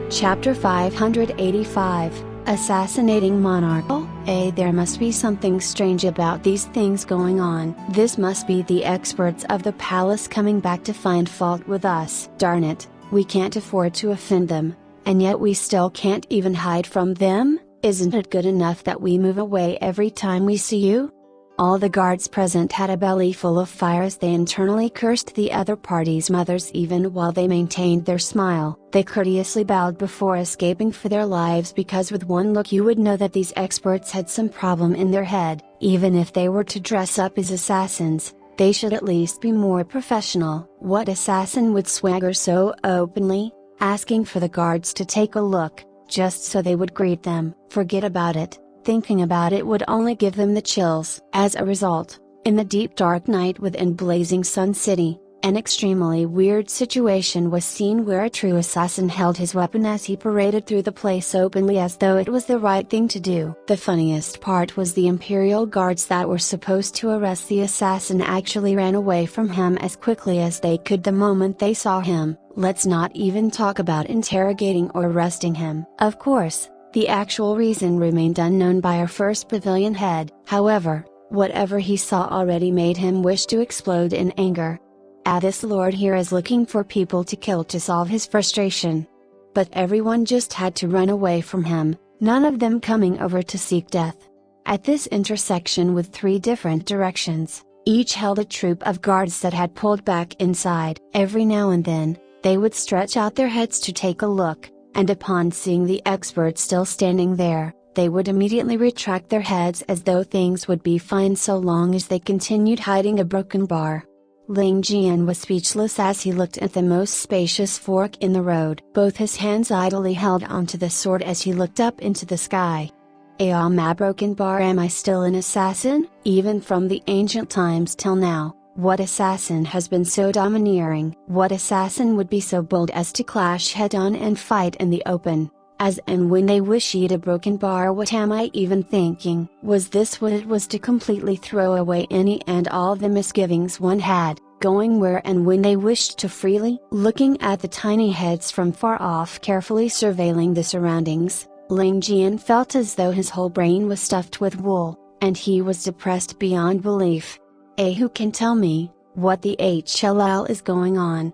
Chapter 585, Assassinating Monarch. There must be something strange about these things going on. This must be the experts of the palace coming back to find fault with us. Darn it, we can't afford to offend them, and yet we still can't even hide from them. Isn't it good enough that we move away every time we see you? All the guards present had a belly full of fire as they internally cursed the other party's mothers. Even while they maintained their smile, they courteously bowed before escaping for their lives, because with one look you would know that these experts had some problem in their head. Even if they were to dress up as assassins, they should at least be more professional. What assassin would swagger so openly, asking for the guards to take a look, just so they would greet them? Forget about it. Thinking about it would only give them the chills. As a result, in the deep dark night within Blazing Sun City, an extremely weird situation was seen where a true assassin held his weapon as he paraded through the place openly as though it was the right thing to do. The funniest part was the Imperial guards that were supposed to arrest the assassin actually ran away from him as quickly as they could the moment they saw him. Let's not even talk about interrogating or arresting him. Of course, the actual reason remained unknown by our first pavilion head. However, whatever he saw already made him wish to explode in anger. This lord here is looking for people to kill to solve his frustration. But everyone just had to run away from him, none of them coming over to seek death. At this intersection with three different directions, each held a troop of guards that had pulled back inside. Every now and then, they would stretch out their heads to take a look, and upon seeing the expert still standing there, they would immediately retract their heads as though things would be fine so long as they continued hiding a broken bar. Ling Tian was speechless as he looked at the most spacious fork in the road. Both his hands idly held onto the sword as he looked up into the sky. My broken bar, am I still an assassin? Even from the ancient times till now, what assassin has been so domineering? What assassin would be so bold as to clash head-on and fight in the open? As and when they wish eat a broken bar? What am I even thinking? Was this what it was to completely throw away any and all the misgivings one had, going where and when they wished to freely? Looking at the tiny heads from far off, carefully surveilling the surroundings, Ling Tian felt as though his whole brain was stuffed with wool, and he was depressed beyond belief. Who can tell me what the hell is going on?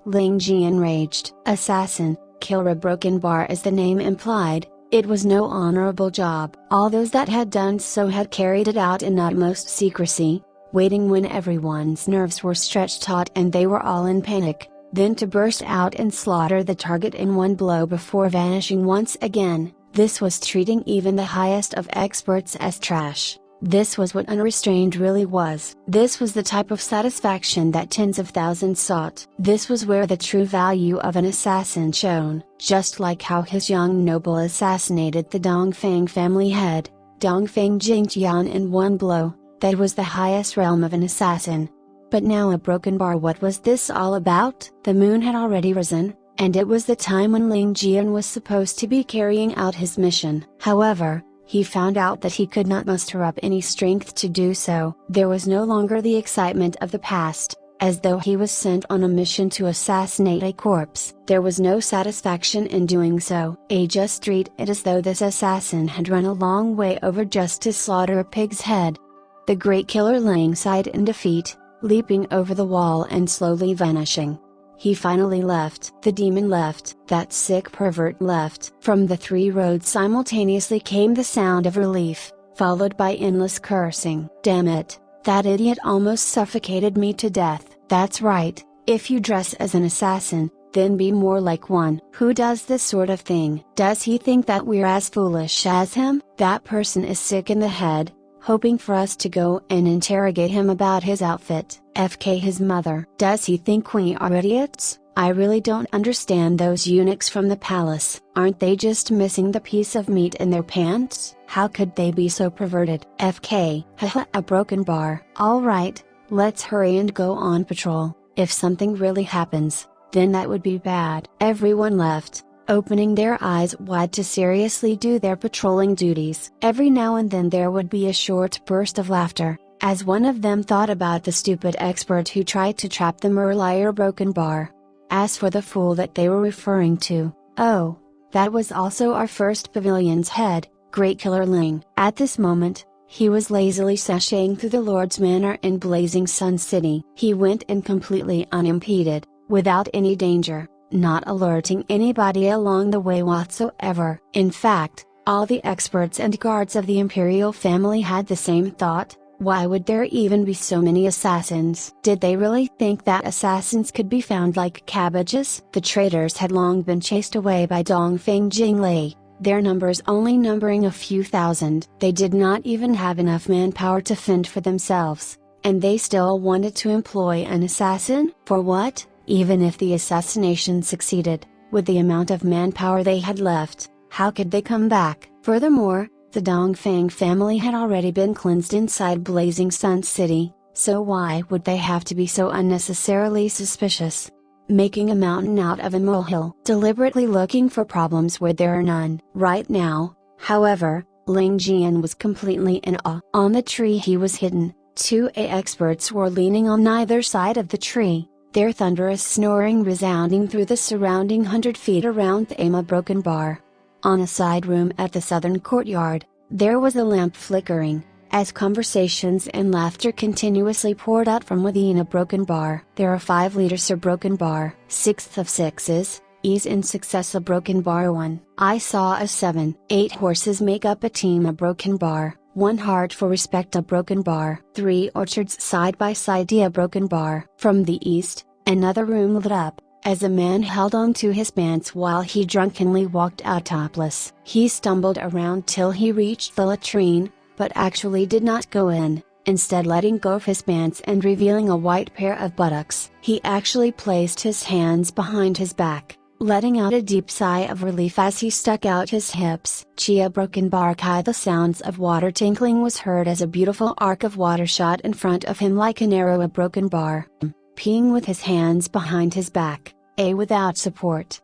Ling Tian raged. Assassin, killer. A broken bar, as the name implied, it was no honorable job. All those that had done so had carried it out in utmost secrecy, waiting when everyone's nerves were stretched taut and they were all in panic, then to burst out and slaughter the target in one blow before vanishing once again. This was treating even the highest of experts as trash. This was what unrestrained really was. This was the type of satisfaction that tens of thousands sought. This was where the true value of an assassin shone. Just like how his young noble assassinated the Dongfang family head, Dongfang Jingtian, in one blow, that was the highest realm of an assassin. But now a broken bar. What was this all about? The moon had already risen, and it was the time when Ling Tian was supposed to be carrying out his mission. However, he found out that he could not muster up any strength to do so. There was no longer the excitement of the past, as though he was sent on a mission to assassinate a corpse. There was no satisfaction in doing so. Just treat it as though this assassin had run a long way over just to slaughter a pig's head. The great killer laying side in defeat, leaping over the wall and slowly vanishing. He finally left. The demon left. That sick pervert left. From the three roads simultaneously came the sound of relief, followed by endless cursing. Damn it, that idiot almost suffocated me to death. That's right, if you dress as an assassin, then be more like one. Who does this sort of thing? Does he think that we're as foolish as him? That person is sick in the head, hoping for us to go and interrogate him about his outfit. His mother. Does he think we are idiots? I really don't understand those eunuchs from the palace. Aren't they just missing the piece of meat in their pants? How could they be so perverted? Haha, a broken bar. Alright, let's hurry and go on patrol. If something really happens, then that would be bad. Everyone left, opening their eyes wide to seriously do their patrolling duties. Every now and then there would be a short burst of laughter, as one of them thought about the stupid expert who tried to trap the Merlier broken bar. As for the fool that they were referring to, oh, That was also our first pavilion's head, Great Killer Ling. At this moment, he was lazily sashaying through the Lord's Manor in Blazing Sun City. He went in completely unimpeded, without any danger, not alerting anybody along the way whatsoever. In fact, all the experts and guards of the imperial family had the same thought: why would there even be so many assassins? Did they really think that assassins could be found like cabbages? The traitors had long been chased away by Dongfeng Jinglei, their numbers only numbering a few thousand. They did not even have enough manpower to fend for themselves, and they still wanted to employ an assassin? For what? Even if the assassination succeeded, with the amount of manpower they had left, how could they come back? Furthermore, the Dongfeng family had already been cleansed inside Blazing Sun City, so why would they have to be so unnecessarily suspicious? Making a mountain out of a molehill, deliberately looking for problems where there are none. Right now, however, Ling Tian was completely in awe. On the tree he was hidden, two experts were leaning on either side of the tree, their thunderous snoring resounding through the surrounding 100 feet around the broken bar. On a side room at the southern courtyard, there was a lamp flickering, as conversations and laughter continuously poured out from within a broken bar. There are 5 leaders a broken bar. 6th of 6s, ease in success a broken bar 1. I saw a 7. 8 horses make up a team a broken bar. 1 heart for respect a broken bar. 3 orchards side by side a broken bar. From the east, another room lit up, as a man held on to his pants while he drunkenly walked out topless. He stumbled around till he reached the latrine, but actually did not go in, instead letting go of his pants and revealing a white pair of buttocks. He actually placed his hands behind his back, letting out a deep sigh of relief as he stuck out his hips. Chia broken bar kai. The sounds of water tinkling was heard as a beautiful arc of water shot in front of him like an arrow a broken bar. Peeing with his hands behind his back, without support.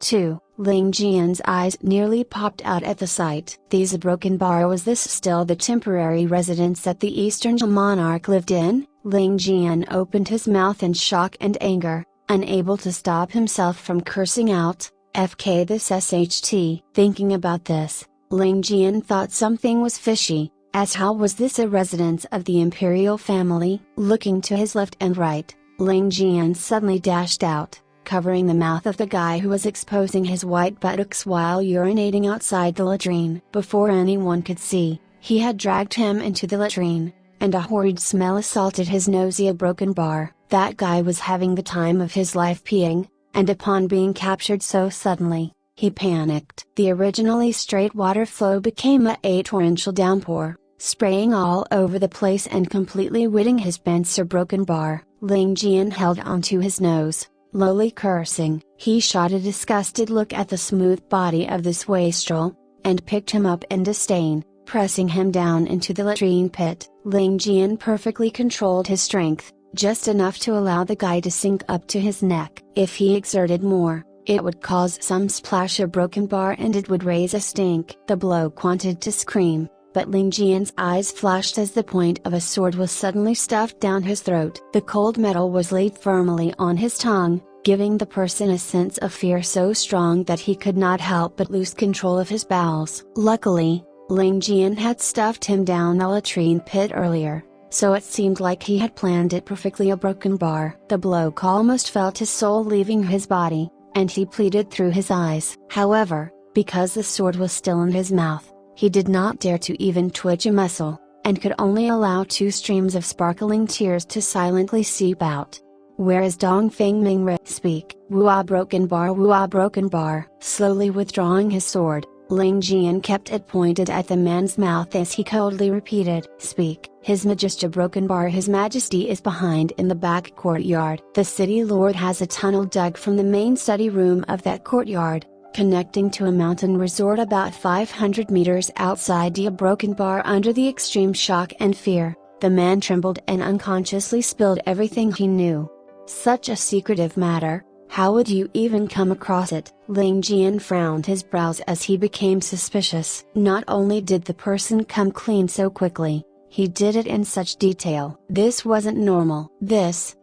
2. Ling Tian's eyes nearly popped out at the sight. These broken bar. Was this still the temporary residence that the Eastern monarch lived in? Ling Tian opened his mouth in shock and anger, unable to stop himself from cursing out, "FK this SHT." Thinking about this, Ling Tian thought something was fishy, as how was this a residence of the imperial family? Looking to his left and right, Ling Tian suddenly dashed out, covering the mouth of the guy who was exposing his white buttocks while urinating outside the latrine. Before anyone could see, he had dragged him into the latrine, and a horrid smell assaulted his nosy broken bar. That guy was having the time of his life peeing, and upon being captured so suddenly, he panicked. The originally straight water flow became a torrential downpour, spraying all over the place and completely wetting his pants or broken bar. Ling Tian held onto his nose, lowly cursing. He shot a disgusted look at the smooth body of this wastrel, and picked him up in disdain, pressing him down into the latrine pit. Ling Tian perfectly controlled his strength, just enough to allow the guy to sink up to his neck. If he exerted more, it would cause some splash or broken bar and it would raise a stink. The bloke wanted to scream, but Ling Tian's eyes flashed as the point of a sword was suddenly stuffed down his throat. The cold metal was laid firmly on his tongue, giving the person a sense of fear so strong that he could not help but lose control of his bowels. Luckily, Ling Tian had stuffed him down the latrine pit earlier, so it seemed like he had planned it perfectly a broken bar. The bloke almost felt his soul leaving his body, and he pleaded through his eyes. However, because the sword was still in his mouth, he did not dare to even twitch a muscle, and could only allow 2 streams of sparkling tears to silently seep out. "Where is Dongfeng Mingre? Speak." "Wua broken bar, wua broken bar." Slowly withdrawing his sword, Ling Tian kept it pointed at the man's mouth as he coldly repeated, "Speak." "His Majesty broken bar. His Majesty is behind in the back courtyard." The city lord has a tunnel dug from the main study room of that courtyard, connecting to a mountain resort about 500 meters outside the broken bar. Under the extreme shock and fear, the man trembled and unconsciously spilled everything he knew. Such a secretive matter, how would you even come across it? Ling Tian frowned his brows as he became suspicious. Not only did the person come clean so quickly, he did it in such detail. This wasn't normal. This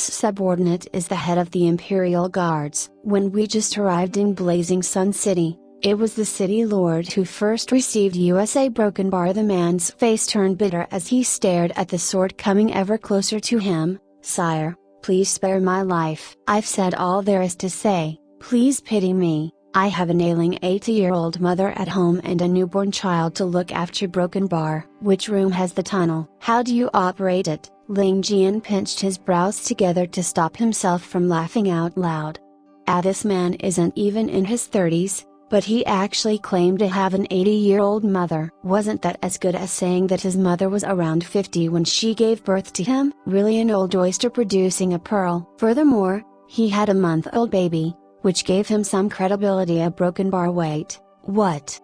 subordinate is the head of the Imperial Guards. When we just arrived in Blazing Sun City, It was the city lord who first received USA broken bar. The man's face turned bitter as he stared at the sword coming ever closer to him. Sire, please spare my life. I've said all there is to say, please pity me. I have an ailing 80-year-old mother at home and a newborn child to look after. Broken bar. Which room has the tunnel? How do you operate it? Ling Tian pinched his brows together to stop himself from laughing out loud. This man isn't even in his 30s, but he actually claimed to have an 80-year-old mother. Wasn't that as good as saying that his mother was around 50 when she gave birth to him? Really an old oyster producing a pearl. Furthermore, he had a month-old baby, which gave him some credibility. A broken bar. Wait,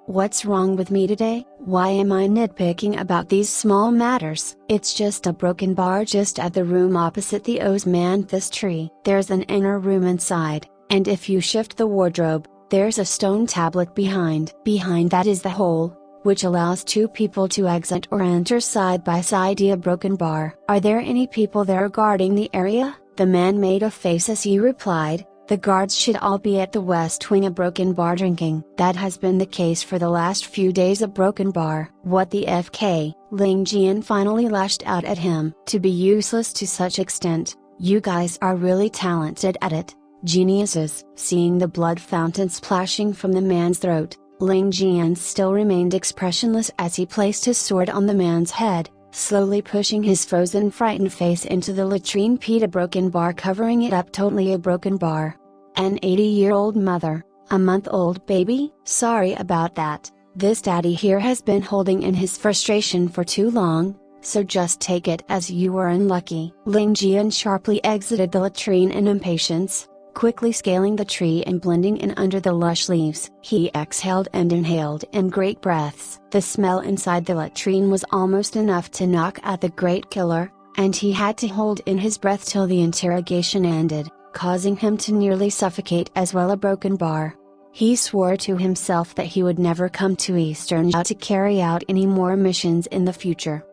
what's wrong with me today? Why am I nitpicking about these small matters? It's just a broken bar just at the room opposite the Osmanthus tree. There's an inner room inside, and if you shift the wardrobe, there's a stone tablet behind. Behind that is the hole, which allows two people to exit or enter side by side. A broken bar. Are there any people there guarding the area? The man made a face as he replied, the guards should all be at the west wing. A broken bar. Drinking. That has been the case for the last few days. A broken bar. What the FK? Ling Tian finally lashed out at him. To be useless to such extent, you guys are really talented at it. Geniuses. Seeing the blood fountain splashing from the man's throat, Ling Tian still remained expressionless as he placed his sword on the man's head, slowly pushing his frozen frightened face into the latrine pit. A broken bar covering it up totally. A broken bar. An 80-year-old mother, a month-old baby? Sorry about that, this daddy here has been holding in his frustration for too long, so just take it as you were unlucky. Ling Tian sharply exited the latrine in impatience, quickly scaling the tree and blending in under the lush leaves. He exhaled and inhaled in great breaths. The smell inside the latrine was almost enough to knock out the great killer, and he had to hold in his breath till the interrogation ended, causing him to nearly suffocate as well. A broken bar. He swore to himself that he would never come to Eastern Zhao to carry out any more missions in the future.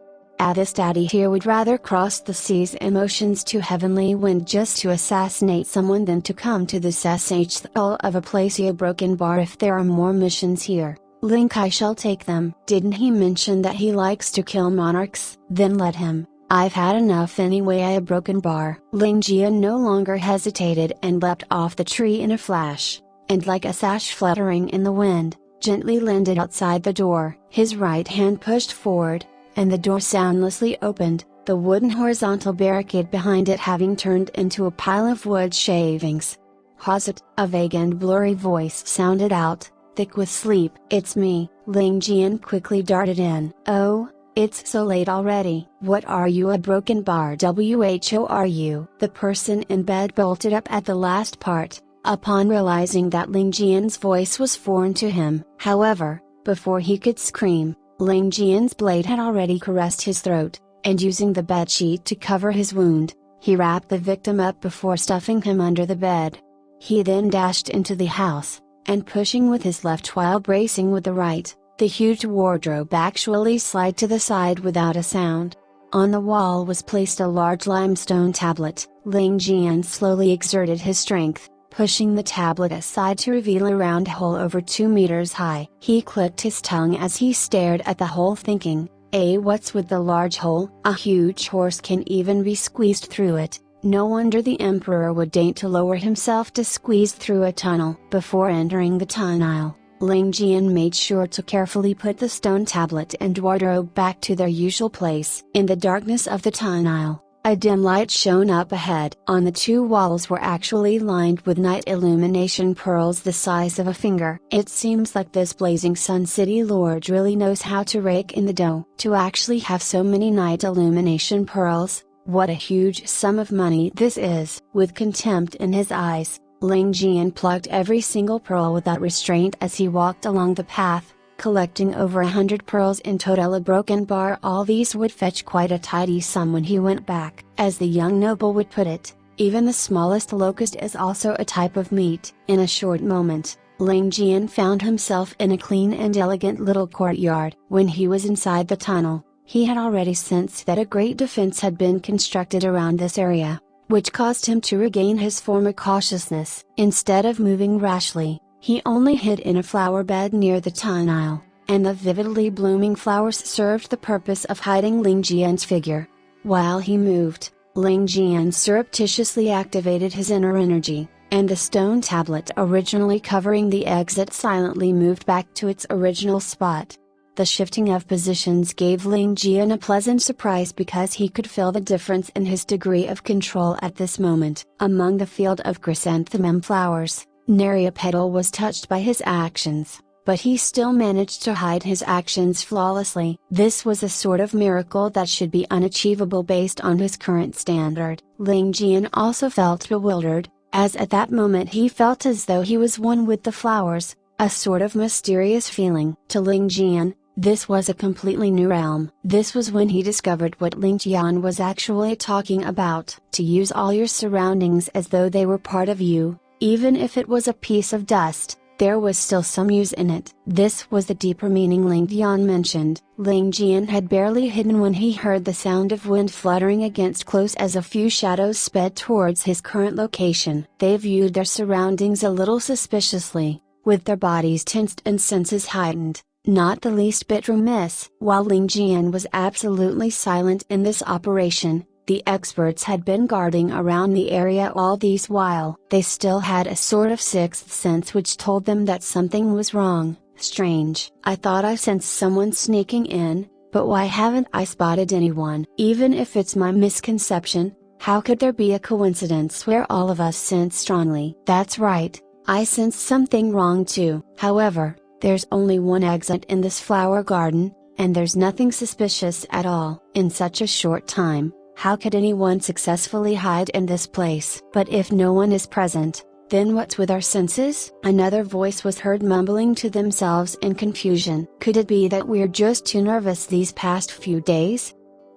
This daddy here would rather cross the seas and oceans to heavenly wind just to assassinate someone than to come to this shithole of a place. A broken bar. If there are more missions here, Link, I shall take them. Didn't he mention that he likes to kill monarchs? Then let him. I've had enough anyway. A broken bar. Ling Tian no longer hesitated and leapt off the tree in a flash, and like a sash fluttering in the wind, gently landed outside the door. His right hand pushed forward, and the door soundlessly opened, the wooden horizontal barricade behind it having turned into a pile of wood shavings. Hazit, a vague and blurry voice sounded out, thick with sleep. It's me. Ling Tian quickly darted in. Oh, it's so late already. What are you? A broken bar. Who are you? The person in bed bolted up at the last part, upon realizing that Ling Tian's voice was foreign to him. However, before he could scream, Ling Tian's blade had already caressed his throat, and using the bedsheet to cover his wound, he wrapped the victim up before stuffing him under the bed. He then dashed into the house, and pushing with his left while bracing with the right, the huge wardrobe actually slid to the side without a sound. On the wall was placed a large limestone tablet. Ling Tian slowly exerted his strength, pushing the tablet aside to reveal a round hole over 2 meters high. He clicked his tongue as he stared at the hole, thinking, what's with the large hole? A huge horse can even be squeezed through it. No wonder the emperor would deign to lower himself to squeeze through a tunnel. Before entering the tunnel, Ling Tian made sure to carefully put the stone tablet and wardrobe back to their usual place. In the darkness of the tunnel, a dim light shone up ahead. On the 2 walls were actually lined with night illumination pearls the size of a finger. It seems like this blazing Sun City Lord really knows how to rake in the dough. To actually have so many night illumination pearls, what a huge sum of money this is. With contempt in his eyes, Ling Tian plucked every single pearl without restraint as he walked along the path, collecting over 100 pearls in total. A broken bar. All these would fetch quite a tidy sum when he went back. As the young noble would put it, even the smallest locust is also a type of meat. In a short moment, Ling Tian found himself in a clean and elegant little courtyard. When he was inside the tunnel, he had already sensed that a great defense had been constructed around this area, which caused him to regain his former cautiousness. Instead of moving rashly, He only hid in a flower bed near the tunnel, and the vividly blooming flowers served the purpose of hiding Ling Tian's figure. While he moved, Ling Tian surreptitiously activated his inner energy, and the stone tablet originally covering the exit silently moved back to its original spot. The shifting of positions gave Ling Tian a pleasant surprise because he could feel the difference in his degree of control at this moment. Among the field of chrysanthemum flowers, nary a petal was touched by his actions, but he still managed to hide his actions flawlessly. This was a sort of miracle that should be unachievable based on his current standard. Ling Tian also felt bewildered, as at that moment he felt as though he was one with the flowers, a sort of mysterious feeling. To Ling Tian, this was a completely new realm. This was when he discovered what Ling Tian was actually talking about. To use all your surroundings as though they were part of you, even if it was a piece of dust, there was still some use in it. This was the deeper meaning Ling Tian mentioned. Ling Tian had barely hidden when he heard the sound of wind fluttering against clothes as a few shadows sped towards his current location. They viewed their surroundings a little suspiciously, with their bodies tensed and senses heightened, not the least bit remiss. While Ling Tian was absolutely silent in this operation, the experts had been guarding around the area all this while. They still had a sort of sixth sense which told them that something was wrong. Strange. I thought I sensed someone sneaking in, but why haven't I spotted anyone? Even if it's my misconception, how could there be a coincidence where all of us sense strongly? That's right, I sense something wrong too. However, there's only one exit in this flower garden, and there's nothing suspicious at all. In such a short time, how could anyone successfully hide in this place? But if no one is present, then what's with our senses? Another voice was heard mumbling to themselves in confusion. Could it be that we're just too nervous these past few days?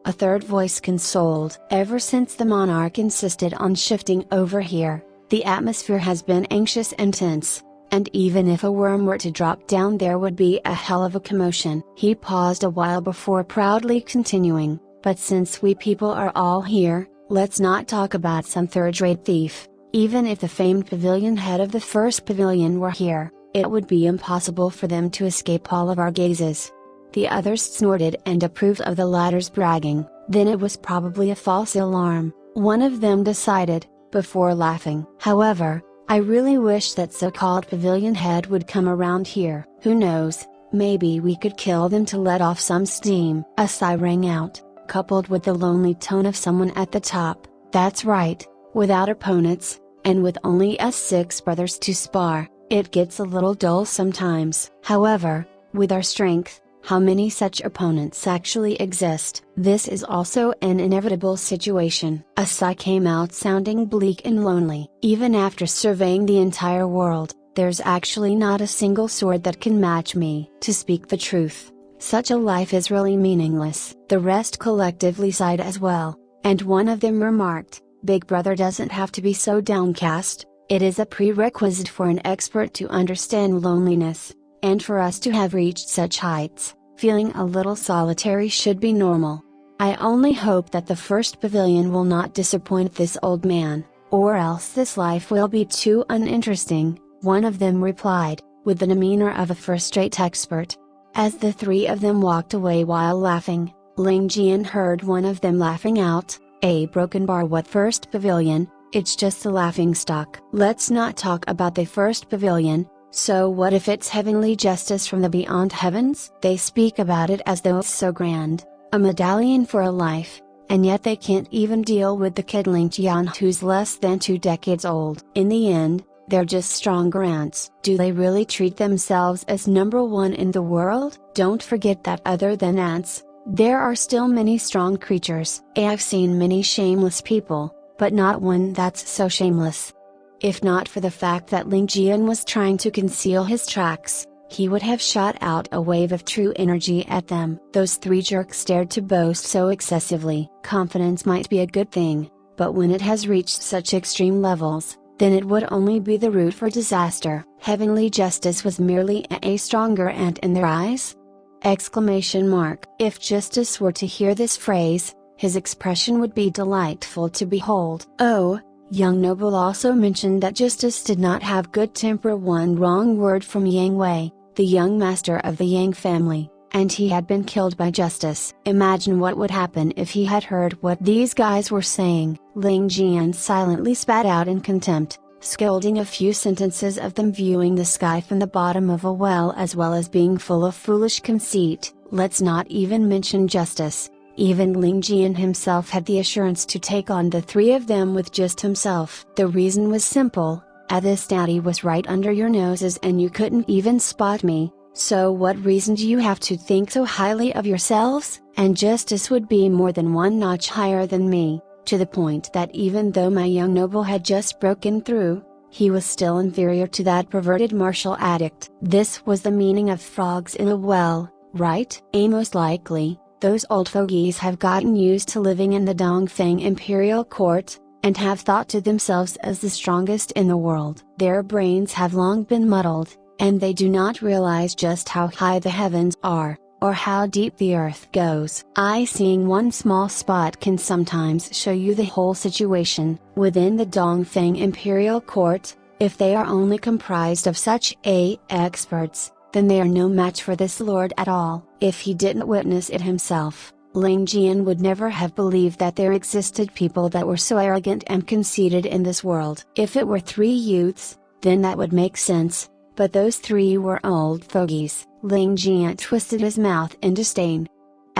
A third voice consoled. Ever since the monarch insisted on shifting over here, the atmosphere has been anxious and tense, and even if a worm were to drop down there would be a hell of a commotion. He paused a while before proudly continuing. But since we people are all here, let's not talk about some third-rate thief. Even if the famed pavilion head of the first pavilion were here, it would be impossible for them to escape all of our gazes. The others snorted and approved of the latter's bragging. Then it was probably a false alarm, one of them decided, before laughing. However, I really wish that so-called pavilion head would come around here. Who knows, maybe we could kill them to let off some steam. A sigh rang out, coupled with the lonely tone of someone at the top. That's right, without opponents, and with only us 6 brothers to spar, it gets a little dull sometimes. However, with our strength, how many such opponents actually exist? This is also an inevitable situation. A sigh came out sounding bleak and lonely. Even after surveying the entire world, there's actually not a single sword that can match me. To speak the truth, such a life is really meaningless. The rest collectively sighed as well, and one of them remarked, Big Brother doesn't have to be so downcast, it is a prerequisite for an expert to understand loneliness, and for us to have reached such heights, feeling a little solitary should be normal. I only hope that the first pavilion will not disappoint this old man, or else this life will be too uninteresting, one of them replied, with the demeanor of a first-rate expert. As the 3 of them walked away while laughing, Ling Tian heard one of them laughing out, a broken bar. What first pavilion? It's just a laughingstock. Let's not talk about the first pavilion. So what if it's heavenly justice from the beyond heavens? They speak about it as though it's so grand, a medallion for a life, and yet they can't even deal with the kid Ling Tian who's less than 2 decades old. In the end, they're just stronger ants. Do they really treat themselves as number 1 in the world? Don't forget that other than ants, there are still many strong creatures. I've seen many shameless people, but not one that's so shameless. If not for the fact that Ling Tian was trying to conceal his tracks, he would have shot out a wave of true energy at them. Those 3 jerks dared to boast so excessively. Confidence might be a good thing, but when it has reached such extreme levels, then it would only be the route for disaster. Heavenly justice was merely a stronger ant in their eyes? Exclamation mark. If Justice were to hear this phrase, his expression would be delightful to behold. Oh, Young noble also mentioned that Justice did not have good temper. One wrong word from Yang Wei, the young master of the Yang family, and he had been killed by Justice. Imagine what would happen if he had heard what these guys were saying. Ling Tian silently spat out in contempt, scolding a few sentences of them viewing the sky from the bottom of a well as being full of foolish conceit. Let's not even mention Justice. Even Ling Tian himself had the assurance to take on the three of them with just himself. The reason was simple: this daddy was right under your noses and you couldn't even spot me, so what reason do you have to think so highly of yourselves? And Justice would be more than one notch higher than me, to the point that even though my young noble had just broken through, he was still inferior to that perverted martial addict. This was the meaning of frogs in a well, right? Most likely, those old fogies have gotten used to living in the Dongfeng imperial court, and have thought to themselves as the strongest in the world. Their brains have long been muddled, and they do not realize just how high the heavens are, or how deep the earth goes. Seeing one small spot can sometimes show you the whole situation. Within the Dongfeng imperial court, if they are only comprised of such experts, then they are no match for this lord at all. If he didn't witness it himself, Ling Tian would never have believed that there existed people that were so arrogant and conceited in this world. If it were three youths, then that would make sense, but those three were old fogies. Ling Tian twisted his mouth in disdain.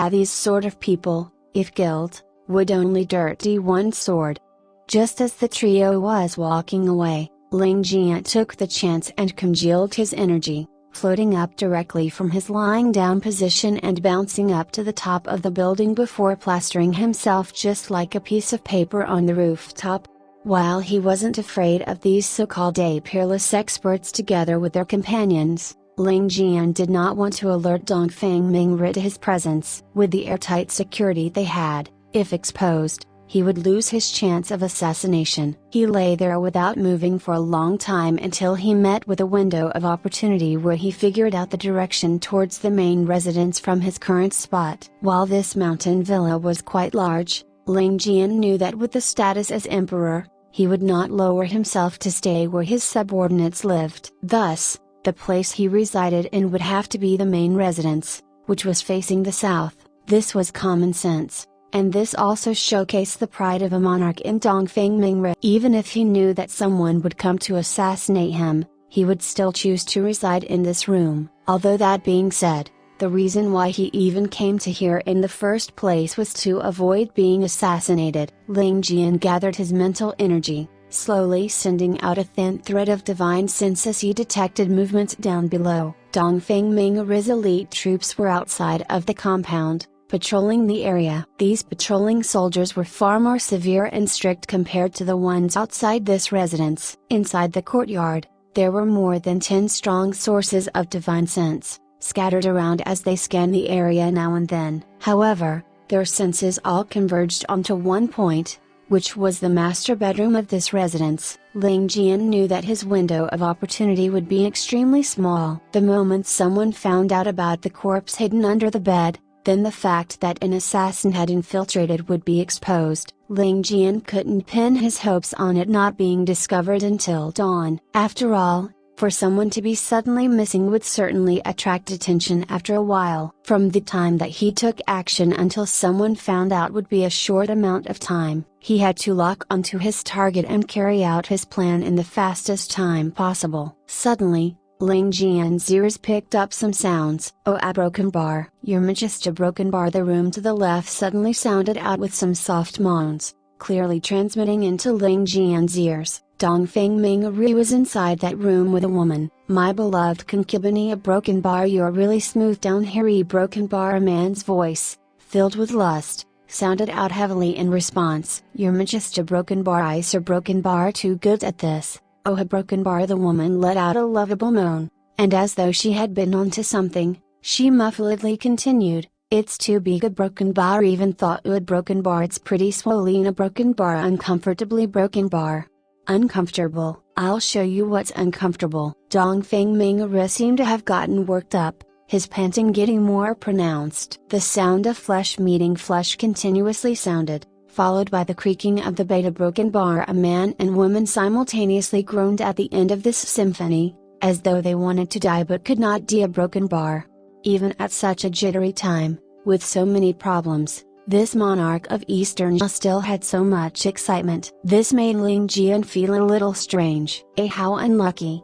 These sort of people, if killed, would only dirty one's sword. Just as the trio was walking away, Ling Tian took the chance and congealed his energy, floating up directly from his lying down position and bouncing up to the top of the building before plastering himself just like a piece of paper on the rooftop. While he wasn't afraid of these so-called peerless experts together with their companions, Ling Tian did not want to alert Dongfeng Mingri to his presence. With the airtight security they had, if exposed, he would lose his chance of assassination. He lay there without moving for a long time until he met with a window of opportunity where he figured out the direction towards the main residence from his current spot. While this mountain villa was quite large, Ling Tian knew that with the status as emperor, he would not lower himself to stay where his subordinates lived. Thus, the place he resided in would have to be the main residence, which was facing the south. This was common sense. And this also showcased the pride of a monarch in Dongfeng Mingri. Even if he knew that someone would come to assassinate him, he would still choose to reside in this room. Although that being said, the reason why he even came to here in the first place was to avoid being assassinated. Ling Tian gathered his mental energy, slowly sending out a thin thread of divine sense as he detected movements down below. Dongfeng Mingri's elite troops were outside of the compound, patrolling the area. These patrolling soldiers were far more severe and strict compared to the ones outside this residence. Inside the courtyard, there were more than 10 strong sources of divine sense, scattered around as they scanned the area now and then. However, their senses all converged onto one point, which was the master bedroom of this residence. Ling Tian knew that his window of opportunity would be extremely small. The moment someone found out about the corpse hidden under the bed, then the fact that an assassin had infiltrated would be exposed. Ling Tian couldn't pin his hopes on it not being discovered until dawn. After all, for someone to be suddenly missing would certainly attract attention after a while. From the time that he took action until someone found out would be a short amount of time. He had to lock onto his target and carry out his plan in the fastest time possible. Suddenly, Ling Tian's ears picked up some sounds. A broken bar. Your Majesty, a broken bar. The room to the left suddenly sounded out with some soft moans, clearly transmitting into Ling Tian's ears. Dongfeng Mingri was inside that room with a woman. My beloved concubine, a broken bar. You're really smooth down here. A broken bar. A man's voice, filled with lust, sounded out heavily in response. Your Majesty, a broken bar. I sir, broken bar. Too good at this. Oh, a broken bar. The woman let out a lovable moan, and as though she had been onto something, she muffledly continued, it's too big a broken bar. Even thought a broken bar. It's pretty swollen. A broken bar. Uncomfortably broken bar. Uncomfortable. I'll show you what's uncomfortable. Dongfeng Mingri seemed to have gotten worked up, his panting getting more pronounced. The sound of flesh meeting flesh continuously sounded, followed by the creaking of the beta broken bar. A man and woman simultaneously groaned at the end of this symphony, as though they wanted to die but could not. A broken bar. Even at such a jittery time, with so many problems, this monarch of Eastern still had so much excitement. This made Ling Tian feel a little strange. How unlucky.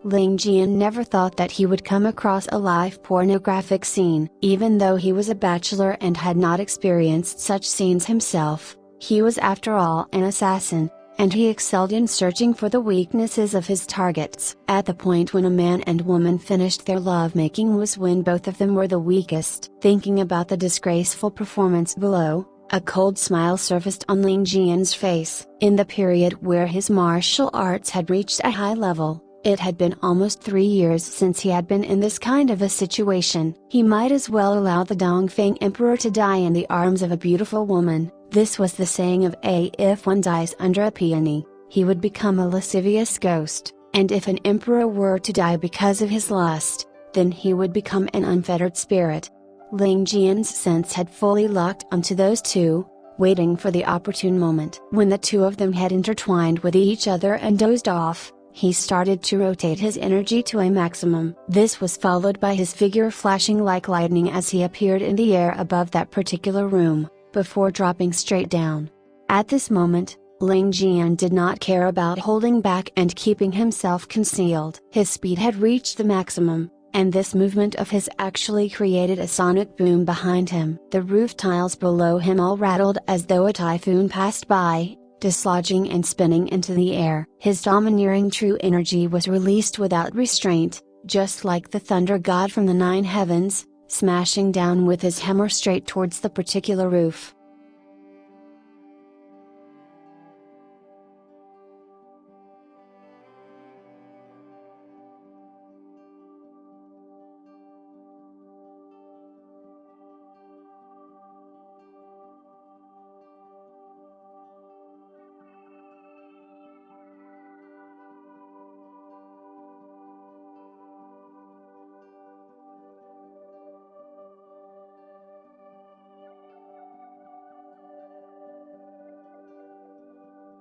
Ling Tian never thought that he would come across a live pornographic scene. Even though he was a bachelor and had not experienced such scenes himself, he was after all an assassin, and he excelled in searching for the weaknesses of his targets. At the point when a man and woman finished their lovemaking was when both of them were the weakest. Thinking about the disgraceful performance below, a cold smile surfaced on Ling Tian's face. In the period where his martial arts had reached a high level, it had been almost 3 years since he had been in this kind of a situation. He might as well allow the Dongfeng Emperor to die in the arms of a beautiful woman. This was the saying of if one dies under a peony, he would become a lascivious ghost, and if an emperor were to die because of his lust, then he would become an unfettered spirit. Ling Tian's sense had fully locked onto those two, waiting for the opportune moment. When the two of them had intertwined with each other and dozed off, he started to rotate his energy to a maximum. This was followed by his figure flashing like lightning as he appeared in the air above that particular room, before dropping straight down. At this moment, Ling Tian did not care about holding back and keeping himself concealed. His speed had reached the maximum, and this movement of his actually created a sonic boom behind him. The roof tiles below him all rattled as though a typhoon passed by, dislodging and spinning into the air. His domineering true energy was released without restraint, just like the thunder god from the 9 heavens, smashing down with his hammer straight towards the particular roof.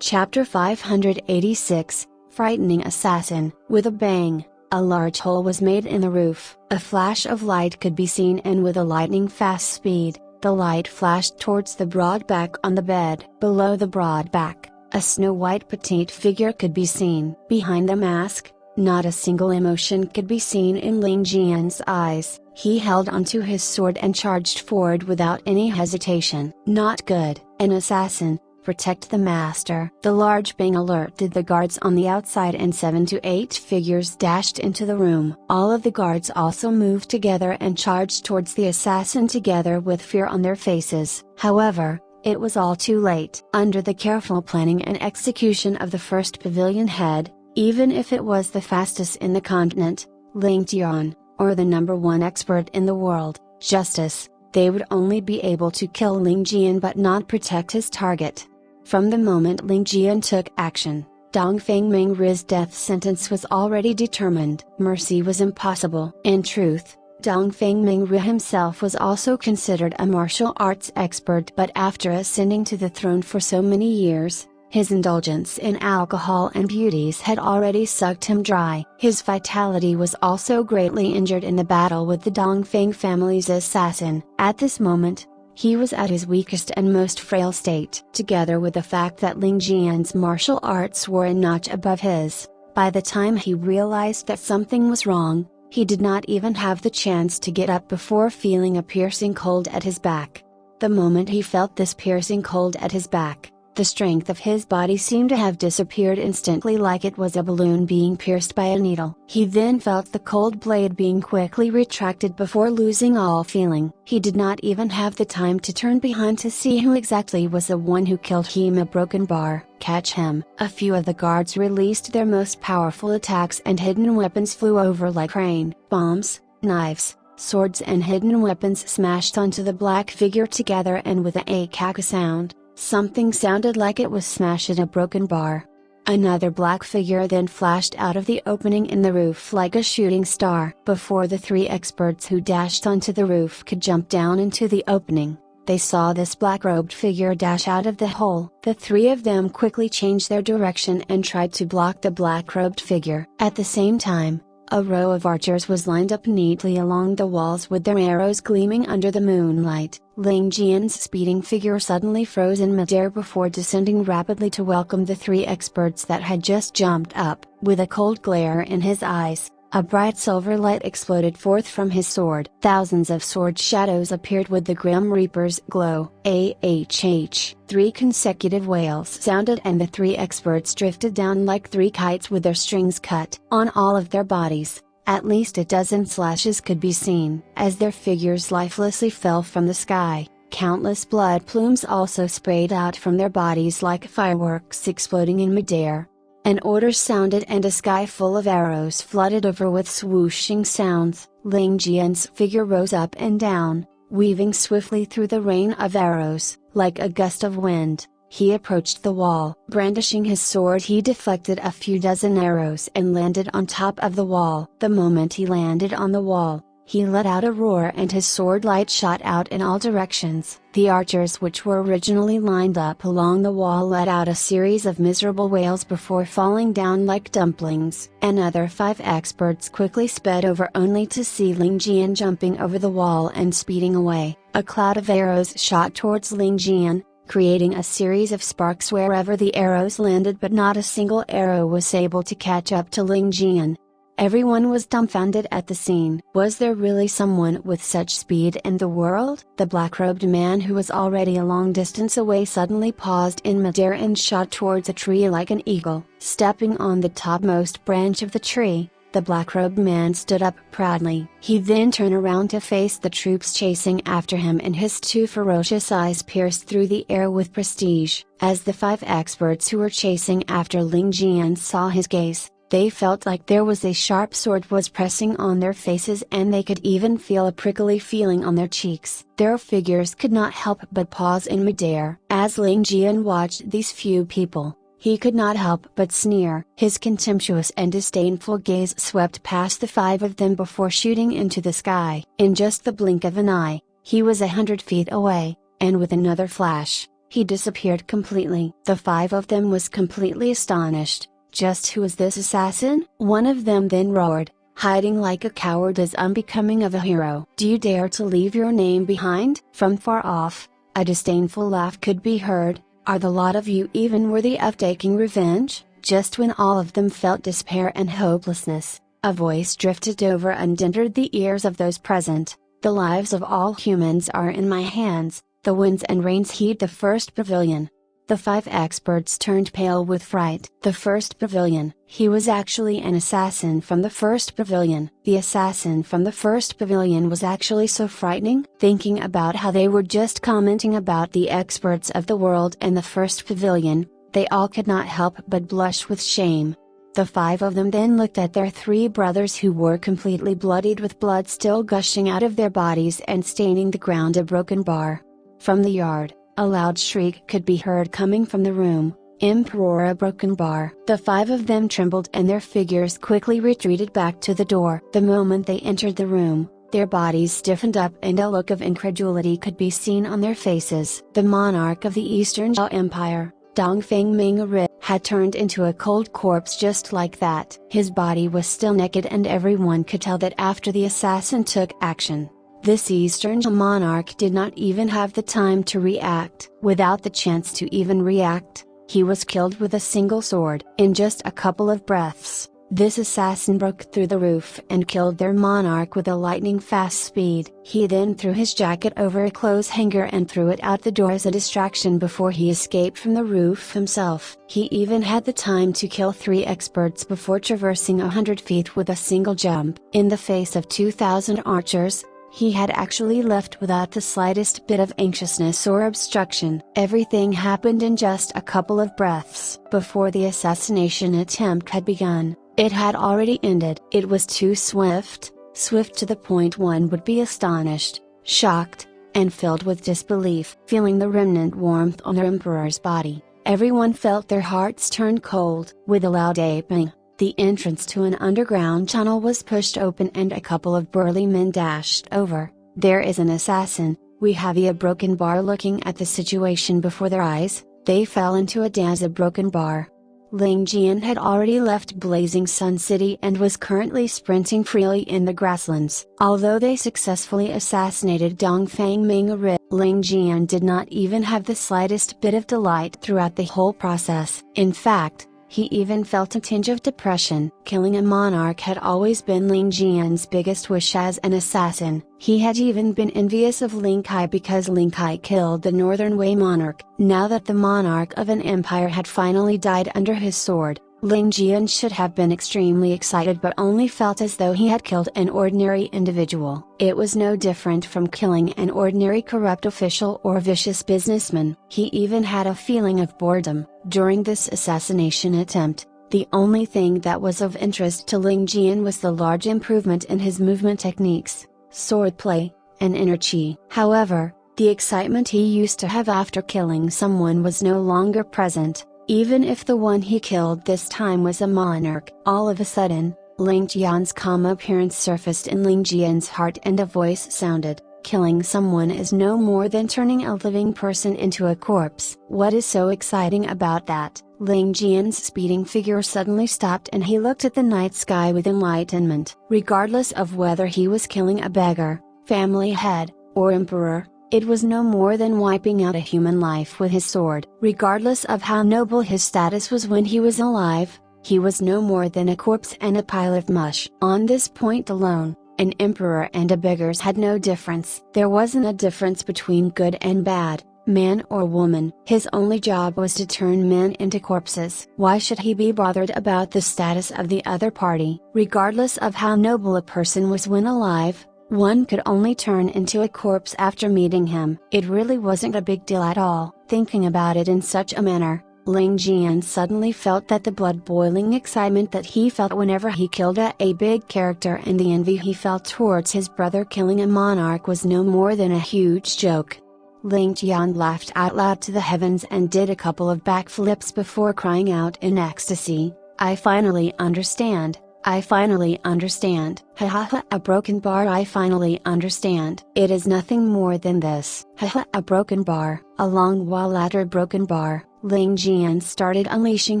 Chapter 586, Frightening Assassin. With a bang, a large hole was made in the roof. A flash of light could be seen, and with a lightning-fast speed, the light flashed towards the broad back on the bed. Below the broad back, a snow-white petite figure could be seen. Behind the mask, not a single emotion could be seen in Ling Tian's eyes. He held onto his sword and charged forward without any hesitation. Not good. An assassin. Protect the master. The large bang alerted the guards on the outside, and 7 to 8 figures dashed into the room. All of the guards also moved together and charged towards the assassin together with fear on their faces. However, it was all too late. Under the careful planning and execution of the first pavilion head, even if it was the fastest in the continent, Ling Tian, or the #1 expert in the world, justice, they would only be able to kill Ling Tian but not protect his target. From the moment Ling Tian took action, Dongfeng Mengri's death sentence was already determined. Mercy was impossible. In truth, Dongfeng Mengri himself was also considered a martial arts expert, but after ascending to the throne for so many years, his indulgence in alcohol and beauties had already sucked him dry. His vitality was also greatly injured in the battle with the Dongfeng family's assassin. At this moment, he was at his weakest and most frail state. Together with the fact that Ling Tian's martial arts were a notch above his, by the time he realized that something was wrong, he did not even have the chance to get up before feeling a piercing cold at his back. The moment he felt this piercing cold at his back, the strength of his body seemed to have disappeared instantly, like it was a balloon being pierced by a needle. He then felt the cold blade being quickly retracted before losing all feeling. He did not even have the time to turn behind to see who exactly was the one who killed him. A broken bar. Catch him. A few of the guards released their most powerful attacks, and hidden weapons flew over like rain. Bombs, knives, swords and hidden weapons smashed onto the black figure together, and with a caca sound, something sounded like it was smashed in a broken bar. Another black figure then flashed out of the opening in the roof like a shooting star. Before the 3 experts who dashed onto the roof could jump down into the opening, they saw this black-robed figure dash out of the hole. The three of them quickly changed their direction and tried to block the black-robed figure. At the same time, a row of archers was lined up neatly along the walls with their arrows gleaming under the moonlight. Ling Tian's speeding figure suddenly froze in midair before descending rapidly to welcome the three experts that had just jumped up. With a cold glare in his eyes, a bright silver light exploded forth from his sword. Thousands of sword shadows appeared with the Grim Reaper's glow. AHH! 3 consecutive wails sounded and the three experts drifted down like 3 kites with their strings cut. On all of their bodies, at least a dozen slashes could be seen. As their figures lifelessly fell from the sky, countless blood plumes also sprayed out from their bodies like fireworks exploding in midair. An order sounded and a sky full of arrows flooded over with swooshing sounds. Ling Tian's figure rose up and down, weaving swiftly through the rain of arrows. Like a gust of wind, he approached the wall. Brandishing his sword, he deflected a few dozen arrows and landed on top of the wall. The moment he landed on the wall, he let out a roar and his sword light shot out in all directions. The archers, which were originally lined up along the wall, let out a series of miserable wails before falling down like dumplings. Another 5 experts quickly sped over only to see Ling Tian jumping over the wall and speeding away. A cloud of arrows shot towards Ling Tian, creating a series of sparks wherever the arrows landed, but not a single arrow was able to catch up to Ling Tian. Everyone was dumbfounded at the scene. Was there really someone with such speed in the world? The black-robed man, who was already a long distance away, suddenly paused in midair and shot towards a tree like an eagle. Stepping on the topmost branch of the tree, the black-robed man stood up proudly. He then turned around to face the troops chasing after him, and his 2 ferocious eyes pierced through the air with prestige. As the 5 experts who were chasing after Ling Tian saw his gaze, they felt like there was a sharp sword was pressing on their faces, and they could even feel a prickly feeling on their cheeks. Their figures could not help but pause in midair. As Ling Tian watched these few people, he could not help but sneer. His contemptuous and disdainful gaze swept past the 5 of them before shooting into the sky. In just the blink of an eye, he was 100 feet away, and with another flash, he disappeared completely. The 5 of them was completely astonished. Just who is this assassin? One of them then roared, hiding like a coward is unbecoming of a hero. Do you dare to leave your name behind? From far off, a disdainful laugh could be heard. Are the lot of you even worthy of taking revenge? Just when all of them felt despair and hopelessness, a voice drifted over and entered the ears of those present. The lives of all humans are in my hands. The winds and rains heed the first pavilion. The 5 experts turned pale with fright. The first pavilion. He was actually an assassin from the first pavilion. The assassin from the first pavilion was actually so frightening. Thinking about how they were just commenting about the experts of the world in the first pavilion, they all could not help but blush with shame. The 5 of them then looked at their 3 brothers, who were completely bloodied with blood still gushing out of their bodies and staining the ground a broken bar. From the yard, a loud shriek could be heard coming from the room. Emperor, a broken bar. The 5 of them trembled and their figures quickly retreated back to the door. The moment they entered the room, their bodies stiffened up and a look of incredulity could be seen on their faces. The monarch of the Eastern Zhao Empire, Dongfeng Ming, had turned into a cold corpse just like that. His body was still naked, and everyone could tell that after the assassin took action, this Eastern monarch did not even have the time to react. Without the chance to even react, he was killed with a single sword. In just a couple of breaths, this assassin broke through the roof and killed their monarch with a lightning-fast speed. He then threw his jacket over a clothes hanger and threw it out the door as a distraction before he escaped from the roof himself. He even had the time to kill 3 experts before traversing 100 feet with a single jump. In the face of 2,000 archers, he had actually left without the slightest bit of anxiousness or obstruction. Everything happened in just a couple of breaths. Before the assassination attempt had begun, it had already ended. It was too swift to the point one would be astonished, shocked, and filled with disbelief. Feeling the remnant warmth on their emperor's body, everyone felt their hearts turn cold. With a loud aping, the entrance to an underground tunnel was pushed open and a couple of burly men dashed over. There is an assassin, We have a broken bar. Looking at the situation before their eyes, they fell into a daze. A broken bar. Ling Tian had already left Blazing Sun City and was currently sprinting freely in the grasslands. Although they successfully assassinated Dongfang Mingri, Ling Tian did not even have the slightest bit of delight throughout the whole process. In fact, he even felt a tinge of depression. Killing a monarch had always been Ling Tian's biggest wish as an assassin. He had even been envious of Ling Kai because Ling Kai killed the Northern Wei monarch. Now that the monarch of an empire had finally died under his sword, Ling Tian should have been extremely excited but only felt as though he had killed an ordinary individual. It was no different from killing an ordinary corrupt official or vicious businessman. He even had a feeling of boredom. During this assassination attempt, the only thing that was of interest to Ling Tian was the large improvement in his movement techniques, swordplay, and inner chi. However, the excitement he used to have after killing someone was no longer present. Even if the one he killed this time was a monarch. All of a sudden, Ling Tian's calm appearance surfaced in Ling Tian's heart and a voice sounded, "Killing someone is no more than turning a living person into a corpse." What is so exciting about that? Ling Tian's speeding figure suddenly stopped and he looked at the night sky with enlightenment. Regardless of whether he was killing a beggar, family head, or emperor, it was no more than wiping out a human life with his sword. Regardless of how noble his status was when he was alive, he was no more than a corpse and a pile of mush. On this point alone, an emperor and a beggar had no difference. There wasn't a difference between good and bad, man or woman. His only job was to turn men into corpses. Why should he be bothered about the status of the other party? Regardless of how noble a person was when alive, one could only turn into a corpse after meeting him. It really wasn't a big deal at all. Thinking about it in such a manner, Ling Tian suddenly felt that the blood-boiling excitement that he felt whenever he killed a big character and the envy he felt towards his brother killing a monarch was no more than a huge joke. Ling Tian laughed out loud to the heavens and did a couple of backflips before crying out in ecstasy, "I finally understand. I finally understand. Ha ha ha, a broken bar. I finally understand. It is nothing more than this. Ha ha, a broken bar." A long while after a broken bar, Ling Tian started unleashing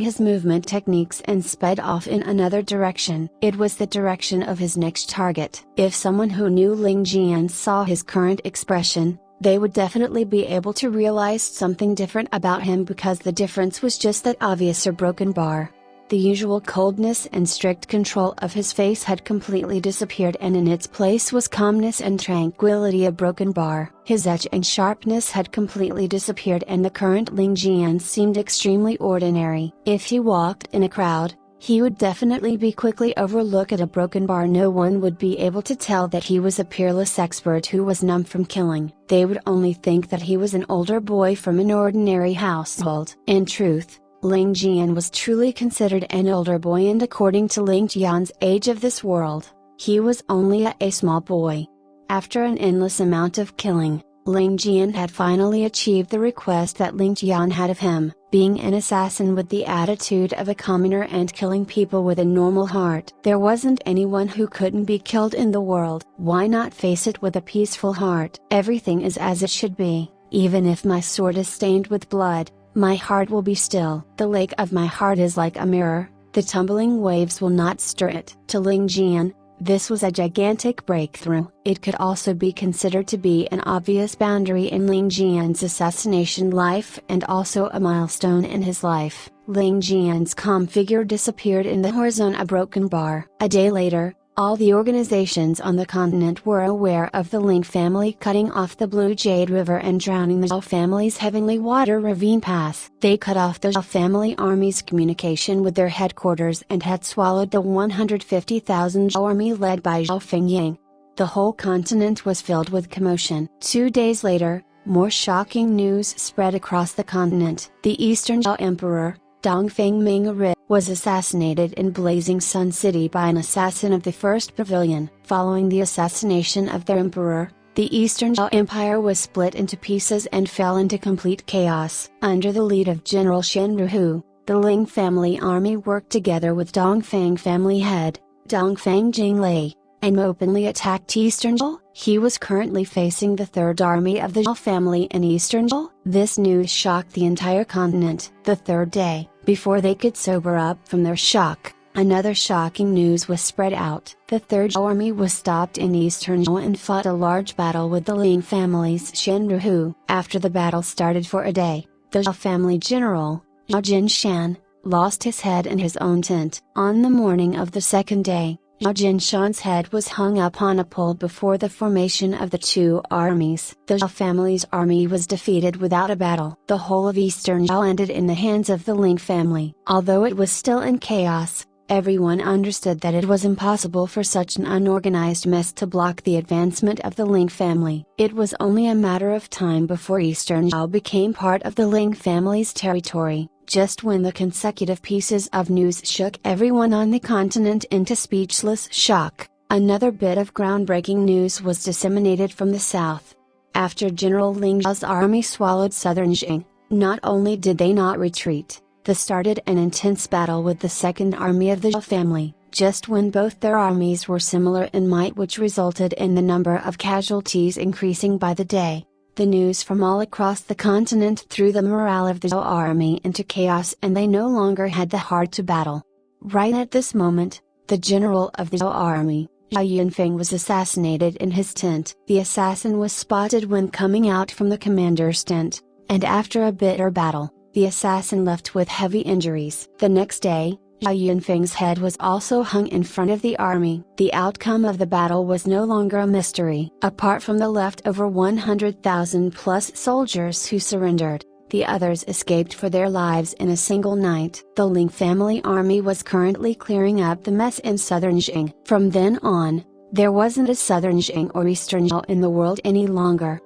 his movement techniques and sped off in another direction. It was the direction of his next target. If someone who knew Ling Tian saw his current expression, they would definitely be able to realize something different about him because the difference was just that obvious. A broken bar. The usual coldness and strict control of his face had completely disappeared and in its place was calmness and tranquility. A broken bar. His edge and sharpness had completely disappeared and the current Ling Tian seemed extremely ordinary. If he walked in a crowd, he would definitely be quickly overlooked. At a broken bar, no one would be able to tell that he was a peerless expert who was numb from killing. They would only think that he was an older boy from an ordinary household. In truth, Ling Tian was truly considered an older boy, and according to Ling Tian's age of this world, he was only a small boy. After an endless amount of killing, Ling Tian had finally achieved the request that Ling Tian had of him, being an assassin with the attitude of a commoner and killing people with a normal heart. There wasn't anyone who couldn't be killed in the world. Why not face it with a peaceful heart? Everything is as it should be. Even if my sword is stained with blood, my heart will be still. The lake of my heart is like a mirror, the tumbling waves will not stir it. To Ling Tian, this was a gigantic breakthrough. It could also be considered to be an obvious boundary in Ling Tian's assassination life and also a milestone in his life. Ling Tian's calm figure disappeared in the horizon. A broken bar. A day later, all the organizations on the continent were aware of the Ling family cutting off the Blue Jade River and drowning the Zhao family's Heavenly Water Ravine Pass. They cut off the Zhao family army's communication with their headquarters and had swallowed the 150,000 Zhao army led by Zhao Fengying. The whole continent was filled with commotion. 2 days later, more shocking news spread across the continent. The Eastern Zhao Emperor, Dongfang Mingri, was assassinated in Blazing Sun City by an assassin of the First Pavilion. Following the assassination of their emperor, the Eastern Zhao Empire was split into pieces and fell into complete chaos. Under the lead of General Shen Ruhu, the Ling family army worked together with Dongfang family head, Dongfang Jinglei, and openly attacked Eastern Zhou. He was currently facing the third army of the Zhou family in Eastern Zhou. This news shocked the entire continent. The third day, before they could sober up from their shock, another shocking news was spread out. The third Zhou army was stopped in Eastern Zhou and fought a large battle with the Ling family's Shenruhu. After the battle started for a day, the Zhou family general, Zhao Jinshan, lost his head in his own tent. On the morning of the second day, Zhao Jinshan's head was hung up on a pole before the formation of the two armies. The Zhao family's army was defeated without a battle. The whole of Eastern Zhao ended in the hands of the Ling family. Although it was still in chaos, everyone understood that it was impossible for such an unorganized mess to block the advancement of the Ling family. It was only a matter of time before Eastern Zhao became part of the Ling family's territory. Just when the consecutive pieces of news shook everyone on the continent into speechless shock, another bit of groundbreaking news was disseminated from the south. After General Ling Zhao's army swallowed southern Jing, not only did they not retreat, they started an intense battle with the second army of the Zhao family, just when both their armies were similar in might, which resulted in the number of casualties increasing by the day. The news from all across the continent threw the morale of the Zhou army into chaos, and they no longer had the heart to battle. Right at this moment, the general of the Zhou army, Zhao Yunfeng, was assassinated in his tent. The assassin was spotted when coming out from the commander's tent, and after a bitter battle, the assassin left with heavy injuries. The next day, Zhao Yunfeng's head was also hung in front of the army. The outcome of the battle was no longer a mystery. Apart from the leftover 100,000 plus soldiers who surrendered, the others escaped for their lives in a single night. The Ling family army was currently clearing up the mess in southern Jing. From then on, there wasn't a southern Jing or eastern Zhou in the world any longer.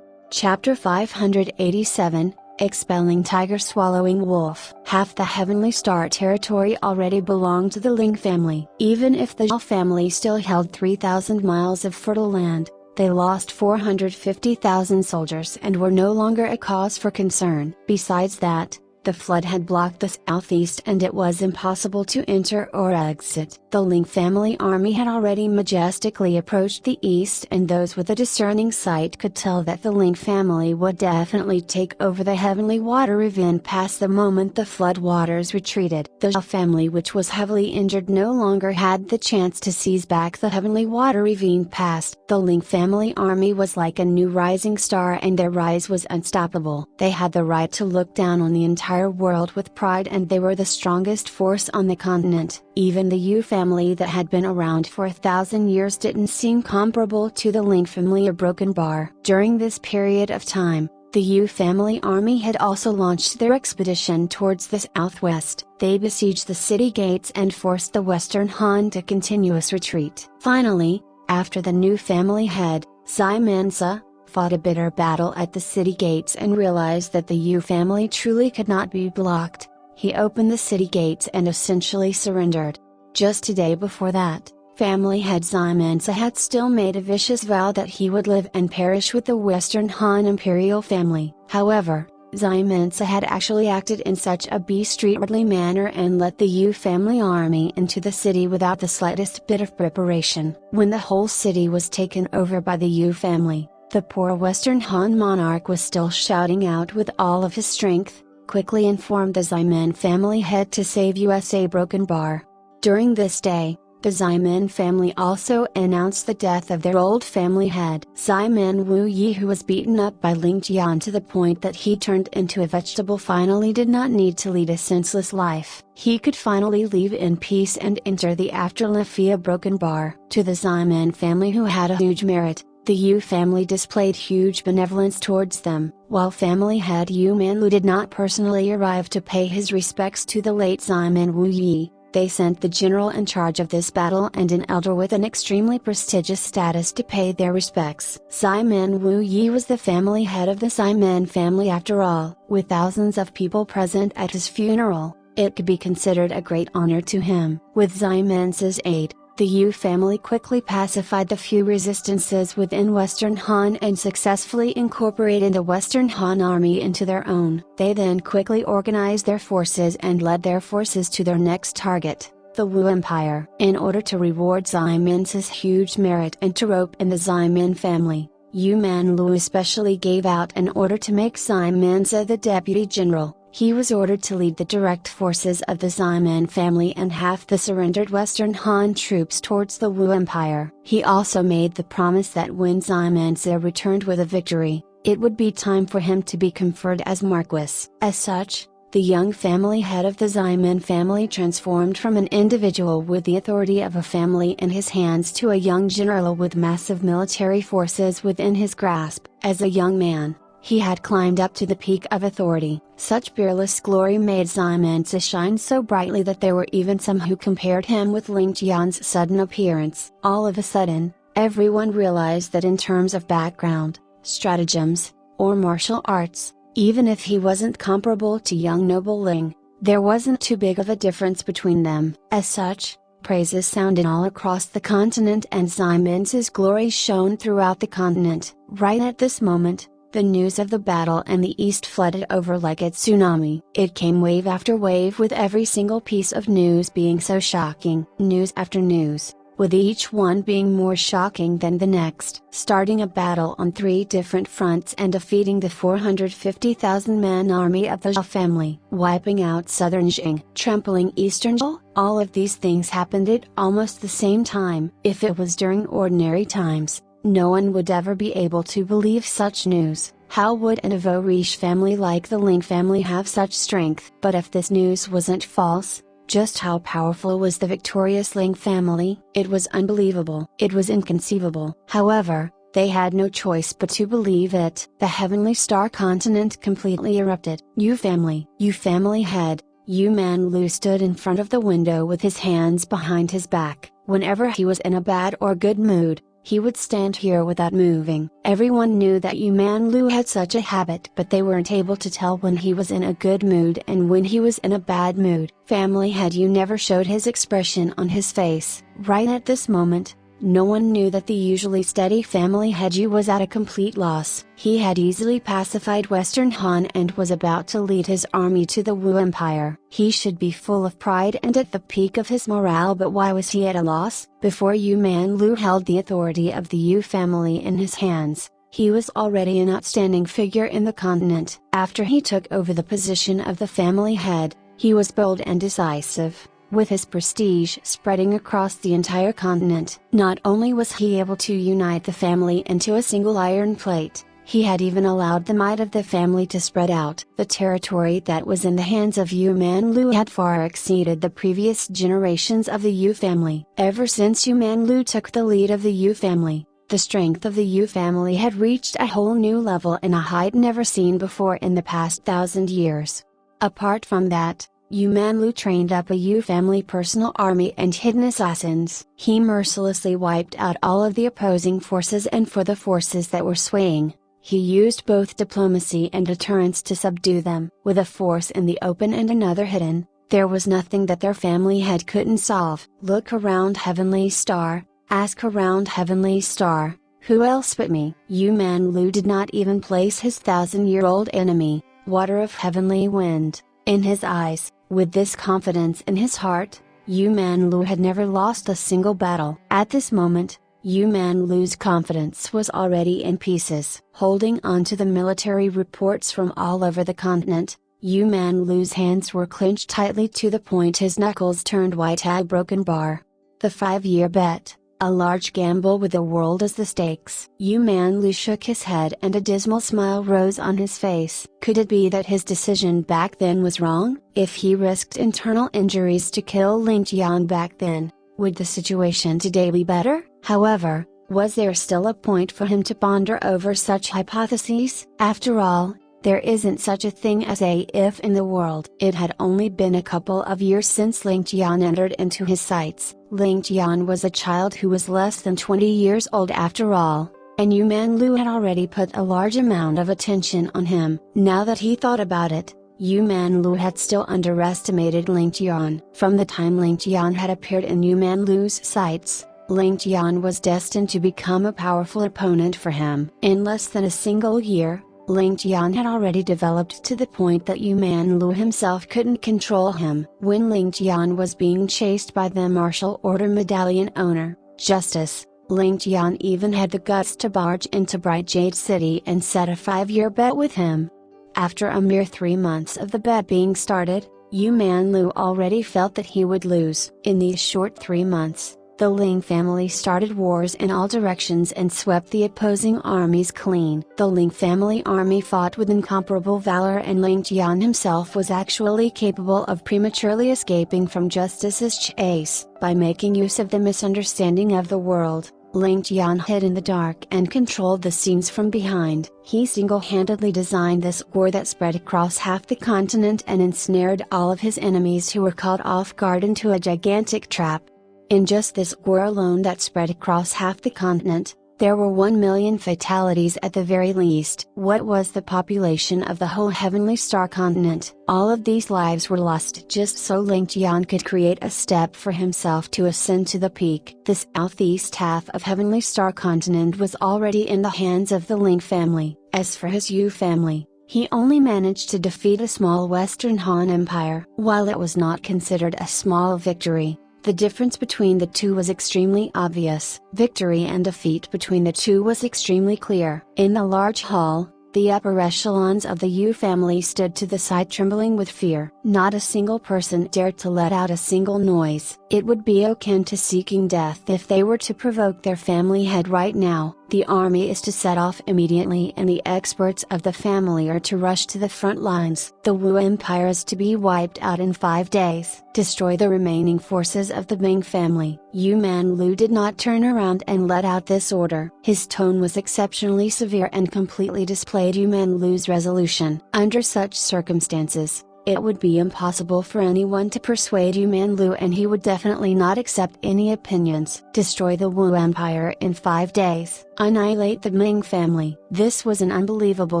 Chapter 587, Expelling Tiger Swallowing Wolf. Half the Heavenly Star territory already belonged to the Ling family. Even if the Zhao family still held 3,000 miles of fertile land, they lost 450,000 soldiers and were no longer a cause for concern. Besides that, the flood had blocked the southeast and it was impossible to enter or exit. The Ling family army had already majestically approached the east, and those with a discerning sight could tell that the Ling family would definitely take over the Heavenly Water Ravine Pass the moment the flood waters retreated. The Zhao family, which was heavily injured, no longer had the chance to seize back the Heavenly Water Ravine Pass. The Ling family army was like a new rising star, and their rise was unstoppable. They had the right to look down on the entire world with pride, and they were the strongest force on the continent. Even the Yu family that had been around for 1,000 years didn't seem comparable to the Ling family or Broken Bar. During this period of time, the Yu family army had also launched their expedition towards the southwest. They besieged the city gates and forced the Western Han to continuous retreat. Finally, after the new family head, Zai Mansa, fought a bitter battle at the city gates and realized that the Yu family truly could not be blocked, he opened the city gates and essentially surrendered. Just a day before that, family head Zai Mansa had still made a vicious vow that he would live and perish with the Western Han imperial family. However, Zai Mansa had actually acted in such a beastly manner and let the Yu family army into the city without the slightest bit of preparation. When the whole city was taken over by the Yu family, the poor Western Han monarch was still shouting out with all of his strength, quickly informed the Zaiman family head to save USA Broken Bar. During this day, The Ximen family also announced the death of their old family head, Ximen Wu Yi, who was beaten up by Ling Tian to the point that he turned into a vegetable. Finally did not need to lead a senseless life. He could finally leave in peace and enter the afterlife via broken bar. To the Ximen family, who had a huge merit, the Yu family displayed huge benevolence towards them. While family head Yu Manlu did not personally arrive to pay his respects to the late Ximen Wu Yi, they sent the general in charge of this battle and an elder with an extremely prestigious status to pay their respects. Ximen Wu Yi was the family head of the Ximen family after all. With thousands of people present at his funeral, it could be considered a great honor to him. With Ximen's aid, the Yu family quickly pacified the few resistances within Western Han and successfully incorporated the Western Han army into their own. They then quickly organized their forces and led their forces to their next target, the Wu Empire. In order to reward Ximen's huge merit and to rope in the Ximen family, Yu Manlu especially gave out an order to make Ximen's the deputy general. He was ordered to lead the direct forces of the Ximen family and half the surrendered Western Han troops towards the Wu Empire. He also made the promise that when Ximen's returned with a victory, it would be time for him to be conferred as Marquis. As such, the young family head of the Ximen family transformed from an individual with the authority of a family in his hands to a young general with massive military forces within his grasp. As a young man, he had climbed up to the peak of authority. Such fearless glory made Ximen's shine so brightly that there were even some who compared him with Ling Tian's sudden appearance. All of a sudden, everyone realized that in terms of background, stratagems, or martial arts, even if he wasn't comparable to young noble Ling, there wasn't too big of a difference between them. As such, praises sounded all across the continent and Ximen's glory shone throughout the continent. Right at this moment, the news of the battle in the east flooded over like a tsunami. It came wave after wave, with every single piece of news being so shocking. News after news, with each one being more shocking than the next. Starting a battle on 3 different fronts and defeating the 450,000 man army of the Zhao family. Wiping out southern Jing. Trampling eastern Zhao. All of these things happened at almost the same time. If it was during ordinary times, no one would ever be able to believe such news. How would an ureshii family like the Ling family have such strength? But if this news wasn't false, just how powerful was the victorious Ling family? It was unbelievable. It was inconceivable. However, they had no choice but to believe it. The heavenly star continent completely erupted. Yu family head, Yu Manlu stood in front of the window with his hands behind his back. Whenever he was in a bad or good mood, he would stand here without moving. Everyone knew that Yu Manlu had such a habit, but they weren't able to tell when he was in a good mood and when he was in a bad mood. Family head Yu never showed his expression on his face. Right at this moment, no one knew that the usually steady family head Yu was at a complete loss. He had easily pacified Western Han and was about to lead his army to the Wu Empire. He should be full of pride and at the peak of his morale, but why was he at a loss? Before Yu Manlu held the authority of the Yu family in his hands, he was already an outstanding figure in the continent. After he took over the position of the family head, he was bold and decisive, with his prestige spreading across the entire continent. Not only was he able to unite the family into a single iron plate, he had even allowed the might of the family to spread out. The territory that was in the hands of Yu Manlu had far exceeded the previous generations of the Yu family. Ever since Yu Manlu took the lead of the Yu family, the strength of the Yu family had reached a whole new level and a height never seen before in the past 1,000 years. Apart from that, Yu Manlu trained up a Yu family personal army and hidden assassins. He mercilessly wiped out all of the opposing forces, and for the forces that were swaying, he used both diplomacy and deterrence to subdue them. With a force in the open and another hidden, there was nothing that their family head couldn't solve. Look around, Heavenly Star, ask around, Heavenly Star, who else but me? Yu Manlu did not even place his 1,000-year-old enemy, Water of Heavenly Wind, in his eyes. With this confidence in his heart, Yu Manlu had never lost a single battle. At this moment, Yu Manlu's confidence was already in pieces. Holding on to the military reports from all over the continent, Yu Manlu's hands were clenched tightly to the point his knuckles turned white as a broken bar. The 5-year bet, a large gamble with the world as the stakes. Yu Manlu shook his head and a dismal smile rose on his face. Could it be that his decision back then was wrong? If he risked internal injuries to kill Ling Tian back then, would the situation today be better? However, was there still a point for him to ponder over such hypotheses? After all, there isn't such a thing as a if in the world. It had only been a couple of years since Ling Tian entered into his sights. Ling Tian was a child who was less than 20 years old after all, and Yu Manlu had already put a large amount of attention on him. Now that he thought about it, Yu Manlu had still underestimated Ling Tian. From the time Ling Tian had appeared in Yu Manlu's sights, Ling Tian was destined to become a powerful opponent for him. In less than a single year, Ling Tian had already developed to the point that Yu Manlu himself couldn't control him. When Ling Tian was being chased by the martial order medallion owner, Justice, Ling Tian even had the guts to barge into Bright Jade City and set a 5-year bet with him. After a mere 3 months of the bet being started, Yu Manlu already felt that he would lose. In these short 3 months, the Ling family started wars in all directions and swept the opposing armies clean. The Ling family army fought with incomparable valor, and Ling Tian himself was actually capable of prematurely escaping from Justice's chase. By making use of the misunderstanding of the world, Ling Tian hid in the dark and controlled the scenes from behind. He single-handedly designed this war that spread across half the continent and ensnared all of his enemies who were caught off guard into a gigantic trap. In just this war alone that spread across half the continent, there were 1 million fatalities at the very least. What was the population of the whole Heavenly Star continent? All of these lives were lost just so Ling Tian could create a step for himself to ascend to the peak. The southeast half of Heavenly Star continent was already in the hands of the Ling family. As for his Yu family, he only managed to defeat a small Western Han Empire. While it was not considered a small victory, the difference between the two was extremely obvious. Victory and defeat between the two was extremely clear. In the large hall, the upper echelons of the Yu family stood to the side trembling with fear. Not a single person dared to let out a single noise. It would be akin to seeking death if they were to provoke their family head right now. The army is to set off immediately and the experts of the family are to rush to the front lines. The Wu Empire is to be wiped out in 5 days. Destroy the remaining forces of the Ming family. Yu Manlu did not turn around and let out this order. His tone was exceptionally severe and completely displayed Yu Manlu's resolution. Under such circumstances, it would be impossible for anyone to persuade Yu Manlu, and he would definitely not accept any opinions. Destroy the Wu Empire in 5 days. Annihilate the Ming family. This was an unbelievable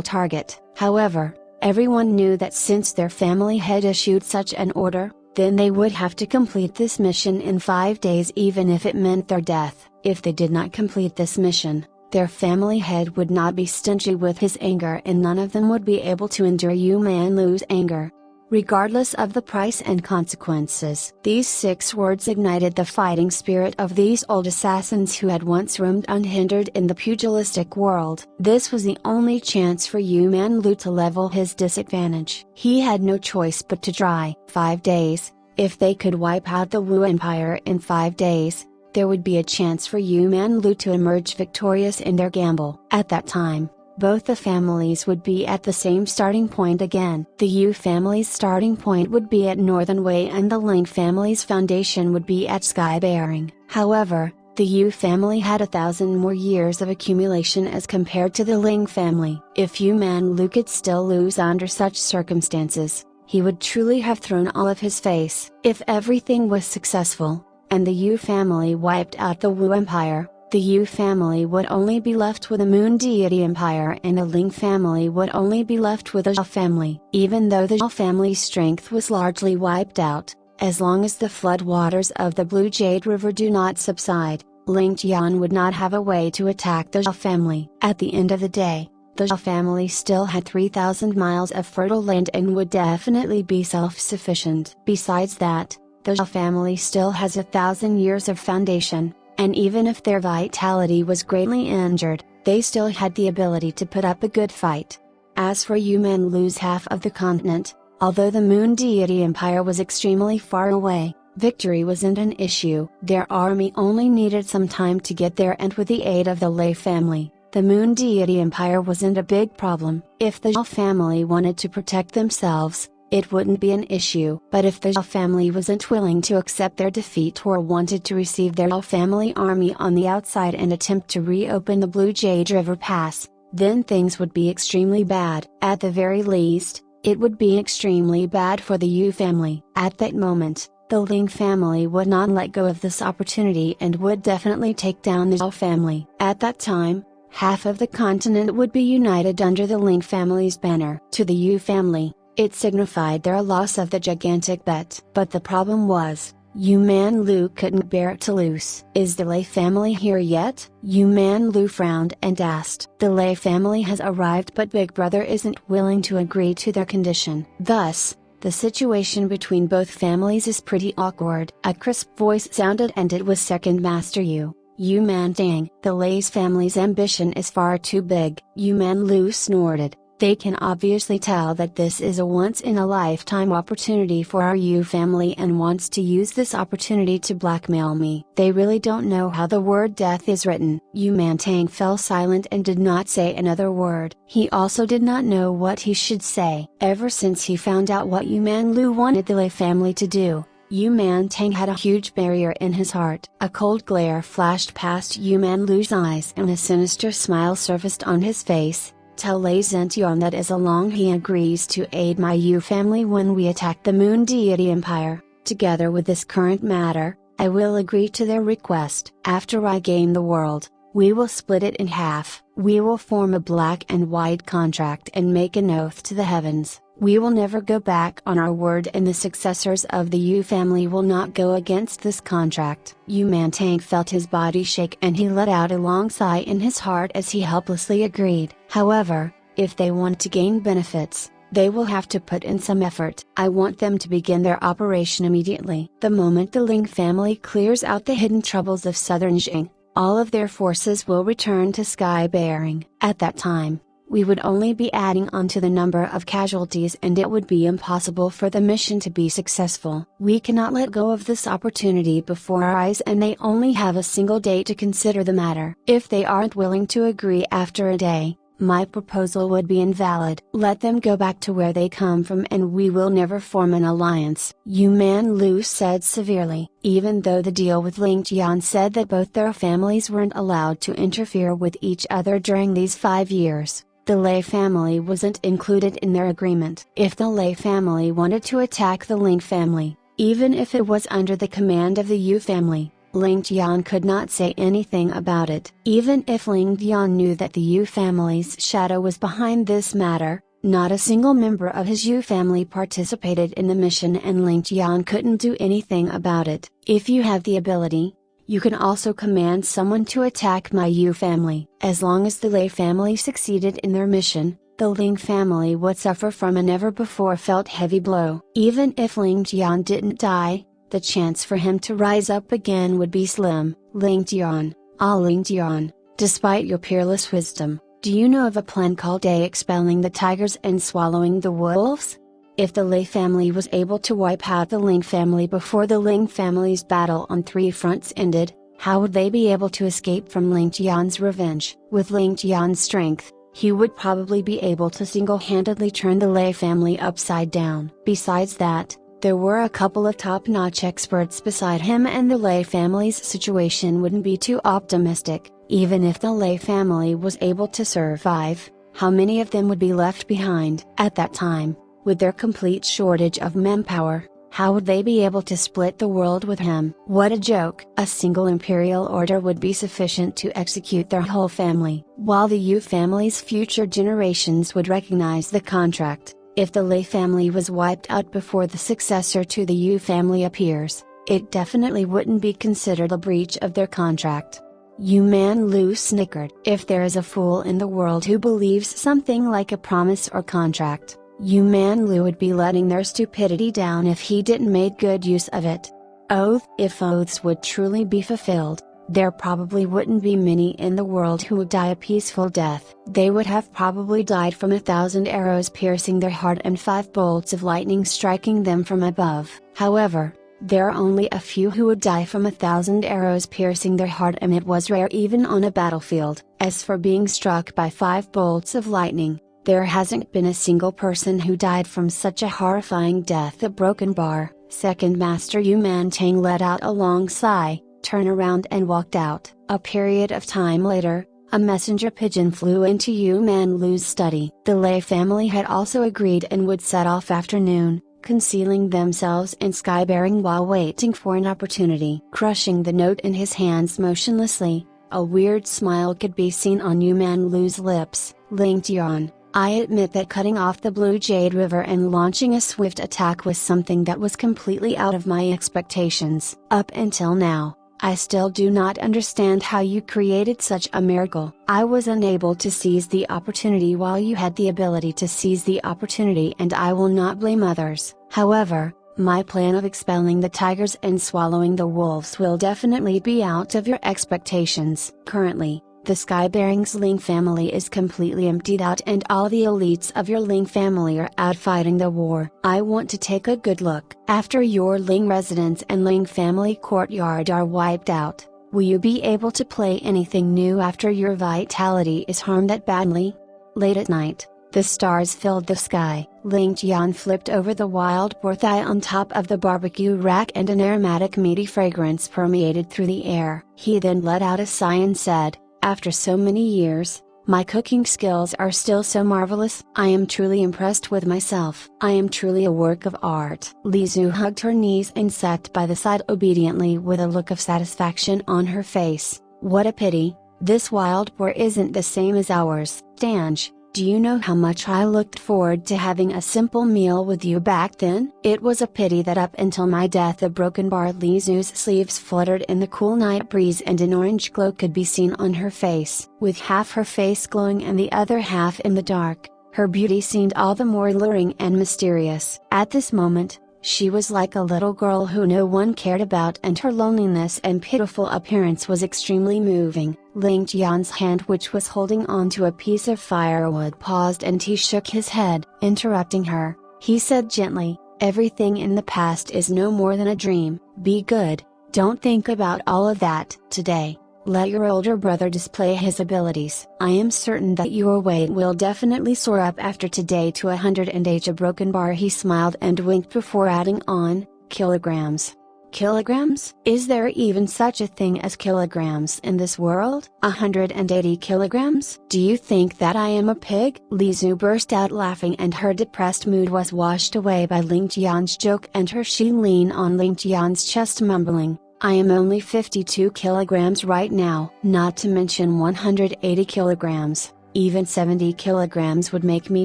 target. However, everyone knew that since their family had issued such an order, then they would have to complete this mission in 5 days, even if it meant their death. If they did not complete this mission, their family head would not be stingy with his anger, and none of them would be able to endure Yu Manlu's anger, regardless of the price and consequences. These 6 words ignited the fighting spirit of these old assassins who had once roamed unhindered in the pugilistic world. This was the only chance for Yu Manlu to level his disadvantage. He had no choice but to try. 5 days. If they could wipe out the Wu Empire in 5 days, there would be a chance for Yu Manlu to emerge victorious in their gamble. At that time, both the families would be at the same starting point again. The Yu family's starting point would be at Northern Wei and the Ling family's foundation would be at Sky Bearing. However, the Yu family had 1,000 more years of accumulation as compared to the Ling family. If Yu Manlu could still lose under such circumstances, he would truly have thrown all of his face. If everything was successful, and the Yu family wiped out the Wu Empire, the Yu family would only be left with a Moon Deity Empire, and the Ling family would only be left with a Zhao family. Even though the Zhao family's strength was largely wiped out, as long as the flood waters of the Blue Jade River do not subside, Ling Tian would not have a way to attack the Zhao family. At the end of the day, the Zhao family still had 3,000 miles of fertile land and would definitely be self-sufficient. Besides that, the Zhao family still has 1,000 years of foundation, and even if their vitality was greatly injured, they still had the ability to put up a good fight. As for Yu Manlu's half of the continent, although the Moon Deity Empire was extremely far away, Victory wasn't an issue. Their army only needed some time to get there, and with the aid of the Lei family, the Moon Deity Empire wasn't a big problem. If the Zhao family wanted to protect themselves, it wouldn't be an issue. But if the Zhao family wasn't willing to accept their defeat or wanted to receive their Zhao family army on the outside and attempt to reopen the Blue Jade River Pass, then things would be extremely bad. At the very least, it would be extremely bad for the Yu family. At that moment, the Ling family would not let go of this opportunity and would definitely take down the Zhao family. At that time, half of the continent would be united under the Ling family's banner. To the Yu family, it signified their loss of the gigantic bet. But the problem was, Yu Man Lu couldn't bear to lose. Is the Lei family here yet? Yu Man Lu frowned and asked. The Lei family has arrived, but Big Brother isn't willing to agree to their condition. Thus, the situation between both families is pretty awkward. A crisp voice sounded, and it was Second Master Yu Man Tang. The Lei's family's ambition is far too big. Yu Man Lu snorted. They can obviously tell that this is a once-in-a-lifetime opportunity for our Yu family and wants to use this opportunity to blackmail me. They really don't know how the word death is written. Yu Man Tang fell silent and did not say another word. He also did not know what he should say. Ever since he found out what Yu Man Lu wanted the Lei family to do, Yu Man Tang had a huge barrier in his heart. A cold glare flashed past Yu Man Lu's eyes and a sinister smile surfaced on his face. Tell Lei Zentian that as long he agrees to aid my Yu family when we attack the Moon Deity Empire, together with this current matter, I will agree to their request. After I gain the world, we will split it in half. We will form a black and white contract and make an oath to the heavens. We will never go back on our word, and the successors of the Yu family will not go against this contract. Yu Man Tang felt his body shake and he let out a long sigh in his heart as he helplessly agreed. However, if they want to gain benefits, they will have to put in some effort. I want them to begin their operation immediately. The moment the Ling family clears out the hidden troubles of southern Jing, all of their forces will return to sky bearing. At that time, we would only be adding on to the number of casualties, and it would be impossible for the mission to be successful. We cannot let go of this opportunity before our eyes, and they only have a single day to consider the matter. If they aren't willing to agree after a day, my proposal would be invalid. Let them go back to where they come from and we will never form an alliance. Yu Man Lu said severely. Even though the deal with Ling Tian said that both their families weren't allowed to interfere with each other during these 5 years, the Lei family wasn't included in their agreement. If the Lei family wanted to attack the Ling family, even if it was under the command of the Yu family, Ling Tian could not say anything about it. Even if Ling Tian knew that the Yu family's shadow was behind this matter, not a single member of his Yu family participated in the mission, and Ling Tian couldn't do anything about it. If you have the ability, you can also command someone to attack my Yu family. As long as the Lei family succeeded in their mission, the Ling family would suffer from a never before felt heavy blow. Even if Ling Tian didn't die, the chance for him to rise up again would be slim. Ling Tian, Ling Tian, despite your peerless wisdom, do you know of a plan called expelling the tigers and swallowing the wolves? If the Lei family was able to wipe out the Ling family before the Ling family's battle on 3 fronts ended, how would they be able to escape from Ling Tian's revenge? With Ling Tian's strength, he would probably be able to single-handedly turn the Lei family upside down. Besides that, there were a couple of top-notch experts beside him, and the Lei family's situation wouldn't be too optimistic. Even if the Lei family was able to survive, how many of them would be left behind? At that time, with their complete shortage of manpower, how would they be able to split the world with him? What a joke! A single imperial order would be sufficient to execute their whole family. While the Yu family's future generations would recognize the contract, if the Lei family was wiped out before the successor to the Yu family appears, it definitely wouldn't be considered a breach of their contract. Yu Man Lu snickered. If there is a fool in the world who believes something like a promise or contract, Yu Man Lu would be letting their stupidity down if he didn't make good use of it. Oath. If oaths would truly be fulfilled, there probably wouldn't be many in the world who would die a peaceful death. They would have probably died from 1,000 arrows piercing their heart and 5 bolts of lightning striking them from above. However, There are only a few who would die from 1,000 arrows piercing their heart, and it was rare even on a battlefield. As for being struck by 5 bolts of lightning, there hasn't been a single person who died from such a horrifying death. A broken bar. Second Master Yu Man Tang let out a long sigh, turned around and walked out. A period of time later, a messenger pigeon flew into Yu Man Lu's study. The Lei family had also agreed and would set off afternoon, concealing themselves in skybearing while waiting for an opportunity. Crushing the note in his hands motionlessly, a weird smile could be seen on Yu Man Lu's lips. Ling Tian, I admit that cutting off the Blue Jade River and launching a swift attack was something that was completely out of my expectations. Up until now, I still do not understand how you created such a miracle. I was unable to seize the opportunity while you had the ability to seize the opportunity, and I will not blame others. However, my plan of expelling the tigers and swallowing the wolves will definitely be out of your expectations. Currently, the Skybearing's Ling family is completely emptied out, and all the elites of your Ling family are out fighting the war. I want to take a good look. After your Ling residence and Ling family courtyard are wiped out, will you be able to play anything new after your vitality is harmed that badly? Late at night, the stars filled the sky. Ling Tian flipped over the wild boar thigh on top of the barbecue rack, and an aromatic meaty fragrance permeated through the air. He then let out a sigh and said, after so many years, my cooking skills are still so marvelous. I am truly impressed with myself. I am truly a work of art. Li Zhu hugged her knees and sat by the side obediently with a look of satisfaction on her face. What a pity, this wild boar isn't the same as ours. Dange, do you know how much I looked forward to having a simple meal with you back then? It was a pity that up until my death the broken bar. Li Zhu's sleeves fluttered in the cool night breeze, and an orange glow could be seen on her face. With half her face glowing and the other half in the dark, her beauty seemed all the more alluring and mysterious. At this moment, she was like a little girl who no one cared about, and her loneliness and pitiful appearance was extremely moving. Ling Tian's hand, which was holding on to a piece of firewood, paused, and he shook his head. Interrupting her, he said gently, everything in the past is no more than a dream. Be good, don't think about all of that. Today, let your older brother display his abilities. I am certain that your weight will definitely soar up after today to 108. A broken bar. He smiled and winked before adding on, kilograms. Kilograms? Is there even such a thing as kilograms in this world? 180 kilograms? Do you think that I am a pig? Li Zhu burst out laughing, and her depressed mood was washed away by Ling Tian's joke, and she leaned on Ling Tian's chest mumbling, I am only 52 kilograms right now. Not to mention 180 kilograms, even 70 kilograms would make me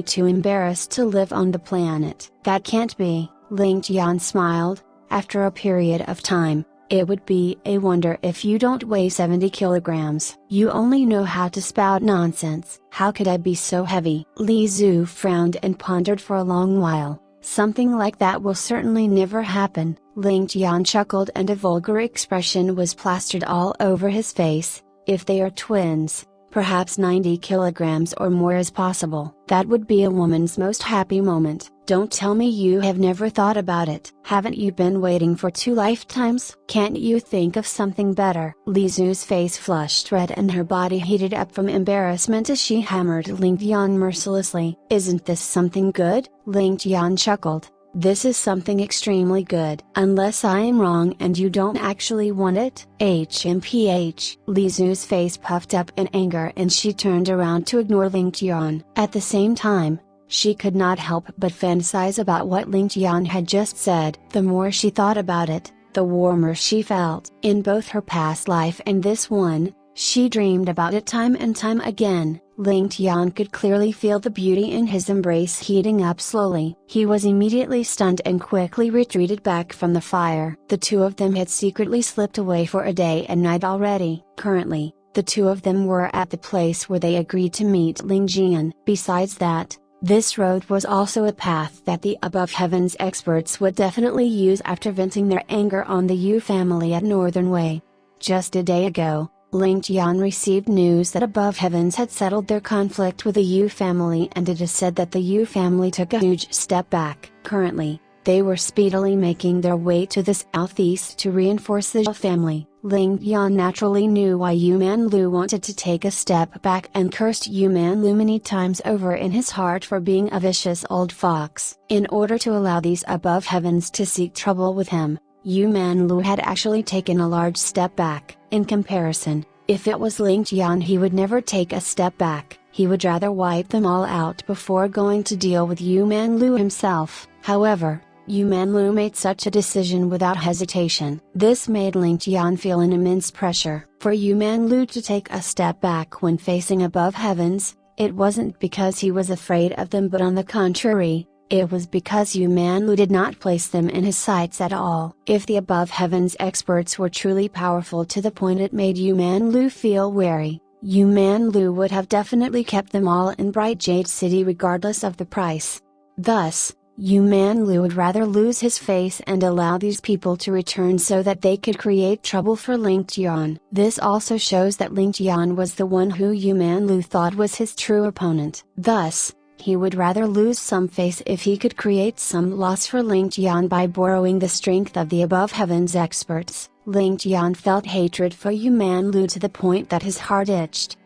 too embarrassed to live on the planet. That can't be. Ling Tian smiled. After a period of time, it would be a wonder if you don't weigh 70 kilograms. You only know how to spout nonsense. How could I be so heavy? Li Zhu frowned and pondered for a long while. Something like that will certainly never happen. Ling Tian chuckled, and a vulgar expression was plastered all over his face. If they are twins, perhaps 90 kilograms or more is possible. That would be a woman's most happy moment. Don't tell me you have never thought about it. Haven't you been waiting for 2 lifetimes? Can't you think of something better? Li Zhu's face flushed red and her body heated up from embarrassment as she hammered Ling Tian mercilessly. Isn't this something good? Ling Tian chuckled. This is something extremely good. Unless I am wrong and you don't actually want it? HMPH. Li Zhu's face puffed up in anger, and she turned around to ignore Ling Tian. At the same time, she could not help but fantasize about what Ling Tian had just said. The more she thought about it, the warmer she felt. In both her past life and this one, she dreamed about it time and time again. Ling Tian could clearly feel the beauty in his embrace heating up slowly. He was immediately stunned and quickly retreated back from the fire. The two of them had secretly slipped away for a day and night already. Currently, the two of them were at the place where they agreed to meet Ling Tian. Besides that, this road was also a path that the above heavens experts would definitely use after venting their anger on the Yu family at Northern Way. Just a day ago, Ling Tian received news that above heavens had settled their conflict with the Yu family, and it is said that the Yu family took a huge step back. Currently, They were speedily making their way to the southeast to reinforce the Zhao family. Ling Tian naturally knew why Yuman Lu wanted to take a step back and cursed Yuman Lu many times over in his heart for being a vicious old fox. In order to allow these above heavens to seek trouble with him, Yuman Lu had actually taken a large step back. In comparison, if it was Ling Tian, he would never take a step back. He would rather wipe them all out before going to deal with Yuman Lu himself. However, Yuman Lu made such a decision without hesitation. This made Ling Tian feel an immense pressure. For Yuman Lu to take a step back when facing above heavens, it wasn't because he was afraid of them, but on the contrary, it was because Yuman Lu did not place them in his sights at all. If the above heavens experts were truly powerful to the point it made Yuman Lu feel wary, Yuman Lu would have definitely kept them all in Bright Jade City regardless of the price. Thus, Yuman Lu would rather lose his face and allow these people to return so that they could create trouble for Ling Tian. This also shows that Ling Tian was the one who Yuman Lu thought was his true opponent. Thus, he would rather lose some face if he could create some loss for Ling Tian by borrowing the strength of the above heavens experts. Ling Tian felt hatred for Yuman Lu to the point that his heart itched.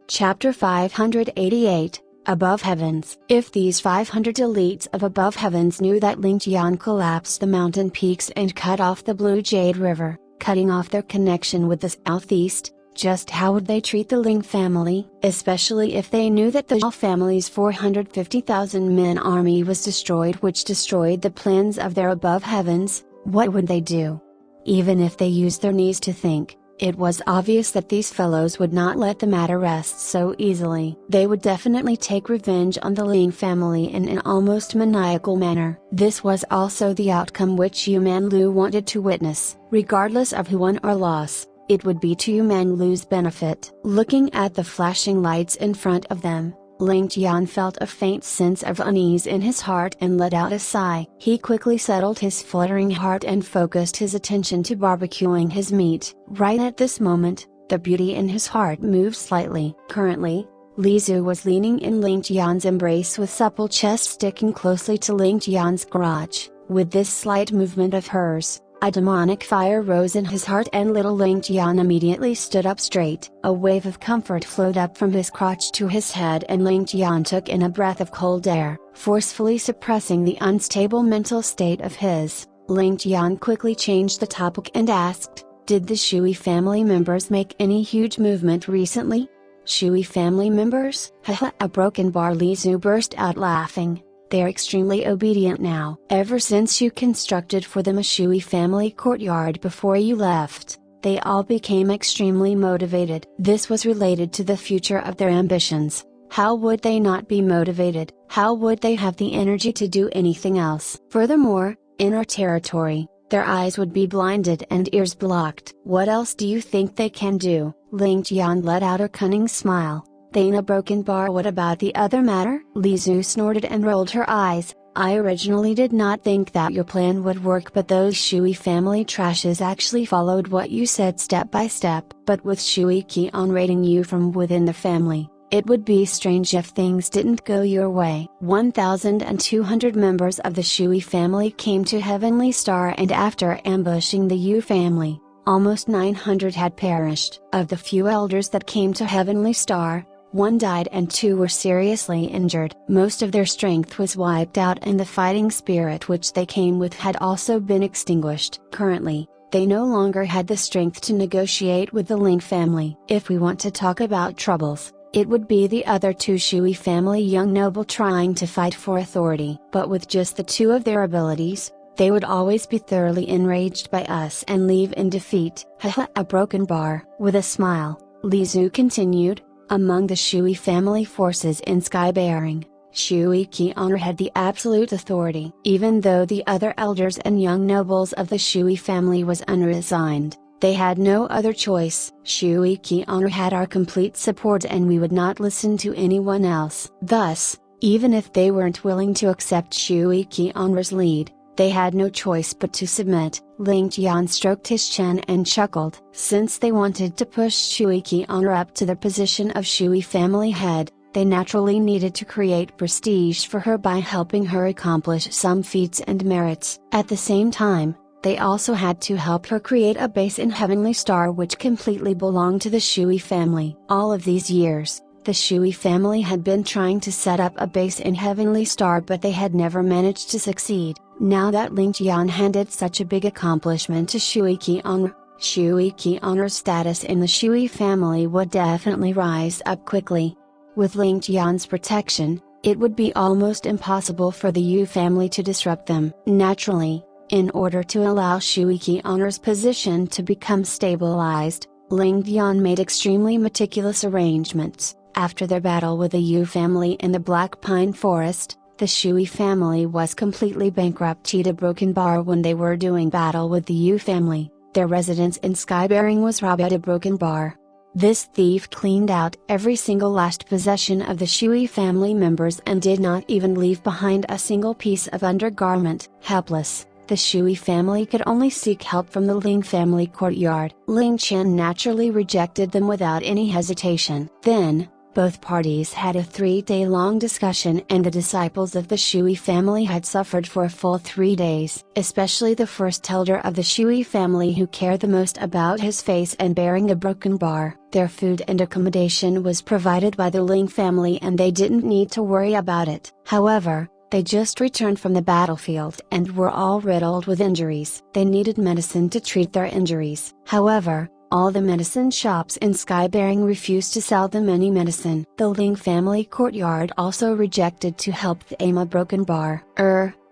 Chapter 588, Above Heavens. If these 500 elites of Above Heavens knew that Ling Tian collapsed the mountain peaks and cut off the Blue Jade River, cutting off their connection with the southeast, just how would they treat the Ling family? Especially if they knew that the Zhao family's 450,000 men army was destroyed, which destroyed the plans of their Above Heavens, what would they do? Even if they used their knees to think, it was obvious that these fellows would not let the matter rest so easily. They would definitely take revenge on the Ling family in an almost maniacal manner. This was also the outcome which Yuman Lu wanted to witness. Regardless of who won or lost, it would be to Yuman Lu's benefit. Looking at the flashing lights in front of them, Ling Tian felt a faint sense of unease in his heart and let out a sigh. He quickly settled his fluttering heart and focused his attention to barbecuing his meat. Right at this moment, the beauty in his heart moved slightly. Currently, Li Zhu was leaning in Ling Tian's embrace with supple chest sticking closely to Ling Tian's crotch. With this slight movement of hers, a demonic fire rose in his heart and little Ling Tian immediately stood up straight. A wave of comfort flowed up from his crotch to his head and Ling Tian took in a breath of cold air, forcefully suppressing the unstable mental state of his. Ling Tian quickly changed the topic and asked, "Did the Shui family members make any huge movement recently?" "Shui family members? Haha, a broken bar." Li Zhu burst out laughing. "They're extremely obedient now. Ever since you constructed for them a Shui family courtyard before you left, they all became extremely motivated." This was related to the future of their ambitions. How would they not be motivated? How would they have the energy to do anything else? Furthermore, in our territory, their eyes would be blinded and ears blocked. What else do you think they can do? Ling Tian let out a cunning smile. "They in a broken bar, what about the other matter?" Li Zhu snorted and rolled her eyes. "I originally did not think that your plan would work, but those Shui family trashes actually followed what you said step by step. But with Shui Qian raiding you from within the family, it would be strange if things didn't go your way." 1,200 members of the Shui family came to Heavenly Star, and after ambushing the Yu family, almost 900 had perished. Of the few elders that came to Heavenly Star, 1 died and 2 were seriously injured. Most of their strength was wiped out and the fighting spirit which they came with had also been extinguished. Currently, they no longer had the strength to negotiate with the Ling family. If we want to talk about troubles, it would be the other 2 Shui family young noble trying to fight for authority. But with just the 2 of their abilities, they would always be thoroughly enraged by us and leave in defeat. Haha, a broken bar. With a smile, Li Zhu continued, "Among the Shui family forces in Sky Bearing, Shui Qian'er had the absolute authority. Even though the other elders and young nobles of the Shui family was unresigned, they had no other choice. Shui Qian'er had our complete support and we would not listen to anyone else. Thus, even if they weren't willing to accept Shui Qian'er's lead, they had no choice but to submit. Ling Tian stroked his chin and chuckled. Since they wanted to push Shui Qian'er up to the position of Shui family head, they naturally needed to create prestige for her by helping her accomplish some feats and merits. At the same time, they also had to help her create a base in Heavenly Star which completely belonged to the Shui family. All of these years, the Shui family had been trying to set up a base in Heavenly Star but they had never managed to succeed. Now that Ling Tian handed such a big accomplishment to Shui Qian'er's status in the Shui family would definitely rise up quickly. With Ling Tian's protection, it would be almost impossible for the Yu family to disrupt them. Naturally, in order to allow Shui Qian'er's position to become stabilized, Ling Tian made extremely meticulous arrangements. After their battle with the Yu family in the Black Pine Forest, the Shui family was completely bankrupt. Cheetah Broken Bar when they were doing battle with the Yu family, their residence in Skybearing was robbed at a Broken Bar. This thief cleaned out every single last possession of the Shui family members and did not even leave behind a single piece of undergarment. Helpless, the Shui family could only seek help from the Ling family courtyard. Ling Tian naturally rejected them without any hesitation. Then, both parties had a 3-day-long discussion and the disciples of the Shui family had suffered for a full 3 days. Especially the first elder of the Shui family who cared the most about his face and bearing a broken bar. Their food and accommodation was provided by the Ling family and they didn't need to worry about it. However, they just returned from the battlefield and were all riddled with injuries. They needed medicine to treat their injuries. However, all the medicine shops in Skybearing refused to sell them any medicine. The Ling family courtyard also rejected to help them a broken bar.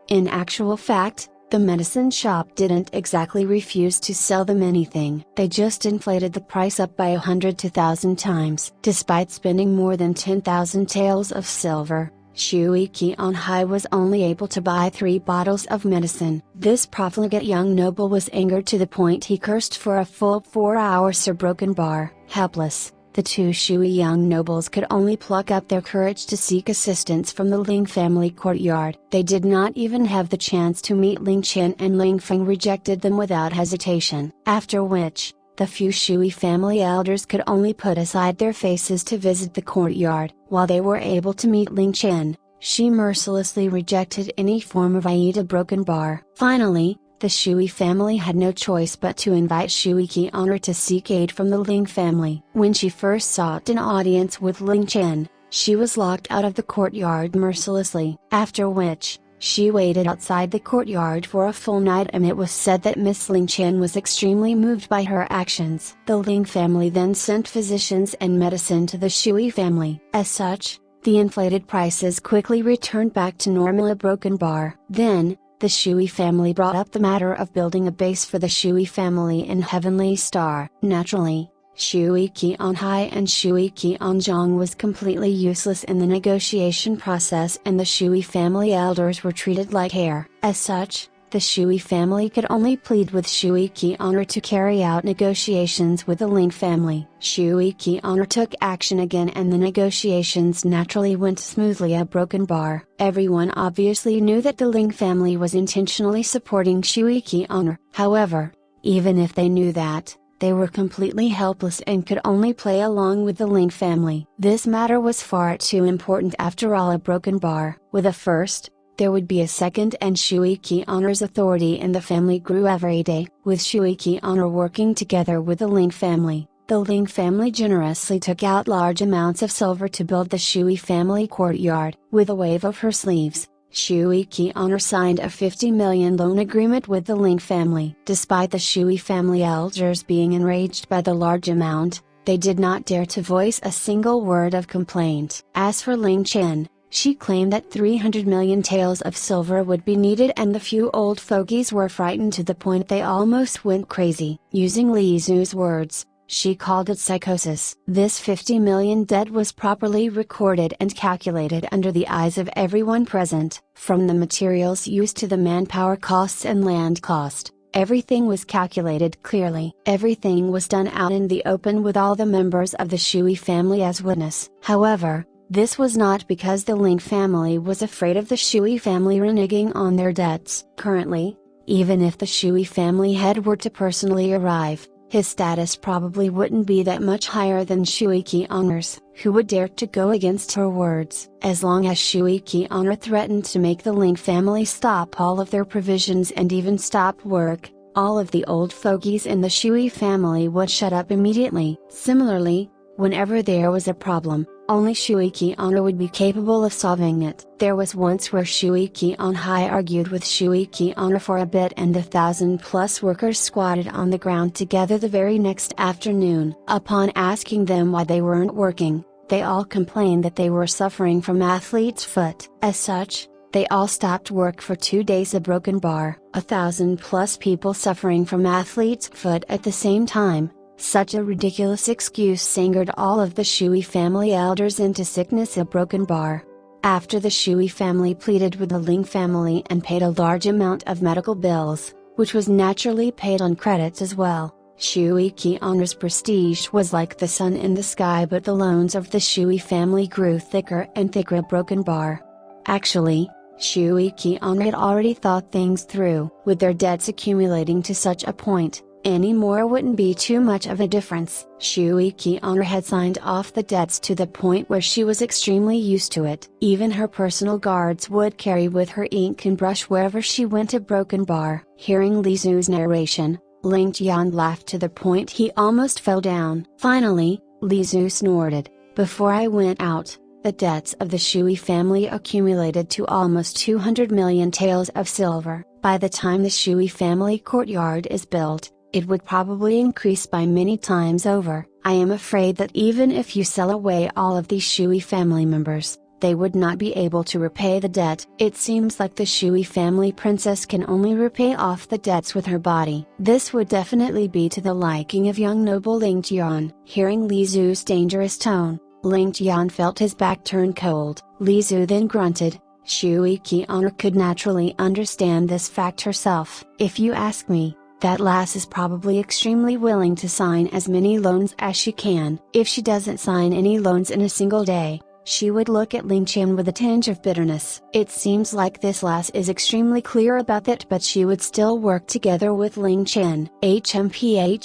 In actual fact, the medicine shop didn't exactly refuse to sell them anything. They just inflated the price up by 100 to 1,000 times. Despite spending more than 10,000 taels of silver, Shui Qian'er was only able to buy 3 bottles of medicine. This profligate young noble was angered to the point he cursed for a full 4 hours a broken bar. Helpless, the 2 Shui young nobles could only pluck up their courage to seek assistance from the Ling family courtyard. They did not even have the chance to meet Ling Qian and Ling Feng rejected them without hesitation. After which, the few Shui family elders could only put aside their faces to visit the courtyard. While they were able to meet Ling Qian, she mercilessly rejected any form of a broken bar. Finally, the Shui family had no choice but to invite Shui Qian'er to seek aid from the Ling family. When she first sought an audience with Ling Qian, she was locked out of the courtyard mercilessly. After which, she waited outside the courtyard for a full night and it was said that Miss Ling Qian was extremely moved by her actions. The Ling family then sent physicians and medicine to the Shui family. As such, the inflated prices quickly returned back to normal a broken bar. Then, the Shui family brought up the matter of building a base for the Shui family in Heavenly Star. Naturally, Shui Qian'er and Shui Qianzhong was completely useless in the negotiation process and the Shui family elders were treated like hair. As such, the Shui family could only plead with Shui Qian'er to carry out negotiations with the Ling family. Shui Qian'er took action again and the negotiations naturally went smoothly a broken bar. Everyone obviously knew that the Ling family was intentionally supporting Shui Qian'er. However, even if they knew that, they were completely helpless and could only play along with the Ling family. This matter was far too important. After all, a broken bar. With a first, there would be a second and Shui Qian'er's authority in the family grew every day. With Shui Qian'er working together with the Ling family, the Ling family generously took out large amounts of silver to build the Shui family courtyard. With a wave of her sleeves, Shui Qian'er signed a 50 million loan agreement with the Ling family. Despite the Shui family elders being enraged by the large amount, they did not dare to voice a single word of complaint. As for Ling Qian, she claimed that 300 million taels of silver would be needed and the few old fogies were frightened to the point they almost went crazy. Using Li Zu's words, She called it psychosis. This 50 million debt was properly recorded and calculated under the eyes of everyone present, from the materials used to the manpower costs and land cost. Everything was calculated clearly. Everything was done out in the open with all the members of the Shui family as witness. However, this was not because the Ling family was afraid of the Shui family reneging on their debts. Currently, even if the Shui family head were to personally arrive, his status probably wouldn't be that much higher than Shui Qianger's, who would dare to go against her words. As long as Shui Qianger threatened to make the Ling family stop all of their provisions and even stop work, all of the old fogies in the Shui family would shut up immediately. Similarly, whenever there was a problem, only Shui Qianger would be capable of solving it. There was once where Shui Qianhai argued with Shui Qianger for a bit and 1,000+ workers squatted on the ground together the very next afternoon. Upon asking them why they weren't working, they all complained that they were suffering from athlete's foot. As such, they all stopped work for 2 days. A broken bar. 1,000+ people suffering from athlete's foot at the same time. Such a ridiculous excuse angered all of the Shui family elders into sickness. A broken bar. After the Shui family pleaded with the Ling family and paid a large amount of medical bills, which was naturally paid on credits as well, Shui Qianger's prestige was like the sun in the sky, but the loans of the Shui family grew thicker and thicker. A broken bar. Actually, Shui Qianger had already thought things through. With their debts accumulating to such a point, any more wouldn't be too much of a difference. Shui Qianger had signed off the debts to the point where she was extremely used to it. Even her personal guards would carry with her ink and brush wherever she went. A broken bar. Hearing Li Zhu's narration, Ling Tian laughed to the point he almost fell down. Finally, Li Zhu snorted, "Before I went out, the debts of the Shui family accumulated to almost 200 million taels of silver. By the time the Shui family courtyard is built, it would probably increase by many times over. I am afraid that even if you sell away all of these Shui family members, they would not be able to repay the debt. It seems like the Shui family princess can only repay off the debts with her body. This would definitely be to the liking of young noble Ling Tian." Hearing Li Zhu's dangerous tone, Ling Tian felt his back turn cold. Li Zhu then grunted. Shui Qianger could naturally understand this fact herself. "If you ask me, that lass is probably extremely willing to sign as many loans as she can. If she doesn't sign any loans in a single day, she would look at Ling Tian with a tinge of bitterness. It seems like this lass is extremely clear about that, but she would still work together with Ling Tian." HMPH.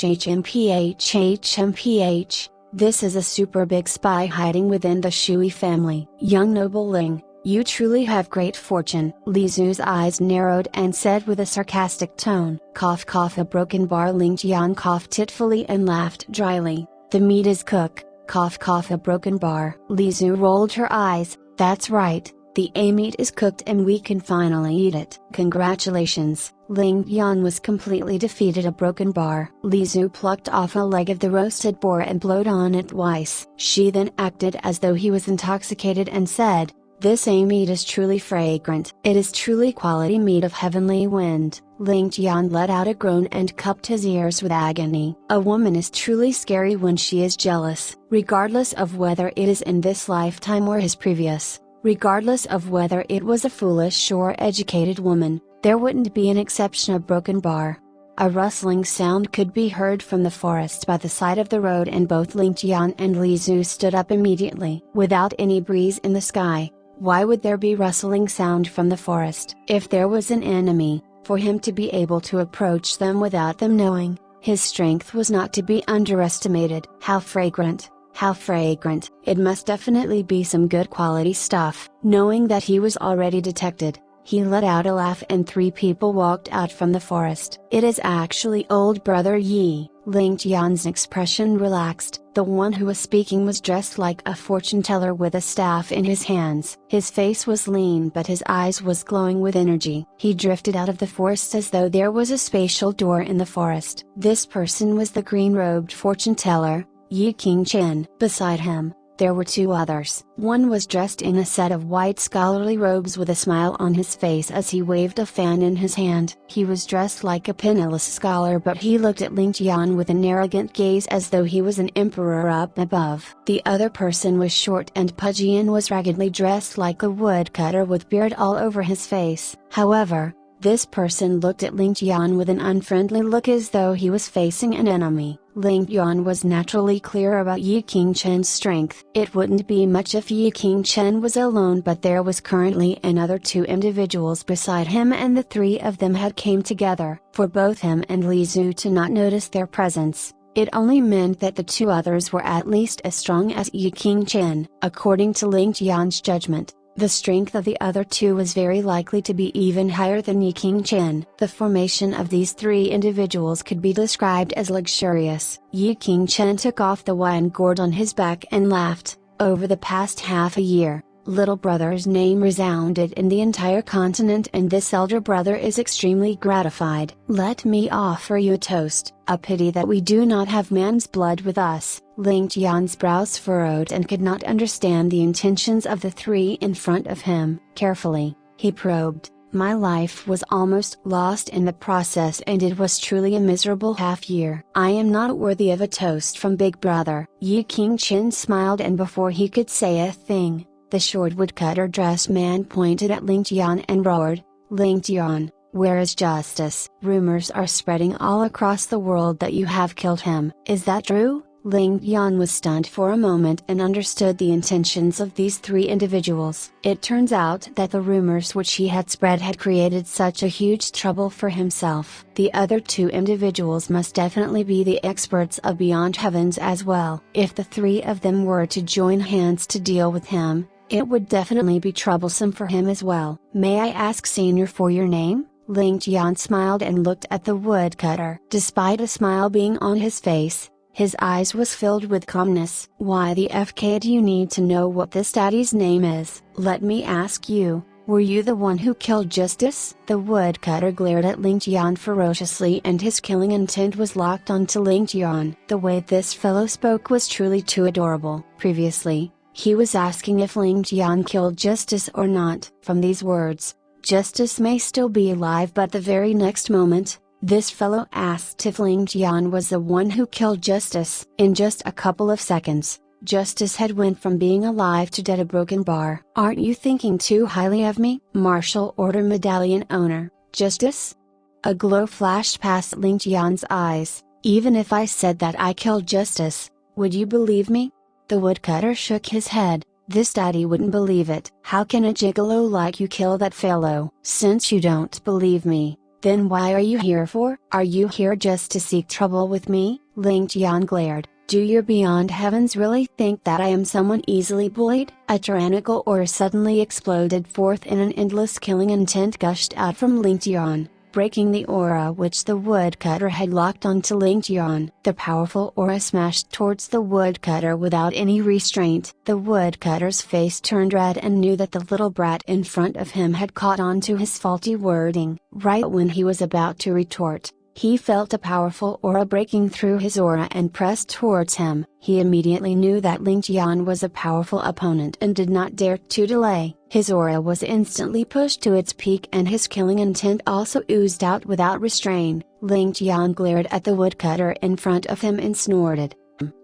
This is a super big spy hiding within the Shui family. "Young noble Ling, you truly have great fortune." Li Zhu's eyes narrowed and said with a sarcastic tone. Cough cough. A broken bar. Ling Tian coughed titfully and laughed dryly. "The meat is cooked." Cough cough. A broken bar. Li Zhu rolled her eyes. "That's right, the meat is cooked and we can finally eat it." "Congratulations." Ling Tian was completely defeated. A broken bar. Li Zhu plucked off a leg of the roasted boar and blowed on it twice. She then acted as though he was intoxicated and said, "This meat is truly fragrant. It is truly quality meat of heavenly wind." Ling Tian let out a groan and cupped his ears with agony. A woman is truly scary when she is jealous, regardless of whether it is in this lifetime or his previous, regardless of whether it was a foolish or educated woman. There wouldn't be an exception. A broken bar. A rustling sound could be heard from the forest by the side of the road, and both Ling Tian and Li Zhu stood up immediately. Without any breeze in the sky, why would there be rustling sound from the forest? If there was an enemy, for him to be able to approach them without them knowing, his strength was not to be underestimated. How fragrant! How fragrant! It must definitely be some good quality stuff. Knowing that he was already detected, he let out a laugh and 3 people walked out from the forest. "It is actually old brother Yi." Ling Tian's expression relaxed. The one who was speaking was dressed like a fortune teller with a staff in his hands. His face was lean but his eyes was glowing with energy. He drifted out of the forest as though there was a spatial door in the forest. This person was the green-robed fortune teller, Yi Qingchen. Beside him, there were two others. One was dressed in a set of white scholarly robes with a smile on his face as he waved a fan in his hand. He was dressed like a penniless scholar, but he looked at Ling Tian with an arrogant gaze as though he was an emperor up above. The other person was short and pudgy and was raggedly dressed like a woodcutter with beard all over his face. However, this person looked at Ling Tian with an unfriendly look as though he was facing an enemy. Ling Tian was naturally clear about Yi Qingchen's strength. It wouldn't be much if Yi Qingchen was alone, but there was currently another two individuals beside him, and the three of them had came together. For both him and Li Zhu to not notice their presence, it only meant that the two others were at least as strong as Yi Qingchen. According to Ling Tian's judgment, the strength of the other two was very likely to be even higher than Yi Qingchen. The formation of these three individuals could be described as luxurious. Yi Qingchen took off the wine gourd on his back and laughed. Over the past half a year, little brother's name resounded in the entire continent, and this elder brother is extremely gratified. Let me offer you a toast. A pity that we do not have man's blood with us. Ling Tian's brows furrowed and could not understand the intentions of the three in front of him. Carefully, he probed. My life was almost lost in the process, and it was truly a miserable half year. I am not worthy of a toast from Big Brother. Yi Qingchen smiled, and before he could say a thing, the short woodcutter dressed man pointed at Ling Tian and roared, "Ling Tian, where is justice? Rumors are spreading all across the world that you have killed him. Is that true?" Ling Tian was stunned for a moment and understood the intentions of these three individuals. It turns out that the rumors which he had spread had created such a huge trouble for himself. The other two individuals must definitely be the experts of Beyond Heavens as well. If the three of them were to join hands to deal with him, it would definitely be troublesome for him as well. "May I ask, Senior, for your name?" Ling Tian smiled and looked at the woodcutter. Despite a smile being on his face, his eyes was filled with calmness. "Why the FK do you need to know what this daddy's name is? Let me ask you, were you the one who killed Justice?" The woodcutter glared at Ling Tian ferociously, and his killing intent was locked onto Ling Tian. The way this fellow spoke was truly too adorable. Previously, he was asking if Ling Tian killed Justice or not. From these words, Justice may still be alive, but the very next moment, this fellow asked if Ling Tian was the one who killed Justice. In just a couple of seconds, Justice had went from being alive to dead, a broken bar. "Aren't you thinking too highly of me, Martial Order Medallion owner, Justice?" A glow flashed past Ling Tian's eyes. "Even if I said that I killed Justice, would you believe me?" The woodcutter shook his head. "This daddy wouldn't believe it." "How can a gigolo like you kill that fellow?" "Since you don't believe me, then why are you here for? Are you here just to seek trouble with me?" Ling Tian glared. "Do your Beyond Heavens really think that I am someone easily bullied?" A tyrannical aura suddenly exploded forth, and an endless killing intent gushed out from Ling Tian, breaking the aura which the woodcutter had locked onto Ling Tian. The powerful aura smashed towards the woodcutter without any restraint. The woodcutter's face turned red and knew that the little brat in front of him had caught on to his faulty wording. Right when he was about to retort, he felt a powerful aura breaking through his aura and pressed towards him. He immediately knew that Ling Tian was a powerful opponent and did not dare to delay. His aura was instantly pushed to its peak, and his killing intent also oozed out without restraint. Ling Tian glared at the woodcutter in front of him and snorted.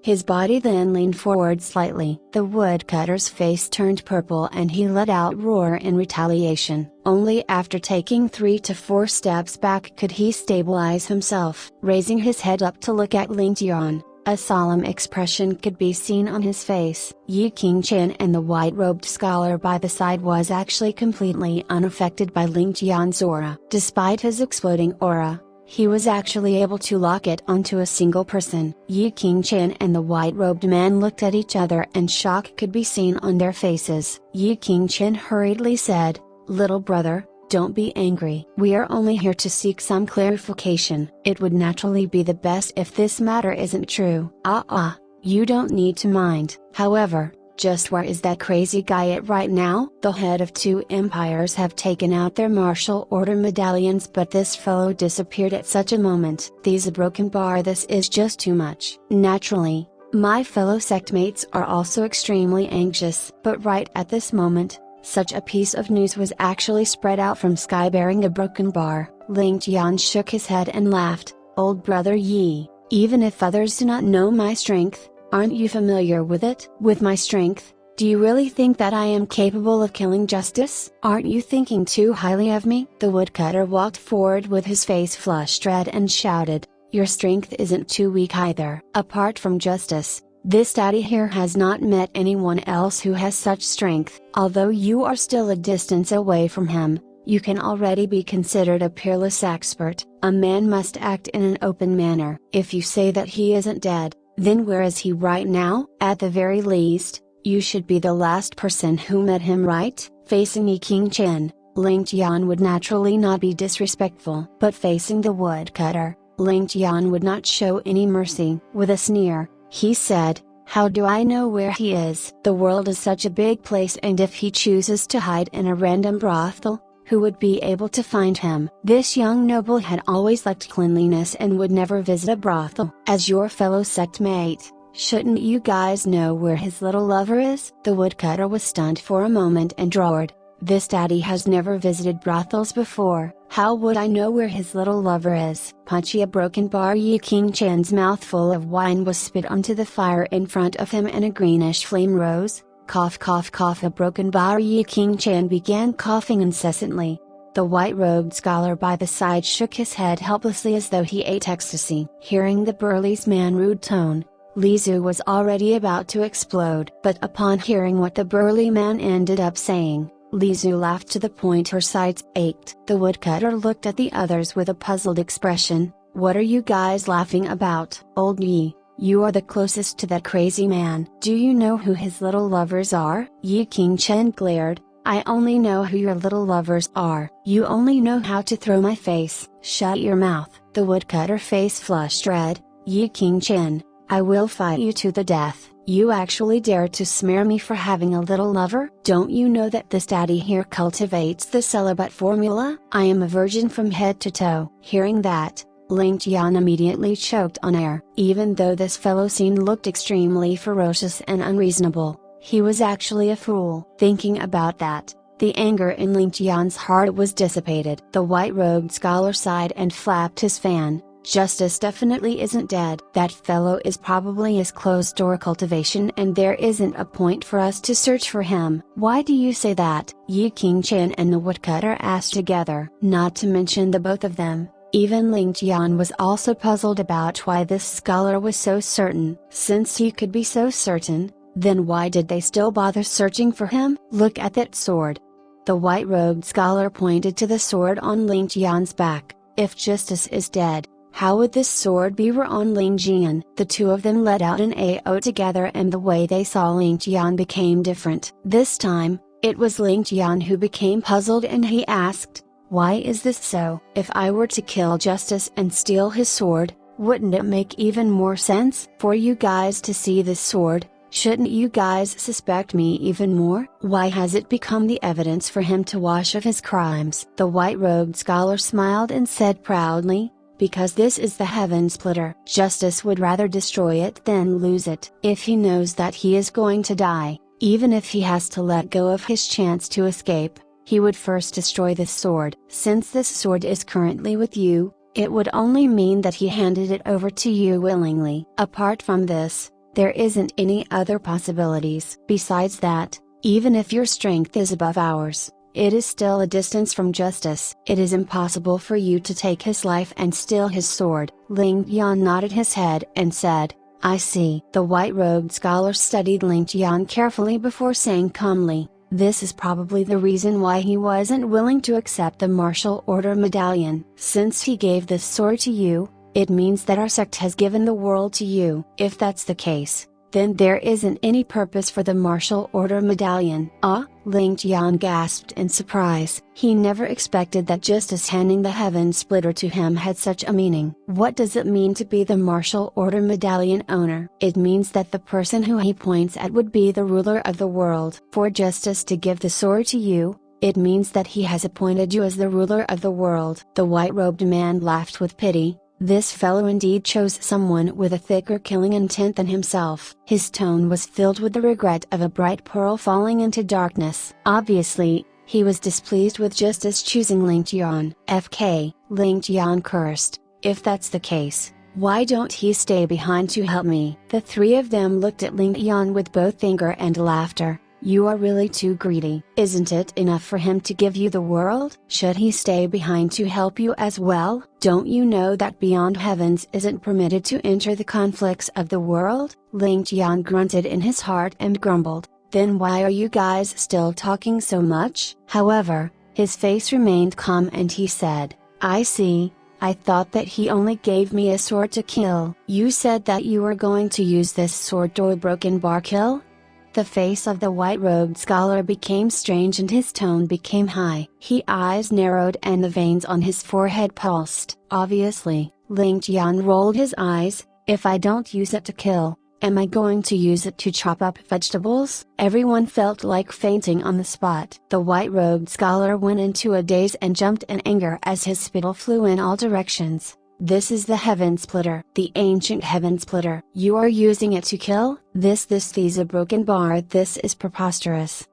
His body then leaned forward slightly. The woodcutter's face turned purple and he let out roar in retaliation. Only after taking 3 to 4 steps back could he stabilize himself. Raising his head up to look at Ling Tian, a solemn expression could be seen on his face. Yi Qingchen and the white-robed scholar by the side was actually completely unaffected by Ling Tian's aura. Despite his exploding aura, he was actually able to lock it onto a single person. Yi Qingchen and the white-robed man looked at each other and shock could be seen on their faces. Yi Qingchen hurriedly said, "Little brother, don't be angry. We are only here to seek some clarification. It would naturally be the best if this matter isn't true." You don't need to mind. However, just where is that crazy guy at right now? The head of 2 empires have taken out their martial order medallions, but this fellow disappeared at such a moment. These a broken bar, this is just too much. Naturally, My fellow sectmates are also extremely anxious. But right at this moment, such a piece of news was actually spread out from Sky bearing a broken bar. Ling Tian shook his head and laughed. Old brother Yi, even if others do not know my strength, aren't you familiar with it? With my strength? Do you really think that I am capable of killing Justice? Aren't you thinking too highly of me? The woodcutter walked forward with his face flushed red and shouted, your strength isn't too weak either. Apart from Justice, this daddy here has not met anyone else who has such strength. Although you are still a distance away from him, you can already be considered a peerless expert. A man must act in an open manner. If you say that he isn't dead, then where is he right now? At the very least, you should be the last person who met him, right? Facing Yi King-chan, Ling Tian would naturally not be disrespectful. But facing the woodcutter, Ling Tian would not show any mercy. With a sneer, he said, how do I know where he is? The world is such a big place, and if he chooses to hide in a random brothel, who would be able to find him? This young noble had always liked cleanliness and would never visit a brothel. As your fellow sectmate, shouldn't you guys know where his little lover is? The woodcutter was stunned for a moment and roared, this daddy has never visited brothels before, how would I know where his little lover is? Punching a broken bar, Yi King-chan's mouthful of wine was spit onto the fire in front of him and a greenish flame rose. Cough cough cough. A broken bar. Yi King-chan began coughing incessantly. The white-robed scholar by the side shook his head helplessly as though he ate ecstasy. Hearing the burly man's rude tone, Li Zhu was already about to explode. But upon hearing what the burly man ended up saying, Li Zhu laughed to the point her sides ached. The woodcutter looked at the others with a puzzled expression. What are you guys laughing about? Old Yi, you are the closest to that crazy man. Do you know who his little lovers are? Yi King-chan glared. I only know who your little lovers are. You only know how to throw my face. Shut your mouth. The woodcutter face flushed red. Yi King-chan, I will fight you to the death. You actually dare to smear me for having a little lover? Don't you know that this daddy here cultivates the celibate formula? I am a virgin from head to toe. Hearing that, Ling Tian immediately choked on air. Even though this fellow scene looked extremely ferocious and unreasonable, he was actually a fool. Thinking about that, the anger in Ling Tian's heart was dissipated. The white-robed scholar sighed and flapped his fan. Justice definitely isn't dead. That fellow is probably his closed-door cultivation, and there isn't a point for us to search for him. Why do you say that? Yi King-chan and the woodcutter asked together. Not to mention the both of them, even Ling Tian was also puzzled about why this scholar was so certain. Since he could be so certain, then why did they still bother searching for him? Look at that sword. The white-robed scholar pointed to the sword on Ling Tian's back. If Justice is dead, how would this sword be on Ling Tian? The two of them let out an AO together, and the way they saw Ling Tian became different. This time, it was Ling Tian who became puzzled, and he asked, why is this so? If I were to kill Justice and steal his sword, wouldn't it make even more sense for you guys to see this sword? Shouldn't you guys suspect me even more? Why has it become the evidence for him to wash of his crimes? The white-robed scholar smiled and said proudly, because this is the heaven splitter. Justice would rather destroy it than lose it. If he knows that he is going to die, even if he has to let go of his chance to escape, he would first destroy this sword. Since this sword is currently with you, it would only mean that he handed it over to you willingly. Apart from this, there isn't any other possibilities. Besides that, even if your strength is above ours, it is still a distance from Justice. It is impossible for you to take his life and steal his sword. Ling Tian nodded his head and said, I see. The white-robed scholar studied Ling Tian carefully before saying calmly, this is probably the reason why he wasn't willing to accept the martial order medallion. Since he gave this sword to you, it means that our sect has given the world to you. If that's the case, then there isn't any purpose for the martial order medallion. Ah? Ling Tian gasped in surprise. He never expected that Justice handing the heaven splitter to him had such a meaning. What does it mean to be the martial order medallion owner? It means that the person who he points at would be the ruler of the world. For Justice to give the sword to you, it means that he has appointed you as the ruler of the world. The white-robed man laughed with pity. This fellow indeed chose someone with a thicker killing intent than himself. His tone was filled with the regret of a bright pearl falling into darkness. Obviously, he was displeased with Justice choosing Ling Tian. FK, Ling Tian cursed. If that's the case, why don't he stay behind to help me? The three of them looked at Ling Tian with both anger and laughter. You are really too greedy. Isn't it enough for him to give you the world? Should he stay behind to help you as well? Don't you know that beyond heavens isn't permitted to enter the conflicts of the world? Ling Tian grunted in his heart and grumbled. Then why are you guys still talking so much? However, his face remained calm and he said, I see. I thought that he only gave me a sword to kill. You said that you were going to use this sword to a broken bar kill? The face of the white-robed scholar became strange and his tone became high. His eyes narrowed and the veins on his forehead pulsed. Obviously, Ling Tian rolled his eyes. If I don't use it to kill, am I going to use it to chop up vegetables? Everyone felt like fainting on the spot. The white-robed scholar went into a daze and jumped in anger as his spittle flew in all directions. This is the Heaven Splitter, the ancient Heaven Splitter. You are using it to kill? This is a broken bar. This is preposterous.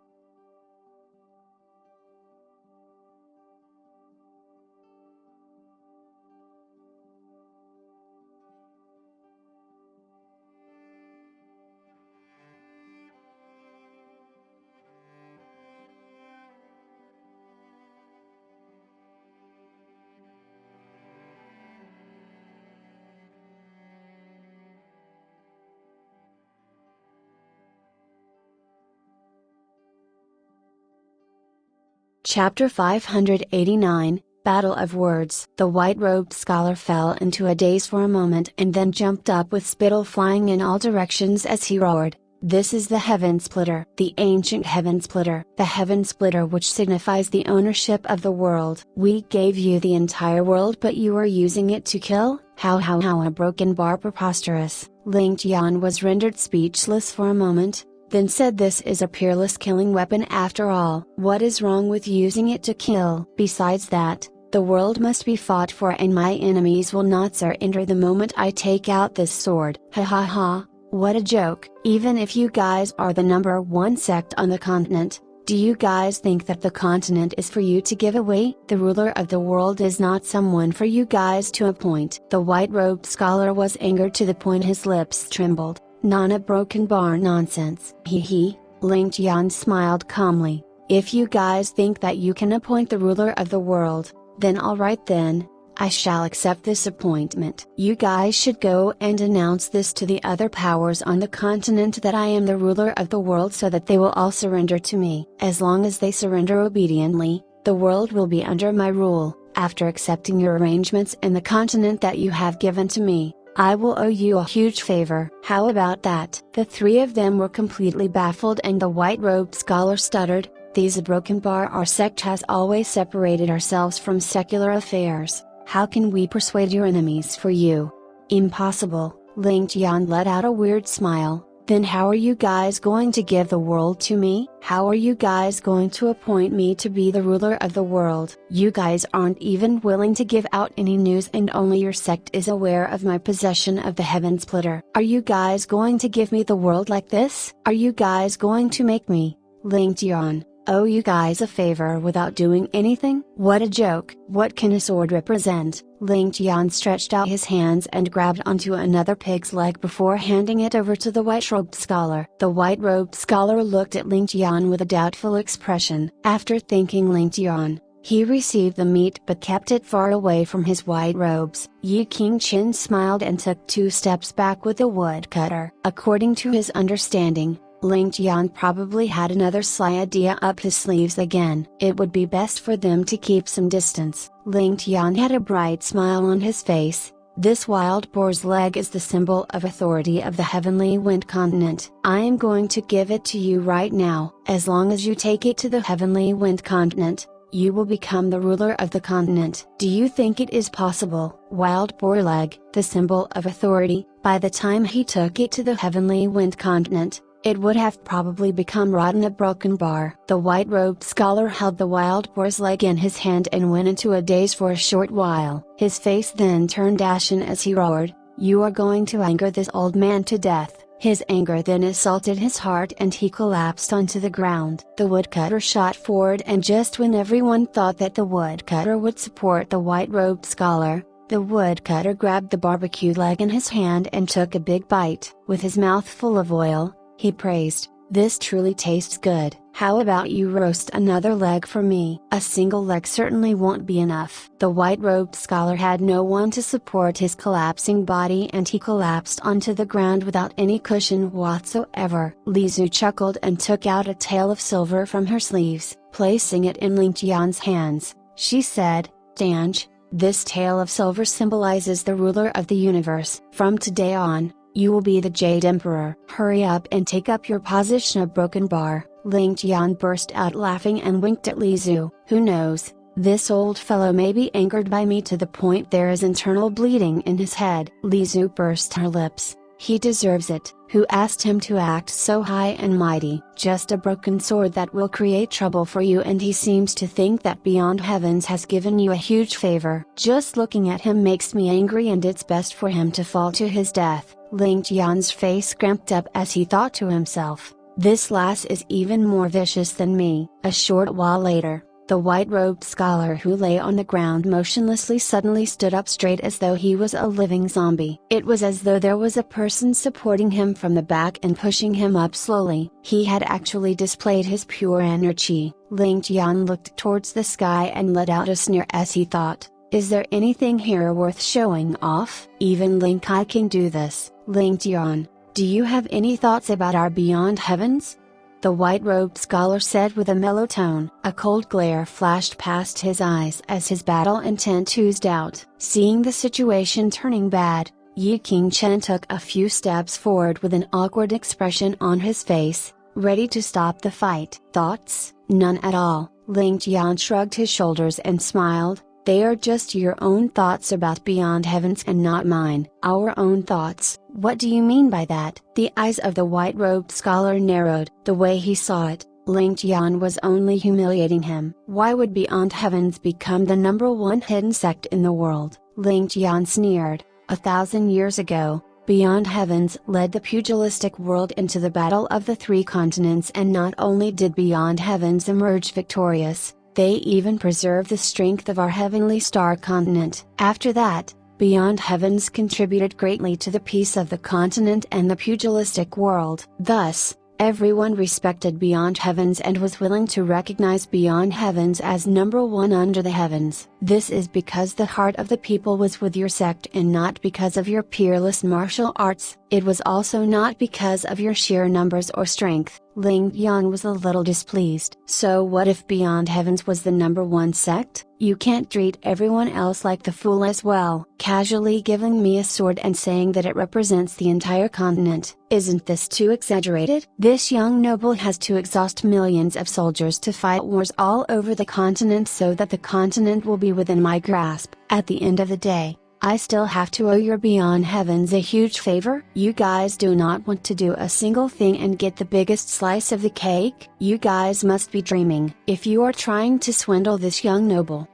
Chapter 589, Battle of Words. The white-robed scholar fell into a daze for a moment and then jumped up with spittle flying in all directions as he roared. This is the Heaven Splitter, the ancient Heaven Splitter, the Heaven Splitter which signifies the ownership of the world. We gave you the entire world but you are using it to kill? How a broken bar preposterous. Ling Tian was rendered speechless for a moment, then said this is a peerless killing weapon after all. What is wrong with using it to kill? Besides that, the world must be fought for and my enemies will not surrender the moment I take out this sword. Ha ha ha, what a joke. Even if you guys are the #1 sect on the continent, do you guys think that the continent is for you to give away? The ruler of the world is not someone for you guys to appoint. The white-robed scholar was angered to the point his lips trembled. Not a broken bar nonsense. He, Ling Tian smiled calmly. If you guys think that you can appoint the ruler of the world, then alright then, I shall accept this appointment. You guys should go and announce this to the other powers on the continent that I am the ruler of the world so that they will all surrender to me. As long as they surrender obediently, the world will be under my rule. After accepting your arrangements in the continent that you have given to me, I will owe you a huge favor. How about that? The three of them were completely baffled and the white-robed scholar stuttered, These broken bar our sect has always separated ourselves from secular affairs. How can we persuade your enemies for you? Impossible. Ling Tian let out a weird smile. Then how are you guys going to give the world to me? How are you guys going to appoint me to be the ruler of the world? You guys aren't even willing to give out any news and only your sect is aware of my possession of the Heaven Splitter. Are you guys going to give me the world like this? Are you guys going to make me, Ling Tian, owe you guys a favor without doing anything? What a joke! What can a sword represent? Ling Tian stretched out his hands and grabbed onto another pig's leg before handing it over to the white-robed scholar. The white-robed scholar looked at Ling Tian with a doubtful expression. After thanking Ling Tian, he received the meat but kept it far away from his white robes. Yi Qingchen smiled and took 2 steps back with the woodcutter. According to his understanding, Ling Tian probably had another sly idea up his sleeves again. It would be best for them to keep some distance. Ling Tian had a bright smile on his face. This wild boar's leg is the symbol of authority of the Heavenly Wind Continent. I am going to give it to you right now. As long as you take it to the Heavenly Wind Continent, you will become the ruler of the continent. Do you think it is possible? Wild boar leg, the symbol of authority. By the time he took it to the Heavenly Wind Continent, it would have probably become rotten, a broken bar. The white-robed scholar held the wild boar's leg in his hand and went into a daze for a short while. His face then turned ashen as he roared, "You are going to anger this old man to death." His anger then assaulted his heart and he collapsed onto the ground. The woodcutter shot forward, and just when everyone thought that the woodcutter would support the white-robed scholar, the woodcutter grabbed the barbecue leg in his hand and took a big bite. With his mouth full of oil, he praised, "This truly tastes good. How about you roast another leg for me?" "A single leg certainly won't be enough." The white-robed scholar had no one to support his collapsing body, and he collapsed onto the ground without any cushion whatsoever. Lizu chuckled and took out a tail of silver from her sleeves. Placing it in Ling Tian's hands, she said, "Danj, this tail of silver symbolizes the ruler of the universe. From today on, you will be the Jade Emperor. Hurry up and take up your position." A broken bar. Ling Tian burst out laughing and winked at Lizu. "Who knows, this old fellow may be angered by me to the point there is internal bleeding in his head." Lizu pursed her lips. "He deserves it. Who asked him to act so high and mighty? Just a broken sword that will create trouble for you, and he seems to think that Beyond Heavens has given you a huge favor. Just looking at him makes me angry, and it's best for him to fall to his death." Ling Tian's face cramped up as he thought to himself, "This lass is even more vicious than me." A short while later, the white-robed scholar who lay on the ground motionlessly suddenly stood up straight as though he was a living zombie. It was as though there was a person supporting him from the back and pushing him up slowly. He had actually displayed his pure energy. Ling Tian looked towards the sky and let out a sneer as he thought, "Is there anything here worth showing off? Even Ling Kai can do this." "Ling Tian, do you have any thoughts about our Beyond Heavens?" the white-robed scholar said with a mellow tone. A cold glare flashed past his eyes as his battle intent oozed out. Seeing the situation turning bad, Yi Qingchen took a few steps forward with an awkward expression on his face, ready to stop the fight. "Thoughts? None at all." Ling Tian shrugged his shoulders and smiled, "They are just your own thoughts about Beyond Heavens and not mine." "Our own thoughts? What do you mean by that?" The eyes of the white-robed scholar narrowed. The way he saw it, Ling Tian was only humiliating him. Why would Beyond Heavens become the #1 hidden sect in the world? Ling Tian sneered, 1,000 years ago, Beyond Heavens led the pugilistic world into the Battle of the Three Continents, and not only did Beyond Heavens emerge victorious, they even preserved the strength of our heavenly star continent. After that, Beyond Heavens contributed greatly to the peace of the continent and the pugilistic world. Thus, everyone respected Beyond Heavens and was willing to recognize Beyond Heavens as #1 under the heavens. This is because the heart of the people was with your sect and not because of your peerless martial arts. It was also not because of your sheer numbers or strength. Ling Tian was a little displeased. "So what if Beyond Heavens was the #1 sect? You can't treat everyone else like the fool as well." "Casually giving me a sword and saying that it represents the entire continent. Isn't this too exaggerated? This young noble has to exhaust millions of soldiers to fight wars all over the continent so that the continent will be within my grasp. At the end of the day, I still have to owe your Beyond Heavens a huge favor? You guys do not want to do a single thing and get the biggest slice of the cake? You guys must be dreaming. If you are trying to swindle this young noble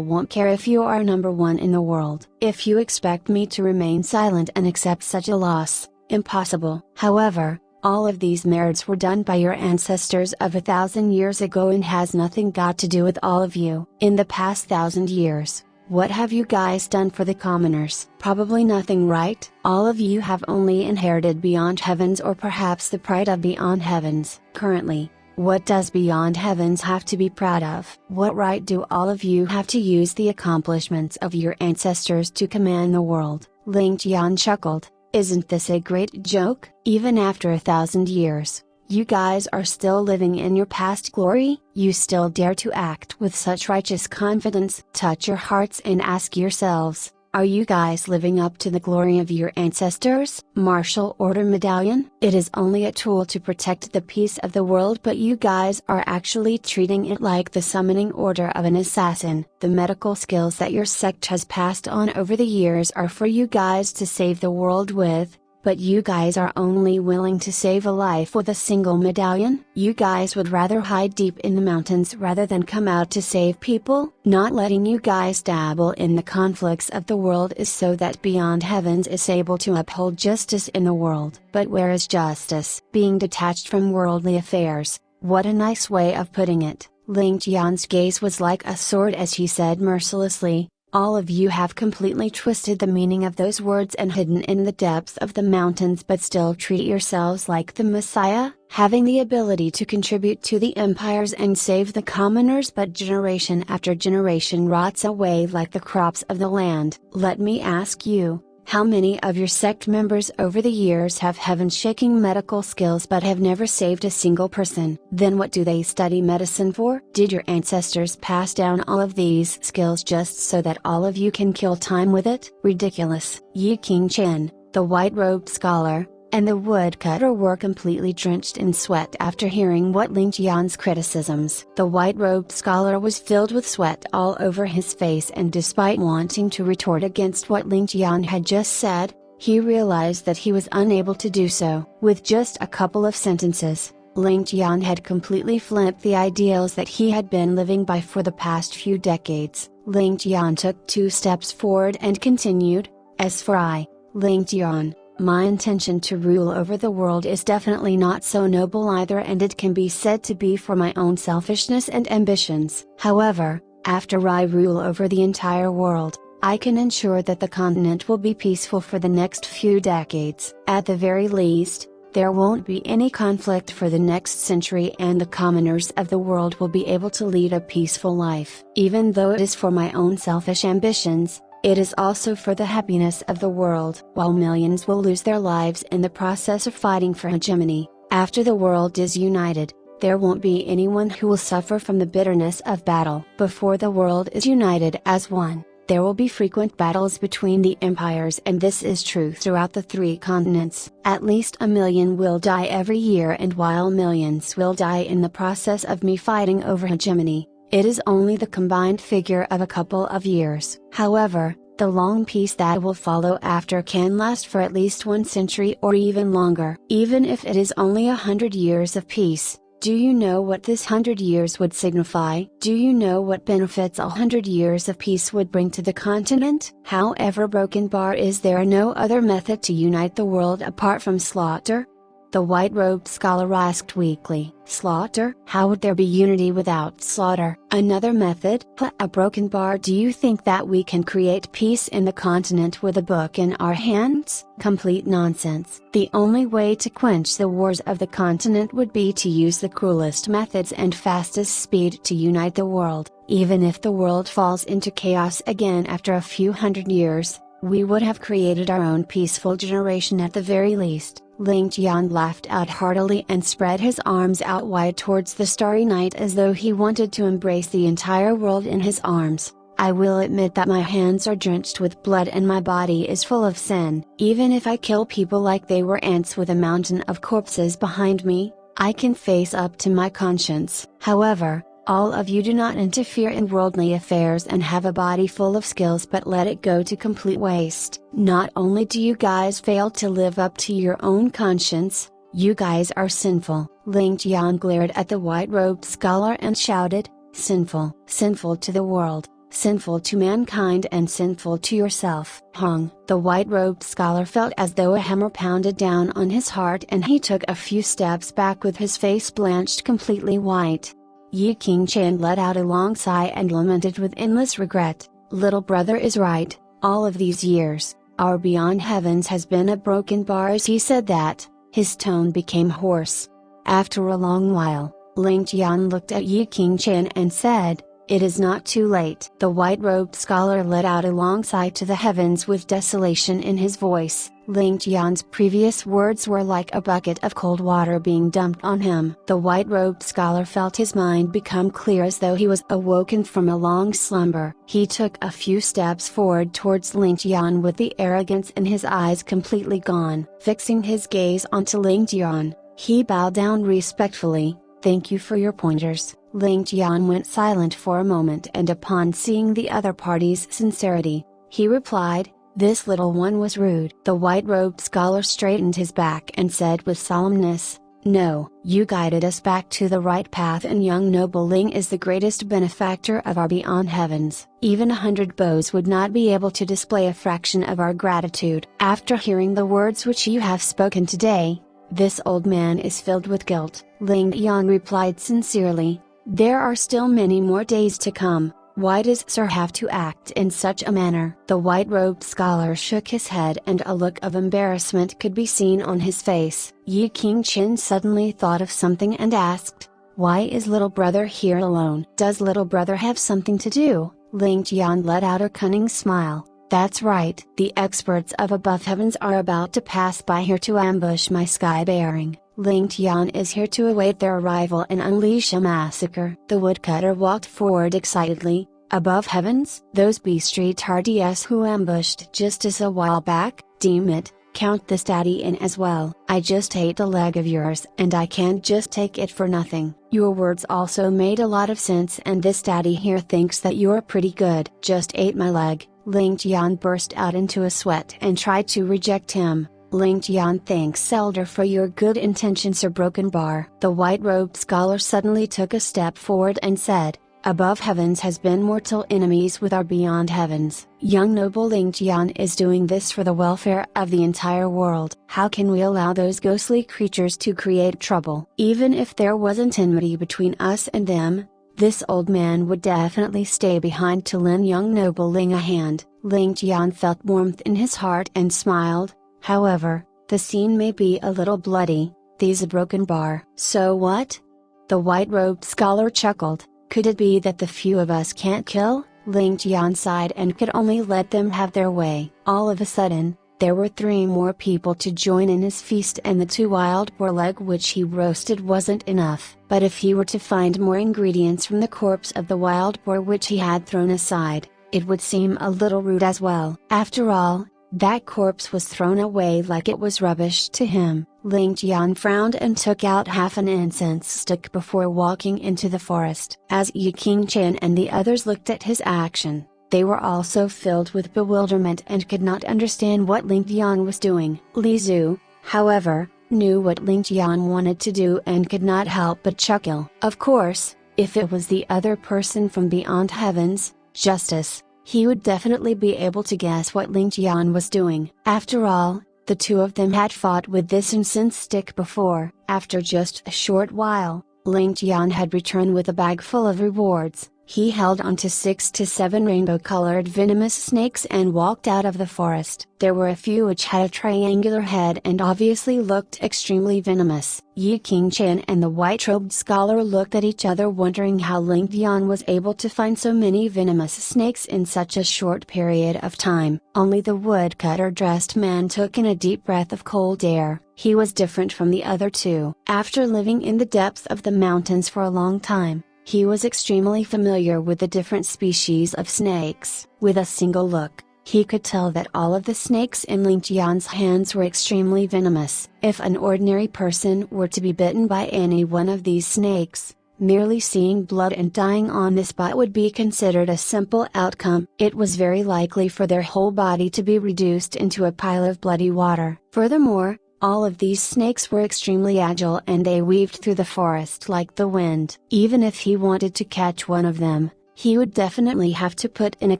won't care if you are #1 in the world. If you expect me to remain silent and accept such a loss, impossible." However, all of these merits were done by your ancestors of 1,000 years ago and has nothing got to do with all of you. In the past 1,000 years, what have you guys done for the commoners? Probably nothing, right? All of you have only inherited Beyond Heavens or perhaps the pride of Beyond Heavens. Currently, what does Beyond Heavens have to be proud of? What right do all of you have to use the accomplishments of your ancestors to command the world? Ling Tian chuckled. "Isn't this a great joke? Even after 1,000 years, you guys are still living in your past glory? You still dare to act with such righteous confidence? Touch your hearts and ask yourselves, are you guys living up to the glory of your ancestors? Martial Order Medallion? It is only a tool to protect the peace of the world, but you guys are actually treating it like the summoning order of an assassin. The medical skills that your sect has passed on over the years are for you guys to save the world with, But you guys are only willing to save a life with a single medallion? You guys would rather hide deep in the mountains rather than come out to save people? Not letting you guys dabble in the conflicts of the world is so that Beyond Heavens is able to uphold justice in the world. But where is justice? Being detached from worldly affairs. What a nice way of putting it. Ling Tian's gaze was like a sword as he said mercilessly, all of you have completely twisted the meaning of those words and hidden in the depths of the mountains but still treat yourselves like the Messiah, having the ability to contribute to the empires and save the commoners, but generation after generation rots away like the crops of the land. Let me ask you, how many of your sect members over the years have heaven-shaking medical skills but have never saved a single person? Then what do they study medicine for? Did your ancestors pass down all of these skills just so that all of you can kill time with it? Ridiculous. Yi King-chen, the white-robed scholar, and the woodcutter were completely drenched in sweat after hearing what Ling Tian's criticisms. The white-robed scholar was filled with sweat all over his face, and despite wanting to retort against what Ling Tian had just said, he realized that he was unable to do so. With just a couple of sentences, Ling Tian had completely flipped the ideals that he had been living by for the past few decades. Ling Tian took 2 steps forward and continued, as for I, Ling Tian, my intention to rule over the world is definitely not so noble either, and it can be said to be for my own selfishness and ambitions. However, after I rule over the entire world, I can ensure that the continent will be peaceful for the next few decades. At the very least, there won't be any conflict for the next century, and the commoners of the world will be able to lead a peaceful life. Even though it is for my own selfish ambitions, it is also for the happiness of the world. While millions will lose their lives in the process of fighting for hegemony, after the world is united, there won't be anyone who will suffer from the bitterness of battle. Before the world is united as one, there will be frequent battles between the empires, and this is true throughout the 3 continents. At least 1 million will die every year, and while millions will die in the process of me fighting over hegemony, it is only the combined figure of a couple of years. However, the long peace that will follow after can last for at least 1 century or even longer. Even if it is only 100 years of peace, do you know what this 100 years would signify? Do you know what benefits 100 years of peace would bring to the continent? However broken bar, is there no other method to unite the world apart from slaughter? The white-robed scholar asked weakly. Slaughter? How would there be unity without slaughter? Another method? A broken bar? Do you think that we can create peace in the continent with a book in our hands? Complete nonsense. The only way to quench the wars of the continent would be to use the cruelest methods and fastest speed to unite the world. Even if the world falls into chaos again after a few hundred years, we would have created our own peaceful generation at the very least. Ling Tian laughed out heartily and spread his arms out wide towards the starry night as though he wanted to embrace the entire world in his arms. I will admit that my hands are drenched with blood and my body is full of sin. Even if I kill people like they were ants with a mountain of corpses behind me, I can face up to my conscience. However, all of you do not interfere in worldly affairs and have a body full of skills but let it go to complete waste. Not only do you guys fail to live up to your own conscience, you guys are sinful. Ling Tian glared at the white-robed scholar and shouted, sinful. Sinful to the world, sinful to mankind, and sinful to yourself. Hung. The white-robed scholar felt as though a hammer pounded down on his heart, and he took a few steps back with his face blanched completely white. Yi King-chen let out a long sigh and lamented with endless regret. Little brother is right, all of these years, our Beyond Heavens has been a broken bar. As he said that, his tone became hoarse. After a long while, Ling Tian looked at Yi King-chen and said, it is not too late. The white-robed scholar let out a long sigh to the heavens with desolation in his voice. Ling Tian's previous words were like a bucket of cold water being dumped on him. The white-robed scholar felt his mind become clear as though he was awoken from a long slumber. He took a few steps forward towards Ling Tian with the arrogance in his eyes completely gone. Fixing his gaze onto Ling Tian, he bowed down respectfully. Thank you for your pointers. Ling Tian went silent for a moment, and upon seeing the other party's sincerity, he replied, This little one was rude. The white-robed scholar straightened his back and said with solemnness, "No, you guided us back to the right path, and young noble Ling is the greatest benefactor of our beyond heavens. Even 100 bows would not be able to display a fraction of our gratitude." After hearing the words which you have spoken today, this old man is filled with guilt. Ling Tian replied sincerely, "There are still many more days to come. Why does Sir have to act in such a manner?" The white-robed scholar shook his head and a look of embarrassment could be seen on his face. Qingchen suddenly thought of something and asked, "Why is little brother here alone? Does little brother have something to do?" Ling Tian let out a cunning smile. "That's right. The experts of above heavens are about to pass by here to ambush my sky bearing. Ling Tian is here to await their arrival and unleash a massacre." The woodcutter walked forward excitedly. "Above heavens? Those beast-retards who ambushed Justice a while back? Deem it, count this daddy in as well. I just ate a leg of yours and I can't just take it for nothing. Your words also made a lot of sense, and this daddy here thinks that you're pretty good." "Just ate my leg." Ling Tian burst out into a sweat and tried to reject him. "Ling Tian, thanks elder for your good intentions, Sir Broken Bar." The white-robed scholar suddenly took a step forward and said, "Above heavens has been mortal enemies with our beyond heavens. Young noble Ling Tian is doing this for the welfare of the entire world. How can we allow those ghostly creatures to create trouble? Even if there wasn't enmity between us and them, this old man would definitely stay behind to lend young noble Ling a hand." Ling Tian felt warmth in his heart and smiled. "However, the scene may be a little bloody. These a broken bar." "So what?" The white-robed scholar chuckled. "Could it be that the few of us can't kill?" Ling Tian sighed and could only let them have their way. All of a sudden, there were 3 more people to join in his feast, and the 2 wild boar leg which he roasted wasn't enough. But if he were to find more ingredients from the corpse of the wild boar which he had thrown aside, it would seem a little rude as well. After all, that corpse was thrown away like it was rubbish to him. Ling Tian frowned and took out half an incense stick before walking into the forest. As Qingchen and the others looked at his action, they were also filled with bewilderment and could not understand what Ling Tian was doing. Li Zhu, however, knew what Ling Tian wanted to do and could not help but chuckle. Of course, if it was the other person from beyond heavens, Justice, he would definitely be able to guess what Ling Tian was doing. After all, the 2 of them had fought with this incense stick before. After just a short while, Ling Tian had returned with a bag full of rewards. He held onto 6 to 7 rainbow-colored venomous snakes and walked out of the forest. There were a few which had a triangular head and obviously looked extremely venomous. Qingchen and the white-robed scholar looked at each other, wondering how Ling Tian was able to find so many venomous snakes in such a short period of time. Only the woodcutter-dressed man took in a deep breath of cold air. He was different from the other 2. After living in the depths of the mountains for a long time, he was extremely familiar with the different species of snakes. With a single look, he could tell that all of the snakes in Ling Tian's hands were extremely venomous. If an ordinary person were to be bitten by any one of these snakes, merely seeing blood and dying on the spot would be considered a simple outcome. It was very likely for their whole body to be reduced into a pile of bloody water. Furthermore, all of these snakes were extremely agile and they weaved through the forest like the wind. Even if he wanted to catch one of them, he would definitely have to put in a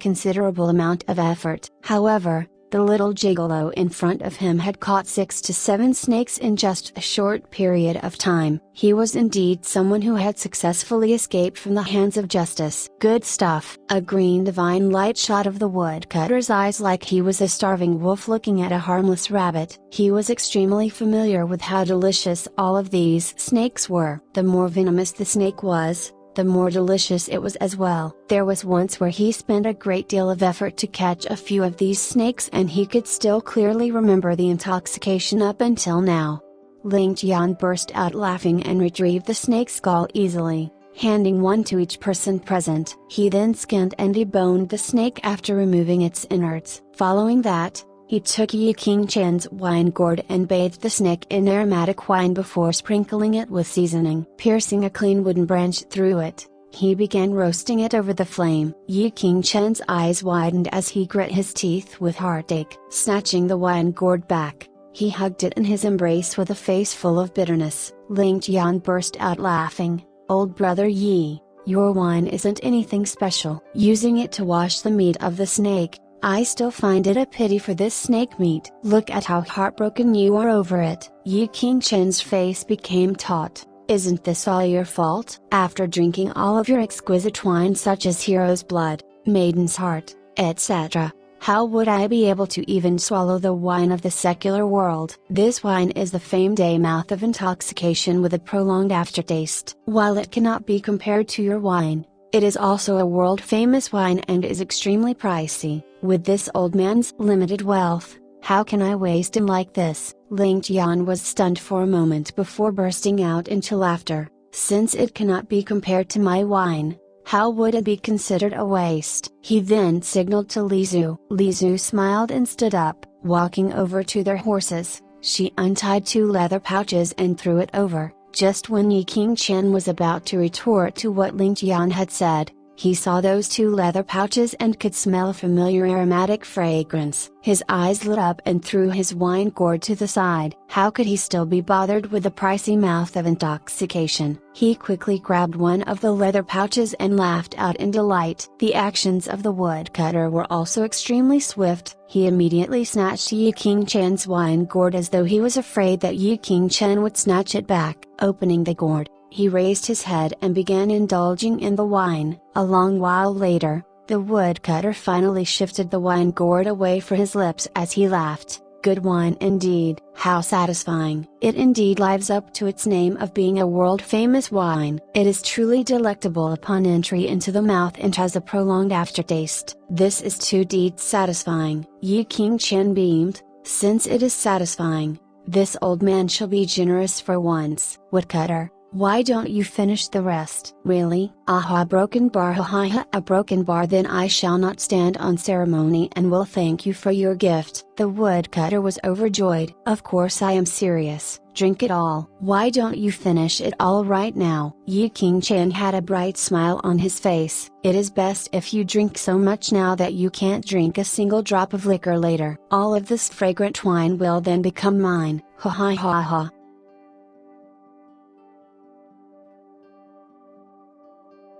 considerable amount of effort. However, the little gigolo in front of him had caught 6 to 7 snakes in just a short period of time. He was indeed someone who had successfully escaped from the hands of justice. Good stuff. A green divine light shot of the woodcutter's eyes like he was a starving wolf looking at a harmless rabbit. He was extremely familiar with how delicious all of these snakes were. The more venomous the snake was, the more delicious it was as well. There was once where he spent a great deal of effort to catch a few of these snakes and he could still clearly remember the intoxication up until now. Ling Tian burst out laughing and retrieved the snake's skull easily, handing one to each person present. He then skinned and deboned the snake after removing its innards. Following that, he took Qingchen's wine gourd and bathed the snake in aromatic wine before sprinkling it with seasoning. Piercing a clean wooden branch through it, He began roasting it over the flame. Yi Qingchen's eyes widened as he grit his teeth with heartache. Snatching the wine gourd back, he hugged it in his embrace with a face full of bitterness. Ling Tian burst out laughing. "Old brother Yi, your wine isn't anything special. Using it to wash the meat of the snake, I still find it a pity for this snake meat. Look at how heartbroken you are over it." Yi Qingchen's face became taut. "Isn't this all your fault? After drinking all of your exquisite wine such as hero's blood, maiden's heart, etc., how would I be able to even swallow the wine of the secular world? This wine is the famed mouth of intoxication with a prolonged aftertaste. While it cannot be compared to your wine, it is also a world-famous wine and is extremely pricey. With this old man's limited wealth, how can I waste him like this?" Ling Tian was stunned for a moment before bursting out into laughter. "Since it cannot be compared to my wine, how would it be considered a waste?" He then signaled to Li Zhu. Li Zhu smiled and stood up. Walking over to their horses, she untied 2 leather pouches and threw it over. Just when Yi Qingchen was about to retort to what Ling Tian had said, he saw those 2 leather pouches and could smell a familiar aromatic fragrance. His eyes lit up and threw his wine gourd to the side. How could he still be bothered with the pricey mouth of intoxication? He quickly grabbed one of the leather pouches and laughed out in delight. The actions of the woodcutter were also extremely swift. He immediately snatched Yi Qingchen's wine gourd as though he was afraid that Yi Qingchen would snatch it back. Opening the gourd, he raised his head and began indulging in the wine. A long while later, the woodcutter finally shifted the wine gourd away from his lips as he laughed. "Good wine indeed, how satisfying. It indeed lives up to its name of being a world-famous wine. It is truly delectable upon entry into the mouth and has a prolonged aftertaste. This is too satisfying." Yi Qingchen beamed. "Since it is satisfying, this old man shall be generous for once." "Woodcutter, why don't you finish the rest?" "Really? Aha, broken bar, ha ha ha, a broken bar, then I shall not stand on ceremony and will thank you for your gift." The woodcutter was overjoyed. "Of course I am serious, drink it all." "Why don't you finish it all right now?" Yi Qingchen had a bright smile on his face. "It is best if you drink so much now that you can't drink a single drop of liquor later. All of this fragrant wine will then become mine, ha ha ha ha."